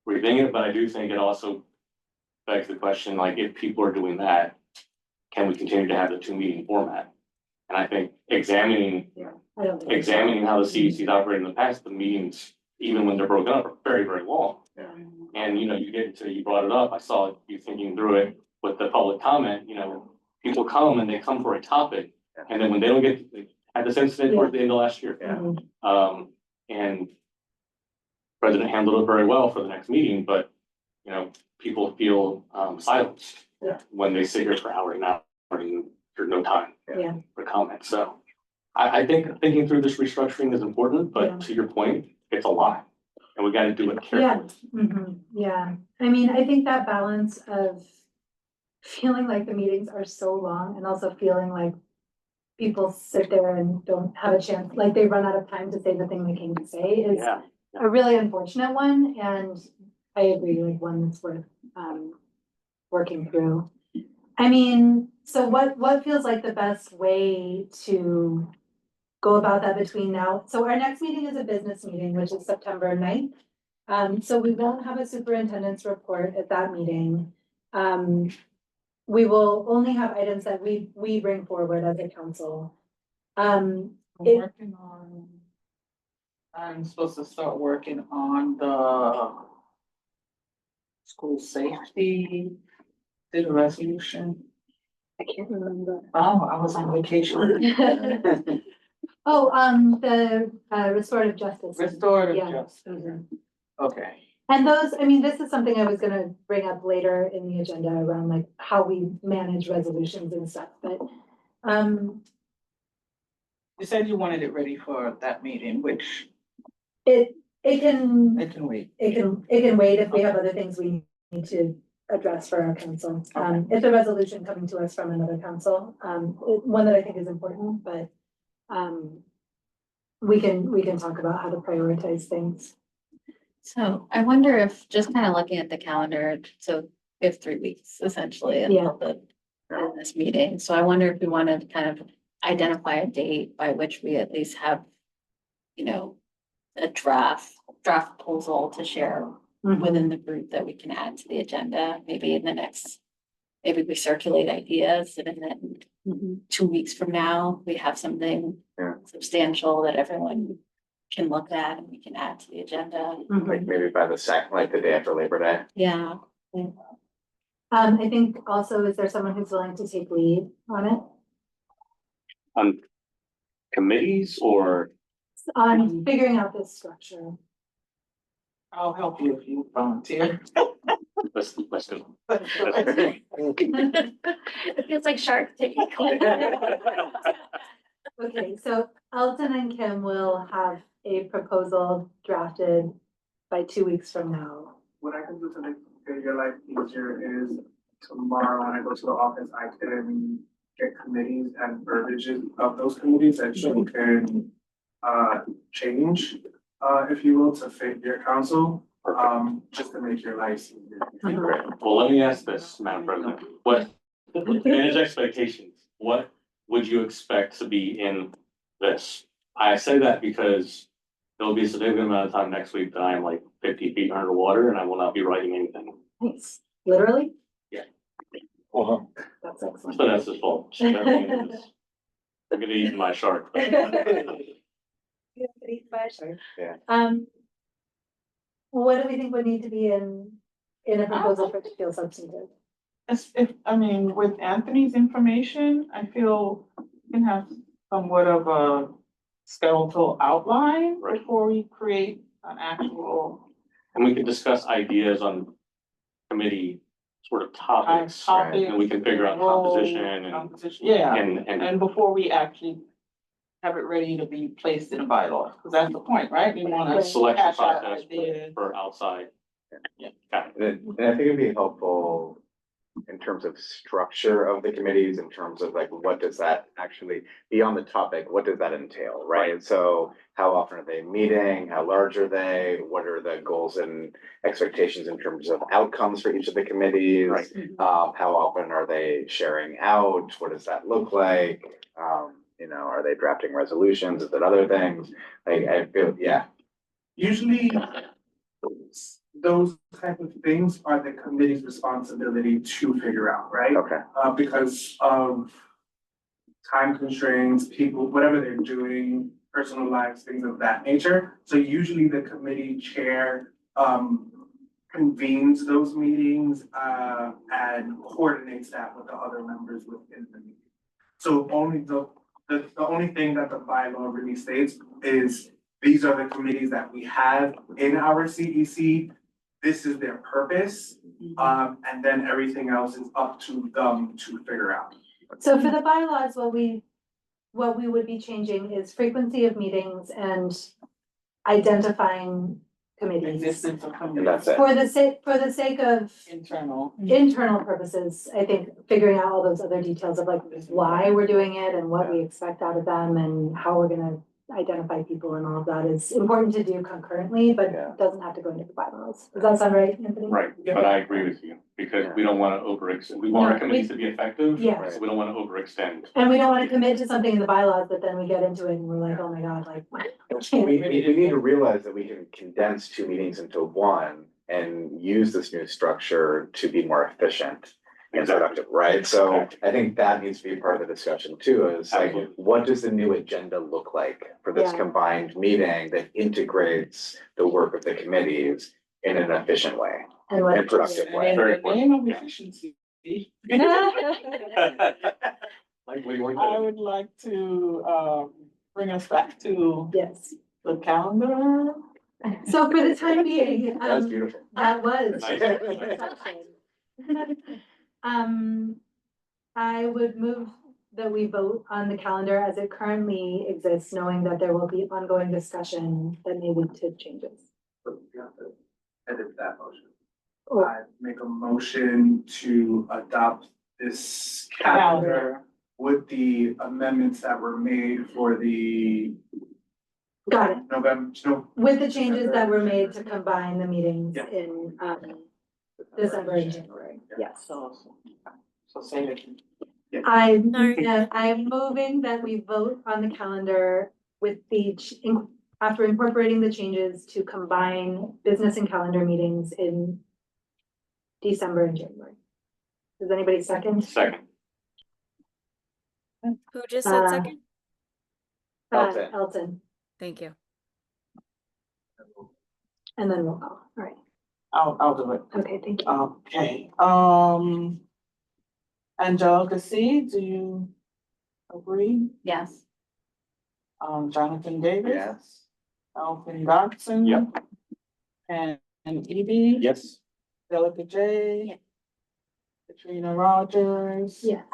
rethinking it, but I do think it also begs the question, like, if people are doing that, can we continue to have the 2-meeting format? And I think examining how the CEC's operated in the past, the meetings, even when they're broken up, are very, very long. And, you brought it up, I saw you thinking through it with the public comment, people come and they come for a topic. And then when they don't they had this incident towards the end of last year. And President handled it very well for the next meeting, but, people feel silenced when they sit here for hours and hours and there's no time for comment. So I think thinking through this restructuring is important, but to your point, it's a lot. And we got to do it carefully. Yeah, I mean, I think that balance of feeling like the meetings are so long and also feeling like people sit there and don't have a chance, like they run out of time to say the thing they came to say is a really unfortunate one. And I agree, like one that's worth working through. I mean, so what feels like the best way to go about that between now? So our next meeting is a business meeting, which is September 9th. So we won't have a superintendent's report at that meeting. We will only have items that we bring forward as a council. I'm It- working on, I'm supposed to start working on the school safety, did a resolution. I can't remember. Oh, I was on vacation. Oh, the restorative justice. Restorative Yeah. justice. Mhm. Okay. And those, I mean, this is something I was gonna bring up later in the agenda around like how we manage resolutions and stuff, but, You said you wanted it ready for that meeting, which it it can, can wait. it can wait if we have other things we need to address for our council. It's a resolution coming to us from another council, one that I think is important, but, we can talk about how to prioritize things. So I wonder if, just kind of looking at the calendar, so we have 3 weeks essentially until the business meeting. So I wonder if we want to kind of identify a date by which we at least have, you know, a draft proposal to share within the group that we can add to the agenda, maybe in the next, maybe we circulate ideas and then 2 weeks from now, we have something substantial that everyone can look at and we can add to the agenda. Like maybe by like the day after Labor Day. Yeah. I think also, is there someone who's willing to take lead on it? On committees or? On figuring out this structure. I'll help you if you volunteer. Let's do. It feels like Shark Tank. Okay, so Elton and Kim will have a proposal drafted by 2 weeks from now. What I can do to make your life easier is tomorrow when I go to the office, I can get committees and verbiages of those committees that you can change, if you will, to fit your council, just to make your life easier. Great. Well, let me ask this, Madam President, what, manage expectations, what would you expect to be in this? I say that because there'll be a significant amount of time next week that I am like 50 feet underwater and I will not be writing anything. Nice. Literally? Yeah. That's excellent. So that's his fault. I'm gonna eat my shark. Yeah. What do we think would need to be in a proposal for it to feel substantive? I mean, with Anthony's information, I feel we can have somewhat of a skeletal outline before we create an actual. And we can discuss ideas on committee sort of topics, and we can figure out composition and. Yeah, And and before we actually have it ready to be placed in a bylaw, because that's the point, right? We want to. Selection process for outside. Yeah. And I think it'd be helpful in terms of structure of the committees, in terms of like, what does that actually, beyond the topic, what does that entail, right? So how often are they meeting? How large are they? What are the goals and expectations in terms of outcomes for each of the committees? How often are they sharing out? What does that look like? Are they drafting resolutions? Is it other things? I feel, Usually, those type of things are the committee's responsibility to figure out, right? Okay. Because of time constraints, people, whatever they're doing, personal lives, things of that nature. So usually the committee chair convenes those meetings and coordinates that with the other members within the meeting. So only the only thing that the bylaw really states is these are the committees that we have in our CEC. This is their purpose, and then everything else is up to them to figure out. So for the bylaws, what we would be changing is frequency of meetings and identifying committees. Existence of committees. And that's it. For the sake of internal purposes, I think figuring out all those other details of like why we're doing it and what we expect out of them and how we're gonna identify people and all of that is important to do concurrently, but Yeah. doesn't have to go into the bylaws. Does that sound right, Anthony? Right, but I agree with you, because we don't want to overextend, we want our No, committees to be effective. Yeah. So we don't want to overextend. And we don't want to commit to something in the bylaws, but then we get into it and we're like, oh my God, like. We need to realize that we can condense 2 meetings into 1 and use this new structure to be more efficient and productive, right? So I think that needs to be part of the discussion too, is like, what does the new agenda look like for this Yeah. combined meeting that integrates the work of the committees in an efficient way And what- and productive way? And in the name of efficiency. Like, what do you want I would like to bring us back to Yes. the calendar. So for the time being, That's beautiful. that was. Nice. I would move that we vote on the calendar as it currently exists, knowing that there will be ongoing discussion that may lead to changes. You have to edit that motion. Oh. I make a motion to adopt this calendar with the amendments that were made for the Got it. November, no, With the changes that were made to combine the meetings Yeah. in December and January. Yes. So say it. I'm moving that we vote on the calendar with after incorporating the changes to combine business and calendar meetings in December and January. Does anybody second? Second. Who just said second? Elton, Thank you. and then we'll call. All right. I'll do it. Okay, thank you. Okay, Angelica C, do you agree? Yes. Jonathan Davis? Yes. Alvin Dodson? Yep. And Evie? Yes. Angelica J? Yes. Katrina Rogers? Yes.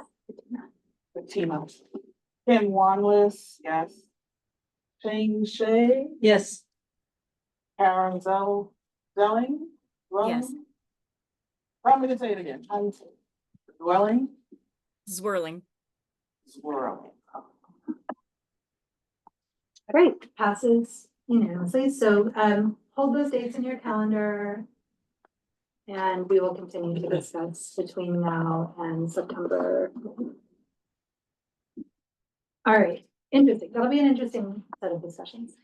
Fatima. Kim Wanless, yes. Shane Shea? Yes. Karen Zelling? Yes. I'm gonna say it again. How do you say it? Dwelling? Swirling. Swirling. Great, passes unanimously. So hold those dates in your calendar. And we will continue to discuss between now and September. All right, interesting. That'll be an interesting set of discussions.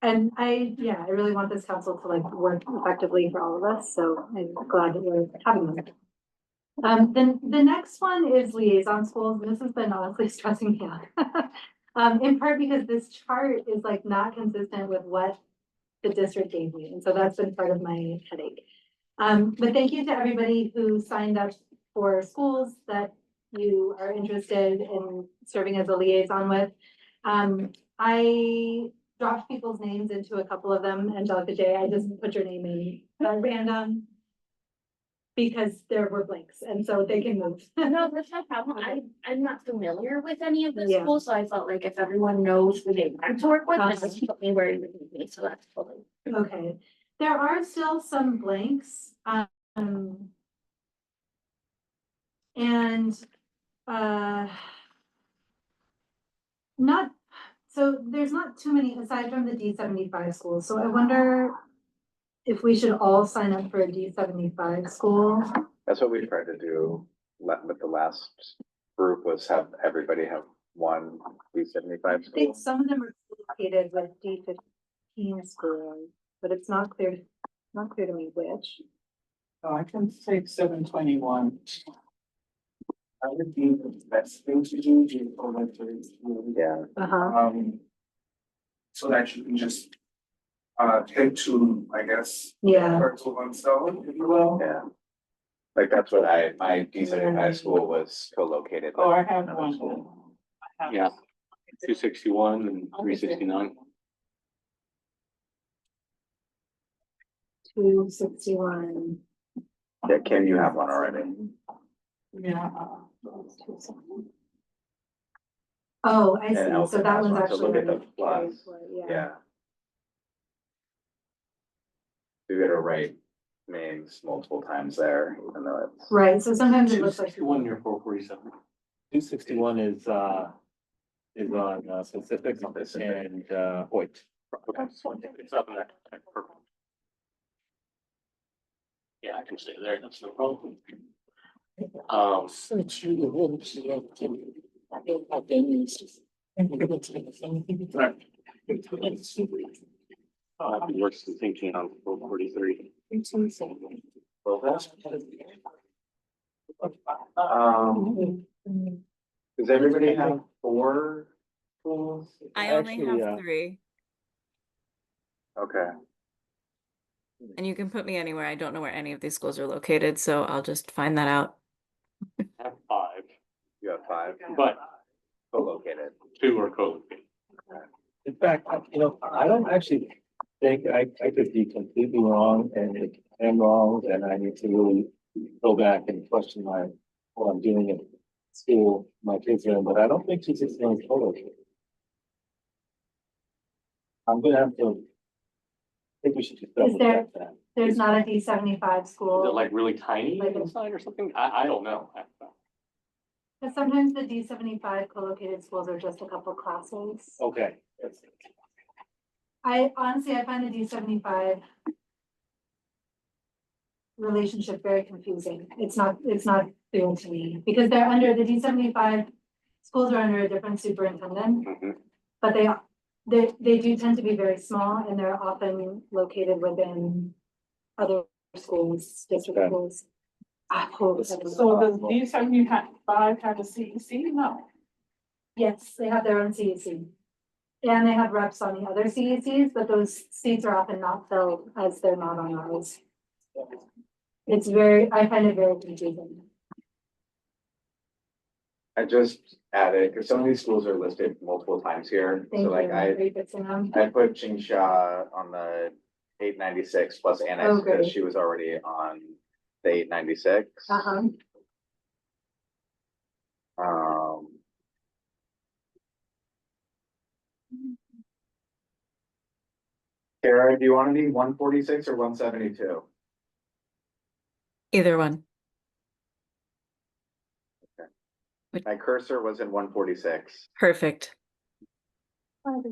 And I really want this council to like work effectively for all of us. So I'm glad that we're having them. Then the next one is liaison schools. This has been honestly stressing me out. In part because this chart is like not consistent with what the district gave me. And so that's been part of my headache. But thank you to everybody who signed up for schools that you are interested in serving as a liaison with. I dropped people's names into a couple of them. Angelica J, I just put your name in at random because there were blanks, and so they can move. No, that's no problem. I'm not familiar with any of the Yeah. schools, so I felt like if everyone knows who they want to work with, then just put me where you need me, so that's totally. Okay, there are still some blanks. There's not too many aside from the D75 schools. So I wonder if we should all sign up for a D75 school. That's what we tried to do with the last group, was have everybody have one D75 I think school. some of them are located with D15 schools, but it's not clear to me which. So I can take 721. I would be the best thing to do to elementary school. Yeah. So that you can just take two, I guess. Yeah. Or to one stone, if you will. Yeah. Like that's what my D75 school was co-located. Oh, with I have another one. school. Yeah. 261 and 369. 261. Yeah, Kim, you have one already. Yeah. Oh, I see. And So Elton that has one's one, so actually. look at the already plus. carried for it, Yeah. You gotta write names multiple times there, even though it's. Right, so sometimes it looks like. 261 near 447. 261 is on specifics and Hoyt. Okay, it's up in there. Okay, perfect. Yeah, I can stay there, that's no problem. 社区有问题要打电话给你，那个问题Works thinking on 443. Does everybody have 4 schools? I only Actually, have 3, Okay, and you can put me anywhere. I don't know where any of these schools are located, so I'll just find that out. I have 5, you have 5 but co-located. 2 are co-located. In fact, I don't actually think I could be completely wrong, and if I'm wrong, then I need to really go back and question what I'm doing at school, my kids are in, but I don't think she's just going to co-locate. I'm gonna have to, I think we should just double check that. There's not a D75 Is it school. like really tiny Like a- inside or something? I don't know. But sometimes the D75 co-located schools are just a couple classes. Okay. I honestly, I find the D75 relationship very confusing. It's not clear to me because they're under the D75 schools are under a different superintendent, but they do tend to be very small and they're often located within other schools, district Okay. schools. So does D75 have a CEC? No. Yes, they have their own CEC. And they have reps on the other CECs, but those seats are often not filled as they're not on ours. I find it very confusing. I just added, because some of these schools are listed multiple times here, Thank so like you. I Refixing them. put Jingsha on the 896 plus annex Oh, because great. she was already on the 896. Uh-huh. Kara, do you want to be 146 or 172? Either one. My cursor was in 146. Perfect.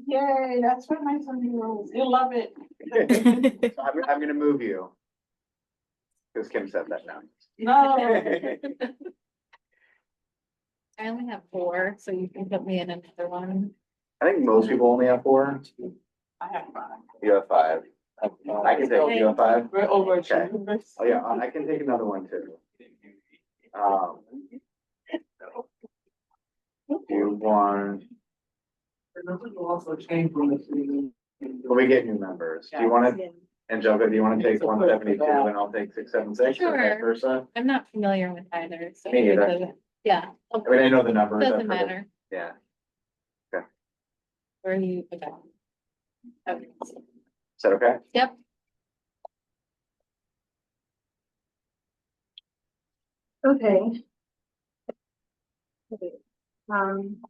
Yay, that's what my son was. You'll love it. So I'm gonna move you. Because Kim said that now. No. I only have 4, so you can put me in another one. I think most people only have 4. I have 5. You have 5. I can take, you have 5? We're over. Okay. Oh yeah, I can take another one too. Do you want, Remember you also changed from the city. when we get new members, do you want to, Angelica, do you want to take 172 and I'll take 676 or vice Sure. versa? I'm not familiar with either, so. Me neither. it doesn't- Yeah. I mean, I know the numbers. I Doesn't forget- matter. Yeah, Where are you? Okay. Okay. is that okay? Yep. Okay. Okay. Um.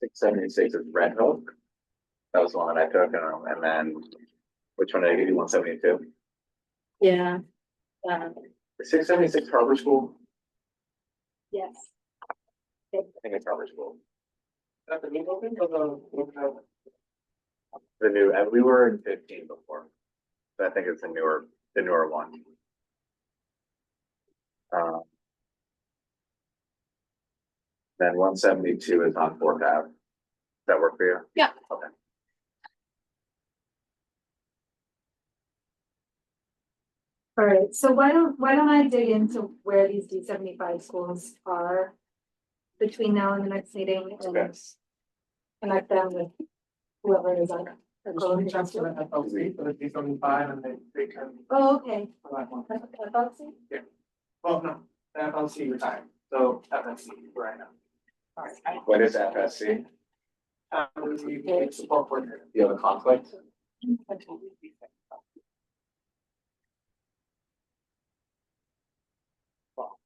676 is Red Hook. That was the one that I took, and then which one did I give you? 172? Yeah. 676 Harbor School? Yes. I think it's Harbor School. At the new building or the? The new, and we were in 15 before. So I think it's the newer one. Then 172 is on 4th Ave. Does that work for you? Yeah. Okay. All right, so why don't I dig into where these D75 schools are between now and the next meeting Okay. and connect them with whoever is on. So we transfer the FLC for the D75 and they can. Oh, okay. For that one. FLC? Yeah. Well, no, the FLC retired, so FLC right now. All right. What is FSC? The support coordinator. Do you have a conflict?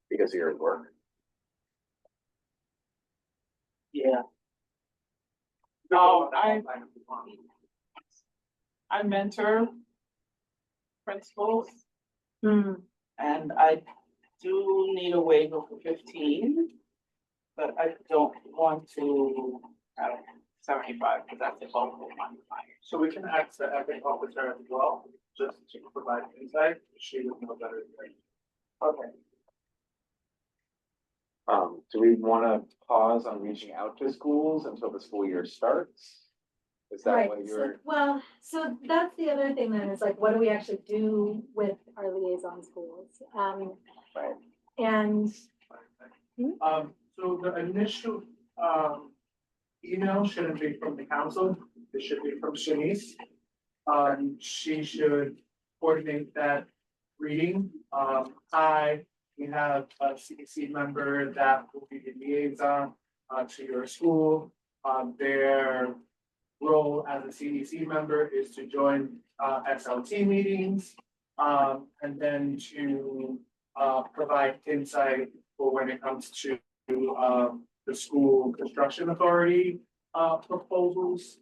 Because of your work? Yeah. No, I mentor principals Hmm. and I do need a waiver for 15, but I don't want to, 75, because that's the bulk of my fire. So we can ask the ethics officer as well, just to provide insight. She would know better than me. Okay. Do we want to pause on reaching out to schools until the school year starts? Is that Right, what so, you're? well, so that's the other thing then is like, what do we actually do with our liaison schools? Right. And So the initial, email shouldn't be from the council, it should be from Shanice. She should coordinate that reading. We have a CEC member that will be the liaison, to your school. Their role as a CEC member is to join, SLT meetings, and then to, provide insight for when it comes to, the school construction authority, proposals.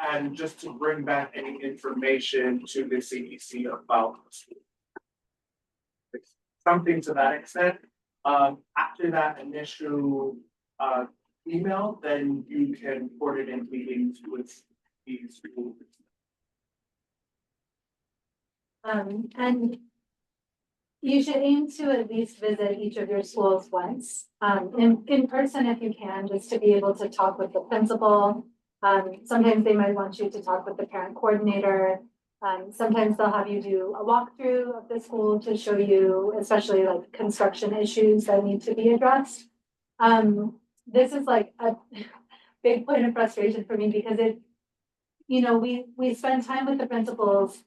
And just to bring back any information to the CEC about the school. Something to that extent. After that initial, email, then you can coordinate meetings with these schools. and you should aim to at least visit each of your schools once, in person if you can, just to be able to talk with the principal. Sometimes they might want you to talk with the parent coordinator. Sometimes they'll have you do a walkthrough of the school to show you, especially like construction issues that need to be addressed. This is like a big point of frustration for me because we spend time with the principals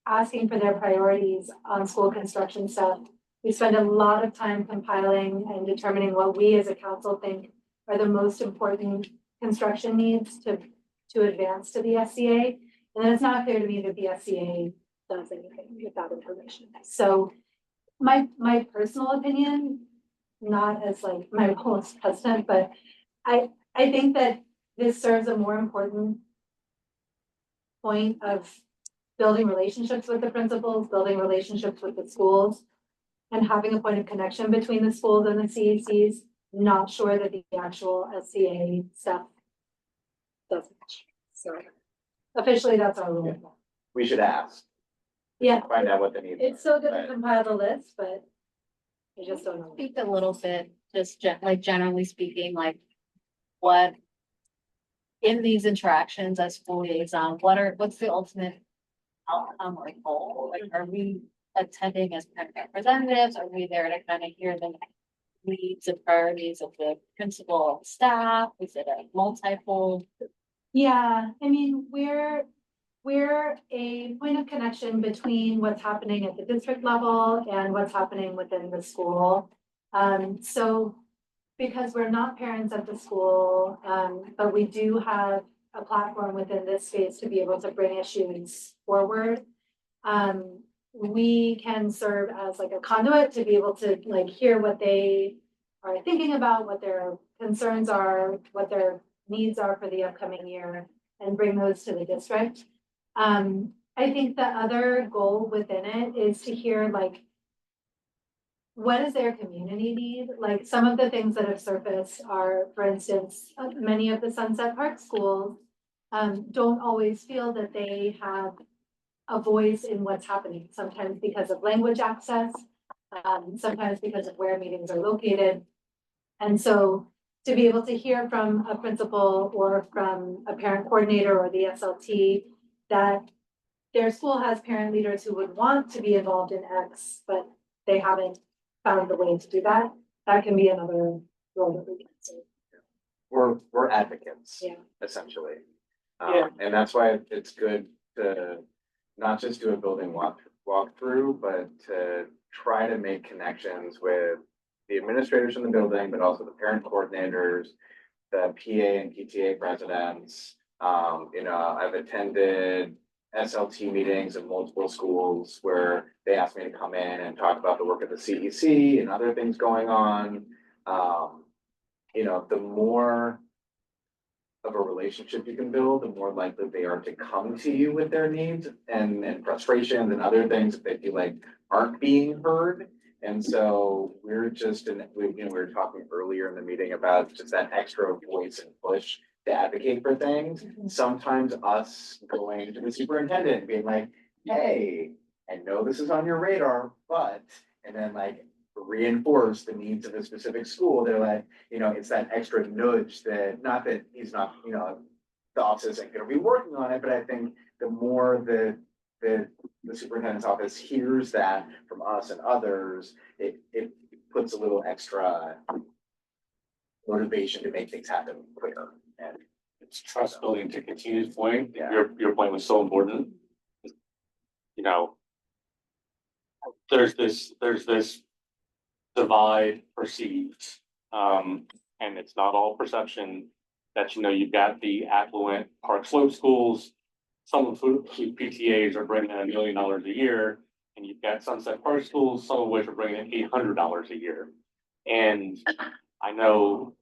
asking for their priorities on school construction stuff. We spend a lot of time compiling and determining what we as a council think are the most important construction needs to advance to the SCA. And then it's not clear to me that the SCA does anything with that information. So my personal opinion, not as like my role as president, but I think that this serves a more important point of building relationships with the principals, building relationships with the schools, and having a point of connection between the schools and the CECs. Not sure that the actual SCA stuff does much. So officially, that's our rule. We should ask. Yeah. Find out what the needs are. It's so good to but- compile the list, but I just don't know. Speak a little bit, just generally speaking, like what in these interactions as school liaison, what's the ultimate outcome or goal? Like, are we attending as parent representatives? Are we there to kind of hear the needs and priorities of the principal staff? Is it a multiple? Yeah, I mean, we're a point of connection between what's happening at the district level and what's happening within the school. So because we're not parents at the school, but we do have a platform within this space to be able to bring issues forward. We can serve as like a conduit to be able to like hear what they are thinking about, what their concerns are, what their needs are for the upcoming year, and bring those to the district. I think the other goal within it is to hear like, what does their community need? Like some of the things that have surfaced are, for instance, many of the Sunset Park schools don't always feel that they have a voice in what's happening, sometimes because of language access, sometimes because of where meetings are located. And so to be able to hear from a principal or from a parent coordinator or the SLT that their school has parent leaders who would want to be involved in X, but they haven't found the way to do that, that can be another role that we can serve. We're advocates, Yeah. essentially. Yeah. And that's why it's good to not just do a building walkthrough, but to try to make connections with the administrators in the building, but also the parent coordinators, the PA and PTA presidents. I've attended SLT meetings in multiple schools where they asked me to come in and talk about the work of the CEC and other things going on. The more of a relationship you can build, the more likely they are to come to you with their needs and frustrations and other things that they feel like aren't being heard. And so we're just we were talking earlier in the meeting about just that extra voice and push to advocate for things. Sometimes us going to the superintendent and being like, hey, I know this is on your radar, but, and then like reinforce the needs of a specific school. They're like, it's that extra nudge that, not that he's not, the office isn't gonna be working on it, but I think the more the superintendent's office hears that from us and others, it puts a little extra motivation to make things happen quicker. And It's trust building to Katina's point. Yeah. Your point was so important. There's this divide perceived, and it's not all perception that, you've got the affluent Park Slope schools, some of whose PTAs are bringing in $1 million a year, and you've got Sunset Park schools, some of which are bringing in $800 a year. And I know,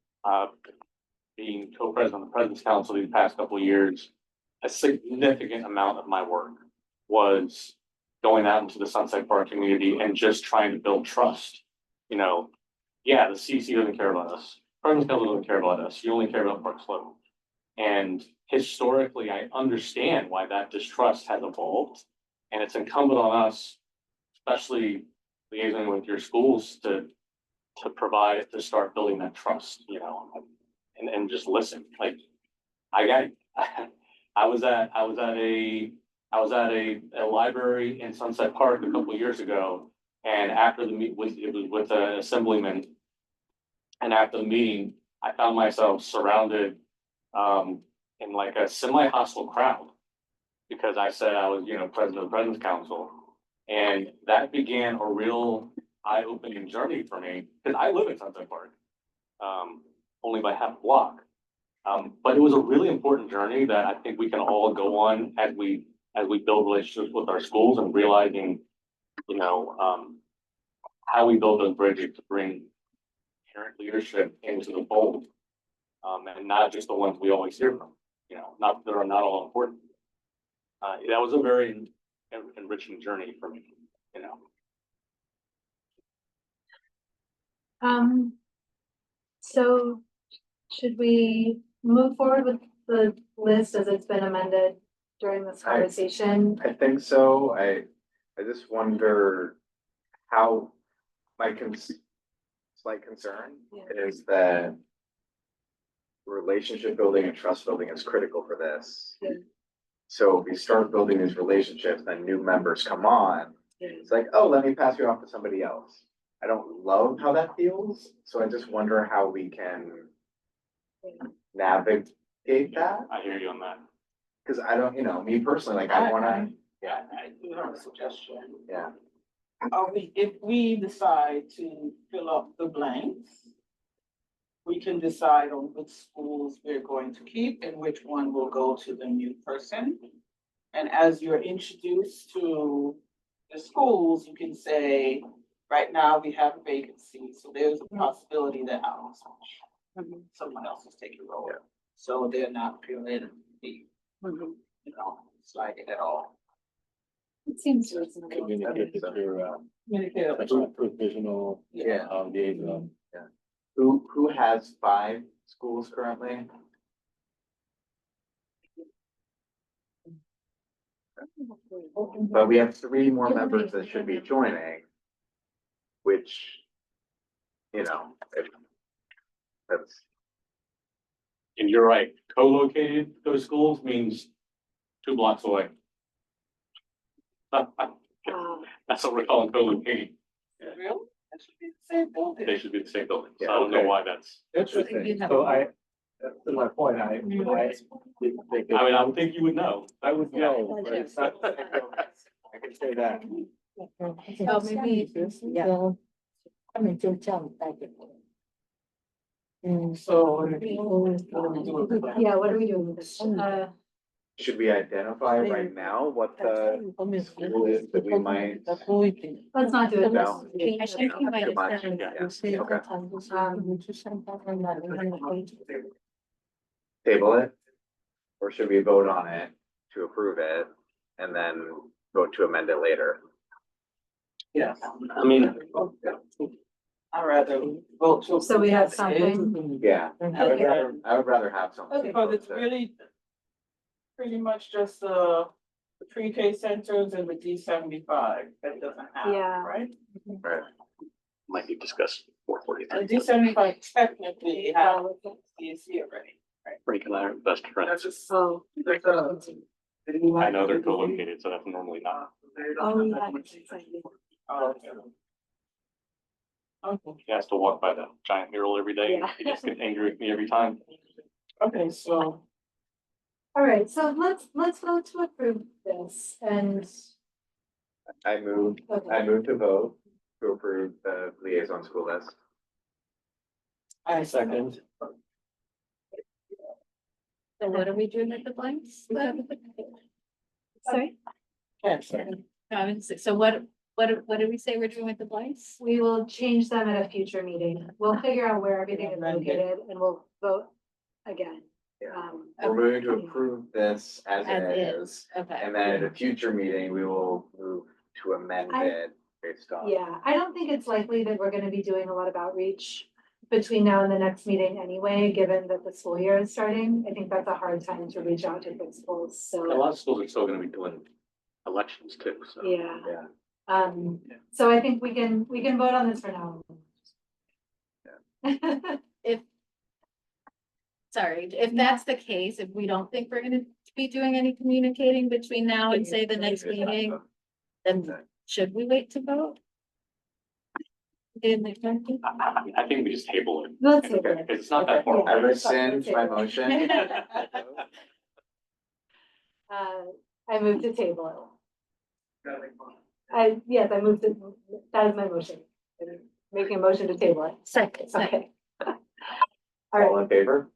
being co-president of the President's Council these past couple of years, a significant amount of my work was going out into the Sunset Park community and just trying to build trust. Yeah, the CEC doesn't care about us. President's Council doesn't care about us. You only care about Park Slope. And historically, I understand why that distrust has evolved. And it's incumbent on us, especially liaising with your schools, to start building that trust, and just listen. Like I was at a library in Sunset Park a couple of years ago, and after the it was with an assemblyman, and after the meeting, I found myself surrounded in like a semi-hostile crowd because I said I was, president of the President's Council, and that began a real eye-opening journey for me because I live in Sunset Park, only by half a block. But it was a really important journey that I think we can all go on as we build relationships with our schools and realizing, how we build those bridges to bring parent leadership into the fold, and not just the ones we always hear from. Not that are not all important. That was a very enriching journey for me. So should we move forward with the list as it's been amended during this conversation? I think so. I just wonder how slight concern is that relationship building and trust building is critical for this. Yeah. So if we start building these relationships, then new members come on. It's like, oh, let me pass you off to somebody else. I don't love how that feels, so I just wonder how we can navigate that. I hear you on that. Because I don't, me personally, like I wanna, I do have a suggestion. yeah. If we decide to fill up the blanks, we can decide on which schools we're going to keep and which one will go to the new person. And as you're introduced to the schools, you can say, right now we have a vacancy, so there's a possibility that someone else is taking over. So they're not feeling the, slighted at all. It seems reasonable. Communicate with your, Communicate. provisional, Yeah. liaison. Yeah. Who has 5 schools currently? But we have 3 more members that should be joining, which, if that's, And you're right, co-located those schools means 2 blocks away. That's what we're calling co-locating. Really? That should be the same building. They should be the same building. So Yeah, I don't know okay. why that's. Interesting. So to my point, I didn't think that- I would think you would know. I would know, but it's not, I can say that. So maybe, yeah. 他们就这样带给我。 So. Yeah, what are we doing with this? should we identify right now what the school is that we might? Let's not do it. No. I think we might Too much, extend. yeah, okay. Table it? Or should we vote on it to approve it and then vote to amend it later? Yes, I mean. I'd rather vote to. So we have approve as is. something. Yeah, I would rather have something. Okay. Because it's really pretty much just the pre-K centers and the D75 that doesn't have, Yeah. right? Right. Might be discussed 4:43. And D75 technically have CEC already. Frank and I are best friends. Oh. I know they're co-located, so that's normally not. Oh, yeah. Oh, okay. Okay, He has to walk by the giant mural every day. Yeah. He just gets angry with me every time. okay, so All right, so let's vote to approve this and, I move to vote to approve the liaison school list. I second. So what are we doing with the blanks? Sorry? yes, So what did we say we're doing with the blanks? we will change them at a future meeting. We'll figure out where everything is located and we'll vote again. Yeah. We're moving to Okay. approve this as it is. Okay. And then at a future meeting, we will move to amend it based on. Yeah, I don't think it's likely that we're gonna be doing a lot of outreach between now and the next meeting anyway, given that the school year is starting. I think that's a hard time to reach out to principals, A so, lot of schools are still gonna be doing elections too, so. yeah. Yeah. So I think we can vote on this for now. If that's the case, if we don't think we're gonna be doing any communicating between now and say the next meeting, then should we wait to vote? I think we just table it. Let's table it. It's not that far. I rescind my motion. I move to table it. Yes, I moved to, that is my motion. I'm making a motion to table it. Second. Okay. All All right, in favor?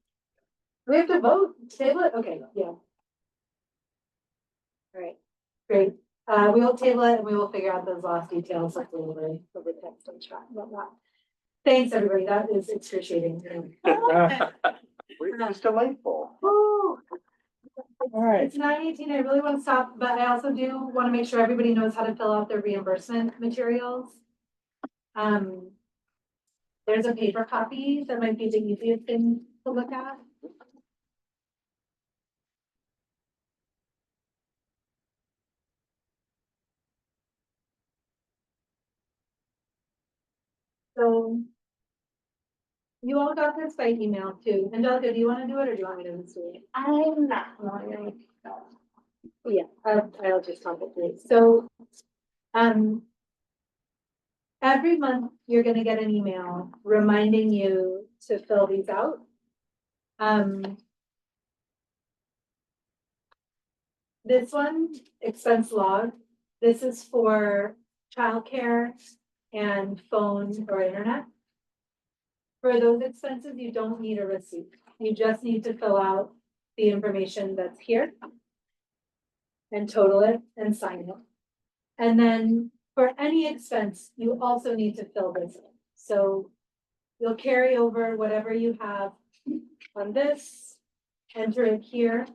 we have to vote, table it, okay, yeah. All right, great. We will table it and we will figure out those last details of the text and chat and whatnot. Thanks, everybody, that is excruciating. It's delightful. Woo. all right. It's 9:18, I really want to stop, but I also do want to make sure everybody knows how to fill out their reimbursement materials. There's a paper copy that might be the easiest thing to look at. So you all got this by email too. Angelica, do you want to do it or do you want me to just do it? I'm not. Yeah, I'll just talk it through. So, every month you're gonna get an email reminding you to fill these out. This one, expense log, this is for childcare and phone or internet. For those expenses, you don't need a receipt. You just need to fill out the information that's here and total it and sign it. And then for any expense, you also need to fill this in. So you'll carry over whatever you have on this, enter it here.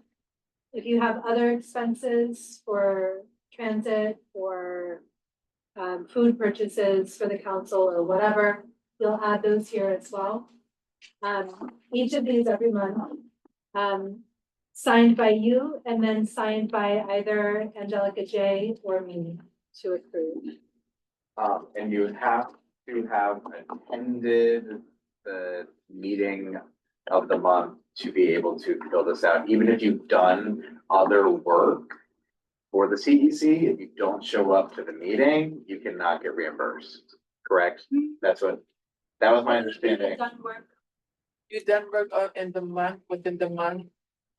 If you have other expenses for transit or food purchases for the council or whatever, you'll add those here as well. Each of these every month, signed by you and then signed by either Angelica J or me to approve. And you have to have attended the meeting of the month to be able to fill this out, even if you've done other work for the CEC. If you don't show up to the meeting, you cannot get reimbursed, correct? That was my understanding. You done work in the month, within the month,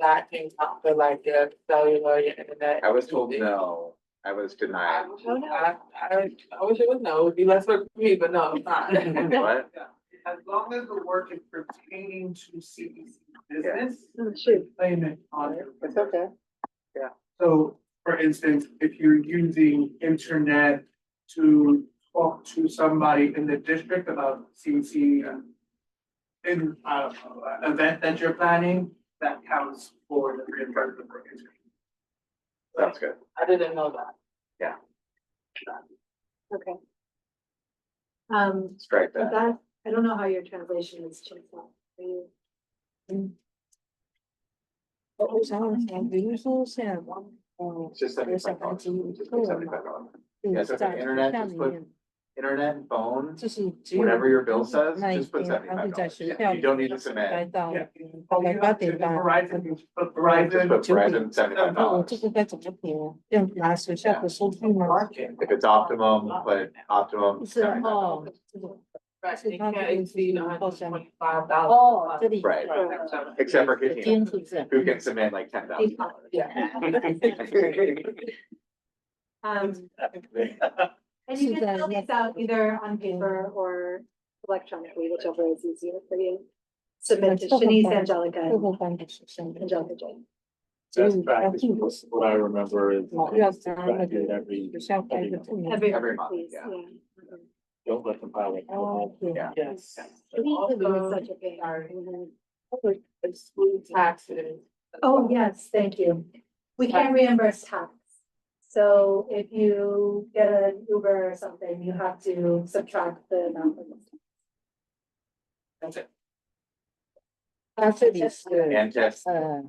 lacking after like the cellular, your internet. I was told no, I was denied. I wish it was no, it would be less work for me, but no, it's not. What? As long as the work is pertaining to CEC business, Shoot. claim it on it. It's okay. So, for instance, if you're using internet to talk to somebody in the district about CEC event that you're planning, that counts for the reimbursement for kids. Sounds good. I didn't know that. Yeah. Okay. Strike But that. that, I don't know how your translation is changed out. Are you? It's just $75. Just put $75. Yeah, so for internet, just put internet and phone, whatever your bill says, just put $75. You don't need to submit. Verizon, but Verizon. Just put Verizon $75. If it's optimum, put optimum $75. Right, it can't exceed $125. Oh, Right, except for Katina, who can submit like $10,000. And you can fill these out either on paper or electronically, whichever is easier for you. Submit to Shanice, Angelica, and Angelica J. Best practice, what I remember is. Every Every month, please, yeah. Don't let them pile it. Yeah. Yes. Also, such a pain. Exclude taxes. Oh, yes, thank you. We can reimburse tax. So if you get an Uber or something, you have to subtract the amount of this. That's it. And test. I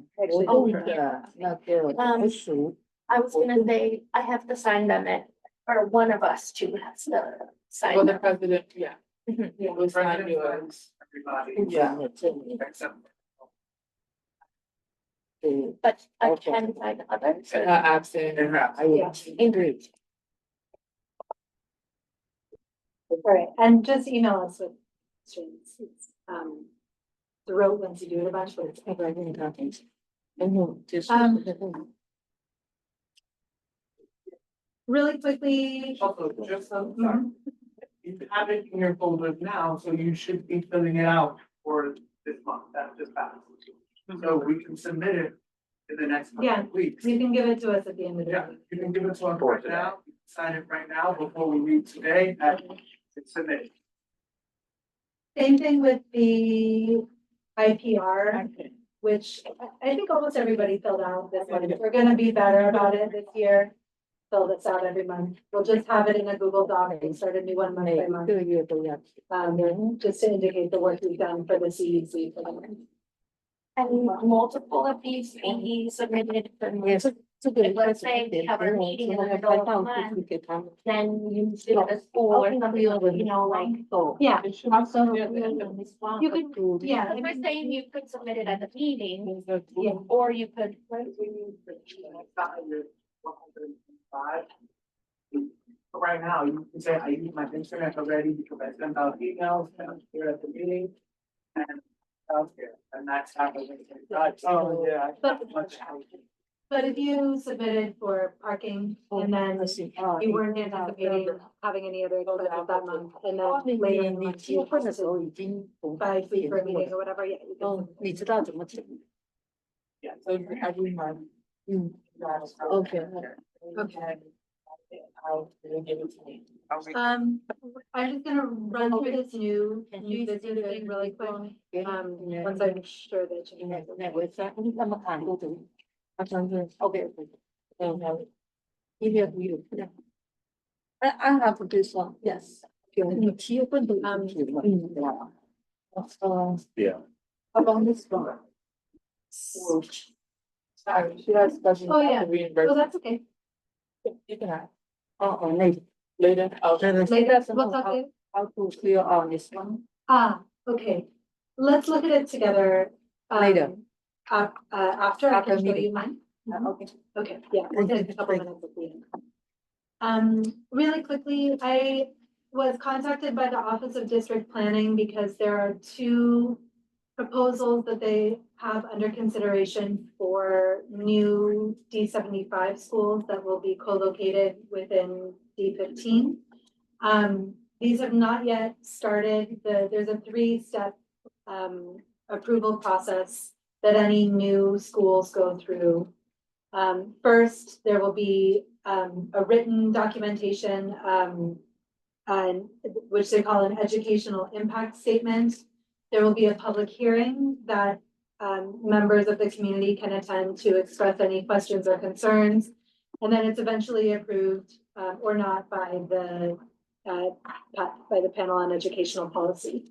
was gonna say, I have to sign them at, or one of us two has to sign Well, the them. president, yeah. Yeah. We'll sign yours. Everybody. Yeah. Except. But I can sign others. Absent. And perhaps. Ingrid. All right, and just email us with questions. The road once you do it a bunch, but it's. Really quickly. Also, just sorry. You have it in your folder now, so you should be filling it out for this month, that just passed. So we can submit it in the next couple of weeks. You can give it to us at the end of the Yeah, day. you can give it to us right now, you can sign it right now before we meet today, and it's submitted. Same thing with the IPR, which I think almost everybody filled out this one. We're gonna be better about it this year. Fill this out every month. We'll just have it in a Google Doc and start a new one month by month. Just to indicate the work we've done for the CEC for the month. And multiple of these be submitted from. Let's say we have a meeting in the middle of the month, then you do a school or something, you know, like. Yeah. You could, Yeah. Because we're saying you could submit it at the meeting, Yeah. or you could. But right now, you can say, I use my internet already because I sent out emails, and I'm here at the meeting. And out here, and that's happening. Oh, yeah. But if you submitted for parking and then you weren't anticipating having any other expenses that month, and then later in the month you wanted to buy food for a meeting or whatever, yeah. You can. Yeah, so every month. Okay. Okay. I'll give it to me. I'm just gonna run through this new business thing really quick. Once I'm sure that you guys. I have this one, yes. Yeah. Along this one. Sorry, she has special. Oh, yeah. Reimbursement. Oh, that's okay. You can have. Later. Later. Later, what's okay? How to clear on this one? Okay. Let's look at it together. Later. After I After can show meeting. you mine. Okay. Okay, yeah, we'll take a couple minutes at the end. Really quickly, I was contacted by the Office of District Planning because there are two proposals that they have under consideration for new D75 schools that will be co-located within D15. These have not yet started. There's a 3-step approval process that any new schools go through. First, there will be a written documentation, which they call an educational impact statement. There will be a public hearing that members of the community can attend to express any questions or concerns. And then it's eventually approved or not by the panel on educational policy.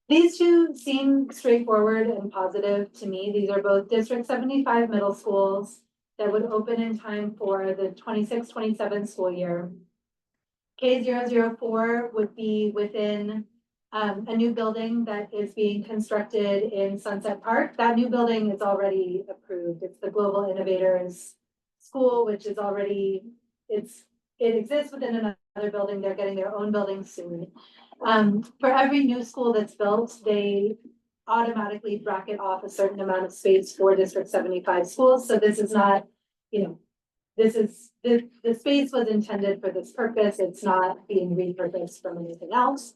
These two seem straightforward and positive to me. These are both District 75 middle schools that would open in time for the 26-27 school year. K004 would be within a new building that is being constructed in Sunset Park. That new building is already approved. It's the Global Innovators School, which is already, it exists within another building. They're getting their own building soon. For every new school that's built, they automatically bracket off a certain amount of space for District 75 schools. So this is not, this is, the space was intended for this purpose. It's not being repurposed from anything else.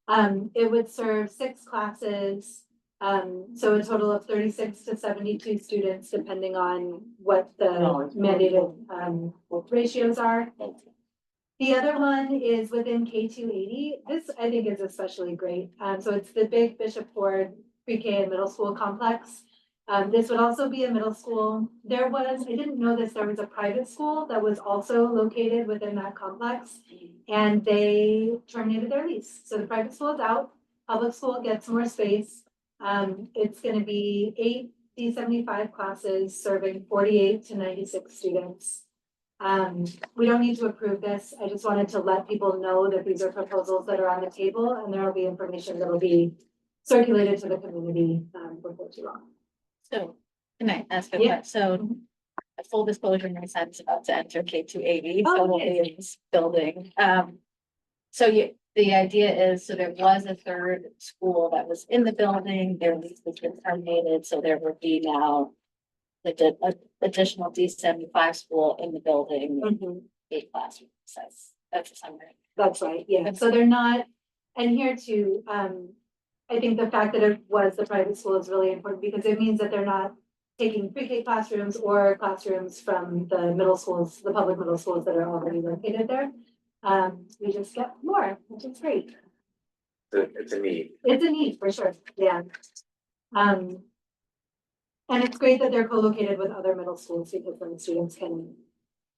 It would serve 6 classes, so a total of 36 to 72 students, depending on what the mandated ratios are. The other one is within K280. This I think is especially great. So it's the big Bishop Ford pre-K and middle school complex. This would also be a middle school. I didn't know this, there was a private school that was also located within that complex, and they terminated their lease. So the private school is out, public school gets more space. It's gonna be 8 D75 classes serving 48 to 96 students. We don't need to approve this. I just wanted to let people know that these are proposals that are on the table, and there will be information that will be circulated to the community before too long. So, can I ask a Yeah. question? So, full disclosure, my son's about to enter K280, so Oh, we'll be in this building. The idea is, so there was a third school that was in the building, their lease has been terminated, so there would be now the additional D75 school in the building, with 8 classrooms. That's a summary. That's right, yeah. So they're not, and here too, I think the fact that it was the private school is really important because it means that they're not taking pre-K classrooms or classrooms from the middle schools, the public middle schools that are already located there. We just get more, which is great. It's a need. It's a need for sure, yeah. And it's great that they're co-located with other middle schools because then students can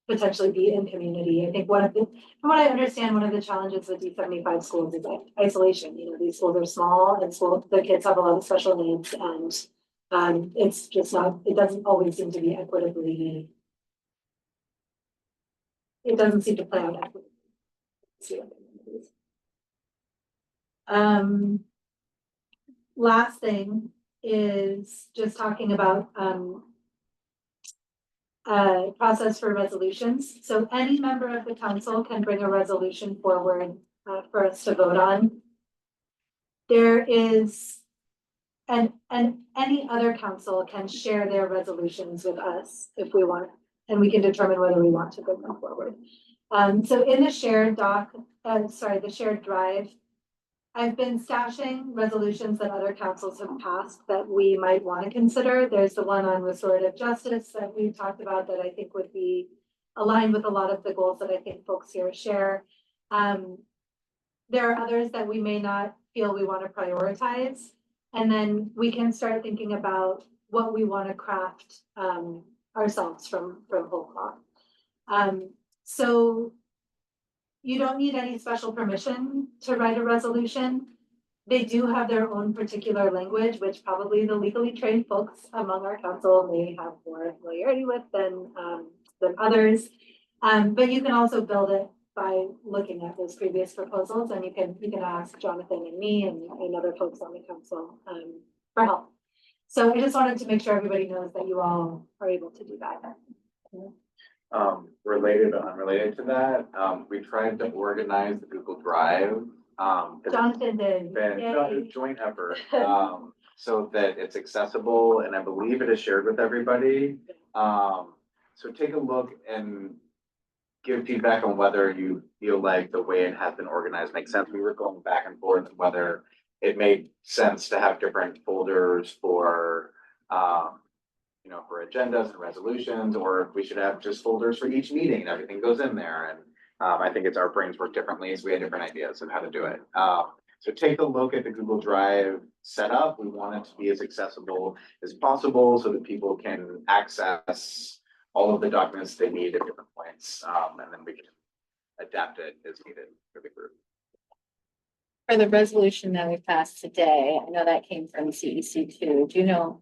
potentially be in community. I think from what I understand, one of the challenges with D75 schools is isolation. These schools are small and the kids have a lot of special needs, and it's just not, it doesn't always seem to be equitably, it doesn't seem to play out equitably. Last thing is just talking about process for resolutions. So any member of the council can bring a resolution forward for us to vote on. There is, and any other council can share their resolutions with us if we want, and we can determine whether we want to bring them forward. So in the shared the shared drive, I've been stashing resolutions that other councils have passed that we might want to consider. There's the one on restorative justice that we've talked about that I think would be aligned with a lot of the goals that I think folks here share. There are others that we may not feel we want to prioritize. And then we can start thinking about what we want to craft ourselves from whole cloth. So you don't need any special permission to write a resolution. They do have their own particular language, which probably the legally trained folks among our council may have more familiarity with than others. But you can also build it by looking at those previous proposals, and you can ask Jonathan and me and other folks on the council for help. So I just wanted to make sure everybody knows that you all are able to do that. Related but unrelated to that, we tried to organize the Google Drive. Jonathan did. A joint effort, so that it's accessible, and I believe it is shared with everybody. So take a look and give feedback on whether you feel like the way it has been organized makes sense. We were going back and forth whether it made sense to have different folders for for agendas and resolutions, or if we should have just folders for each meeting and everything goes in there. And I think our brains work differently, so we had different ideas on how to do it. So take a look at the Google Drive setup. We want it to be as accessible as possible so that people can access all of the documents they need at different points. And then we can adapt it as needed for the group. For the resolution that we passed today, I know that came from CEC too. Do you know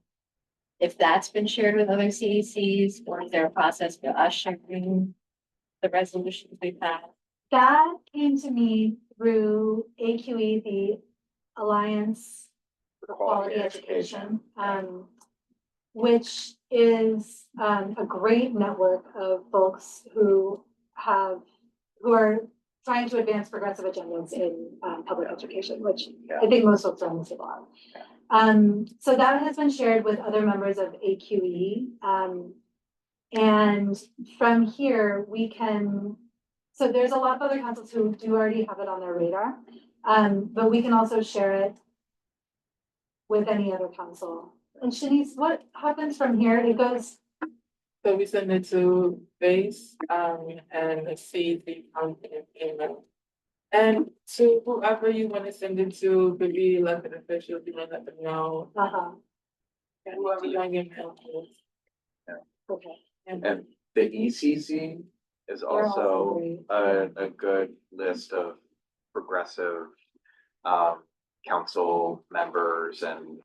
if that's been shared with other CECs, or is there a process for us sharing the resolutions we passed? That came to me through AQE, the Alliance for Quality Education, which is a great network of folks who are trying to advance progressive agendas in public education, which I think most folks are on this block. So that has been shared with other members of AQE. And from here, we can, so there's a lot of other councils who do already have it on their radar, but we can also share it with any other council. And Shanice, what happens from here? It goes. So we send it to base, and see the email. And to whoever you want to send it to, could be elected officials, you want to let them know. And whoever you want to get mail to. Okay. And the ECC is also a good list of progressive council members and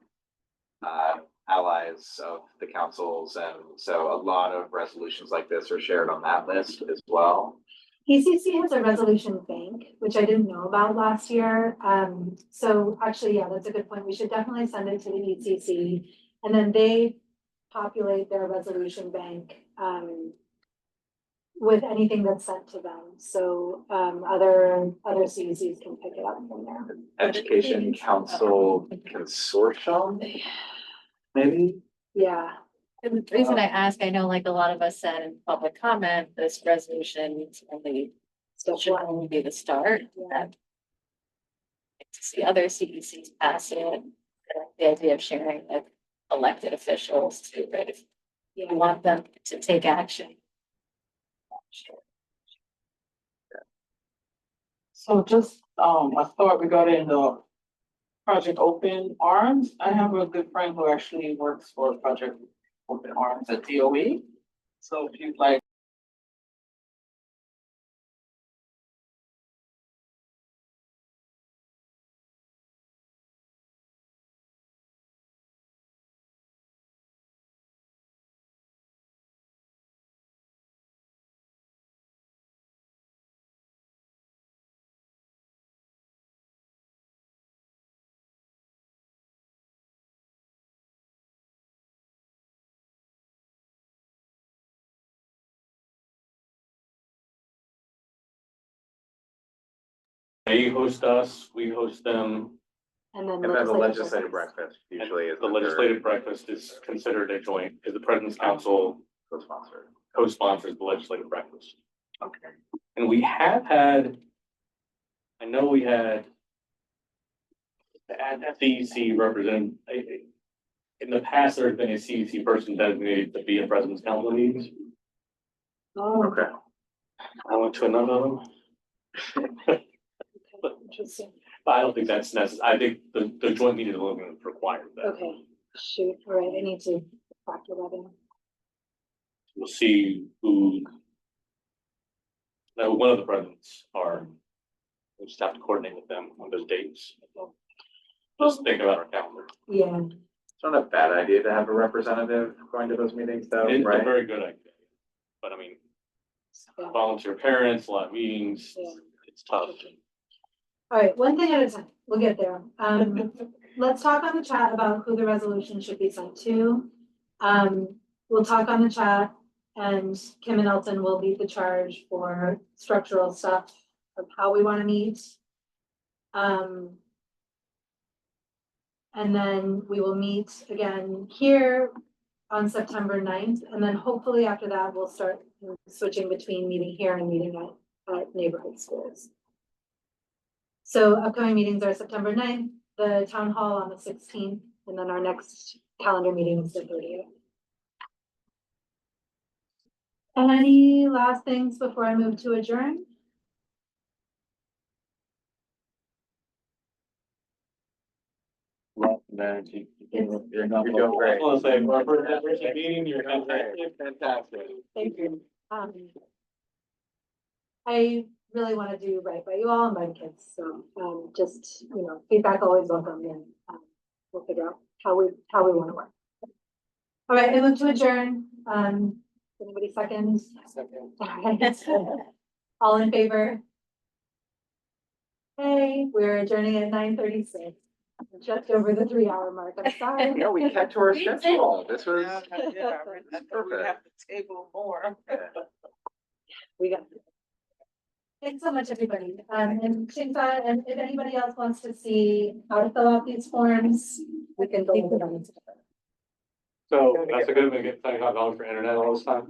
allies of the councils. And so a lot of resolutions like this are shared on that list as well. ECC has a resolution bank, which I didn't know about last year. So actually, yeah, that's a good point. We should definitely send it to the ECC, and then they populate their resolution bank with anything that's sent to them. So other CECs can pick it up from there. Education Council Consortium, maybe? Yeah. And the reason I ask, I know like a lot of us said in public comment, this resolution should only be the start. To see other CECs pass it, the idea of sharing with elected officials too, right? If you want them to take action. So just, I thought regarding the Project Open Arms, I have a good friend who actually works for Project Open Arms at DOE. So if you'd like. They host us, we host them. And then the legislative breakfast usually is The legislative breakfast is considered a joint, is the President's Council co-sponsors the legislative breakfast. Okay. And we have had, I know we had the CEC represent, in the past, there's been a CEC person designated to be in President's Council meetings. Oh, okay. I went to another of them. Interesting. But I don't think that's necessary. I think the joint meeting alone is required. Okay, shoot, all right, I need to factor that in. We'll see who. Now, one of the presidents are. We'll just have to coordinate with them on those dates. Just think about our calendar. Yeah. It's not a bad idea to have a representative going to those meetings though, It's right? a very good idea. But I mean, volunteer parents, a lot of meetings, it's tough. All right, one thing at a time, we'll get there. Let's talk on the chat about who the resolution should be sent to. We'll talk on the chat, and Kim and Elton will lead the charge for structural stuff of how we want to meet. And then we will meet again here on September 9th, and then hopefully after that, we'll start switching between meeting here and meeting at neighborhood schools. So upcoming meetings are September 9th, the town hall on the 16th, and then our next calendar meeting is the 30th. Any last things before I move to adjourn? Man, You're doing great. I want to say, for our first meeting, you're fantastic. Thank you. I really want to do right by you all and by the kids, so, just, feedback always welcome, and, we'll figure out how we want to work. All right, I move to adjourn, anybody seconds? Second. All right. All in favor? Okay, we're adjourning at 9:36, just over the 3-hour mark, I'm sorry. No, we kept to our schedule. This was. We have to table more. We got. Thanks so much, everybody. And Shingfa, and if anybody else wants to see how to fill out these forms, we can go over them. So that's a good way to get $25 for internet all this time.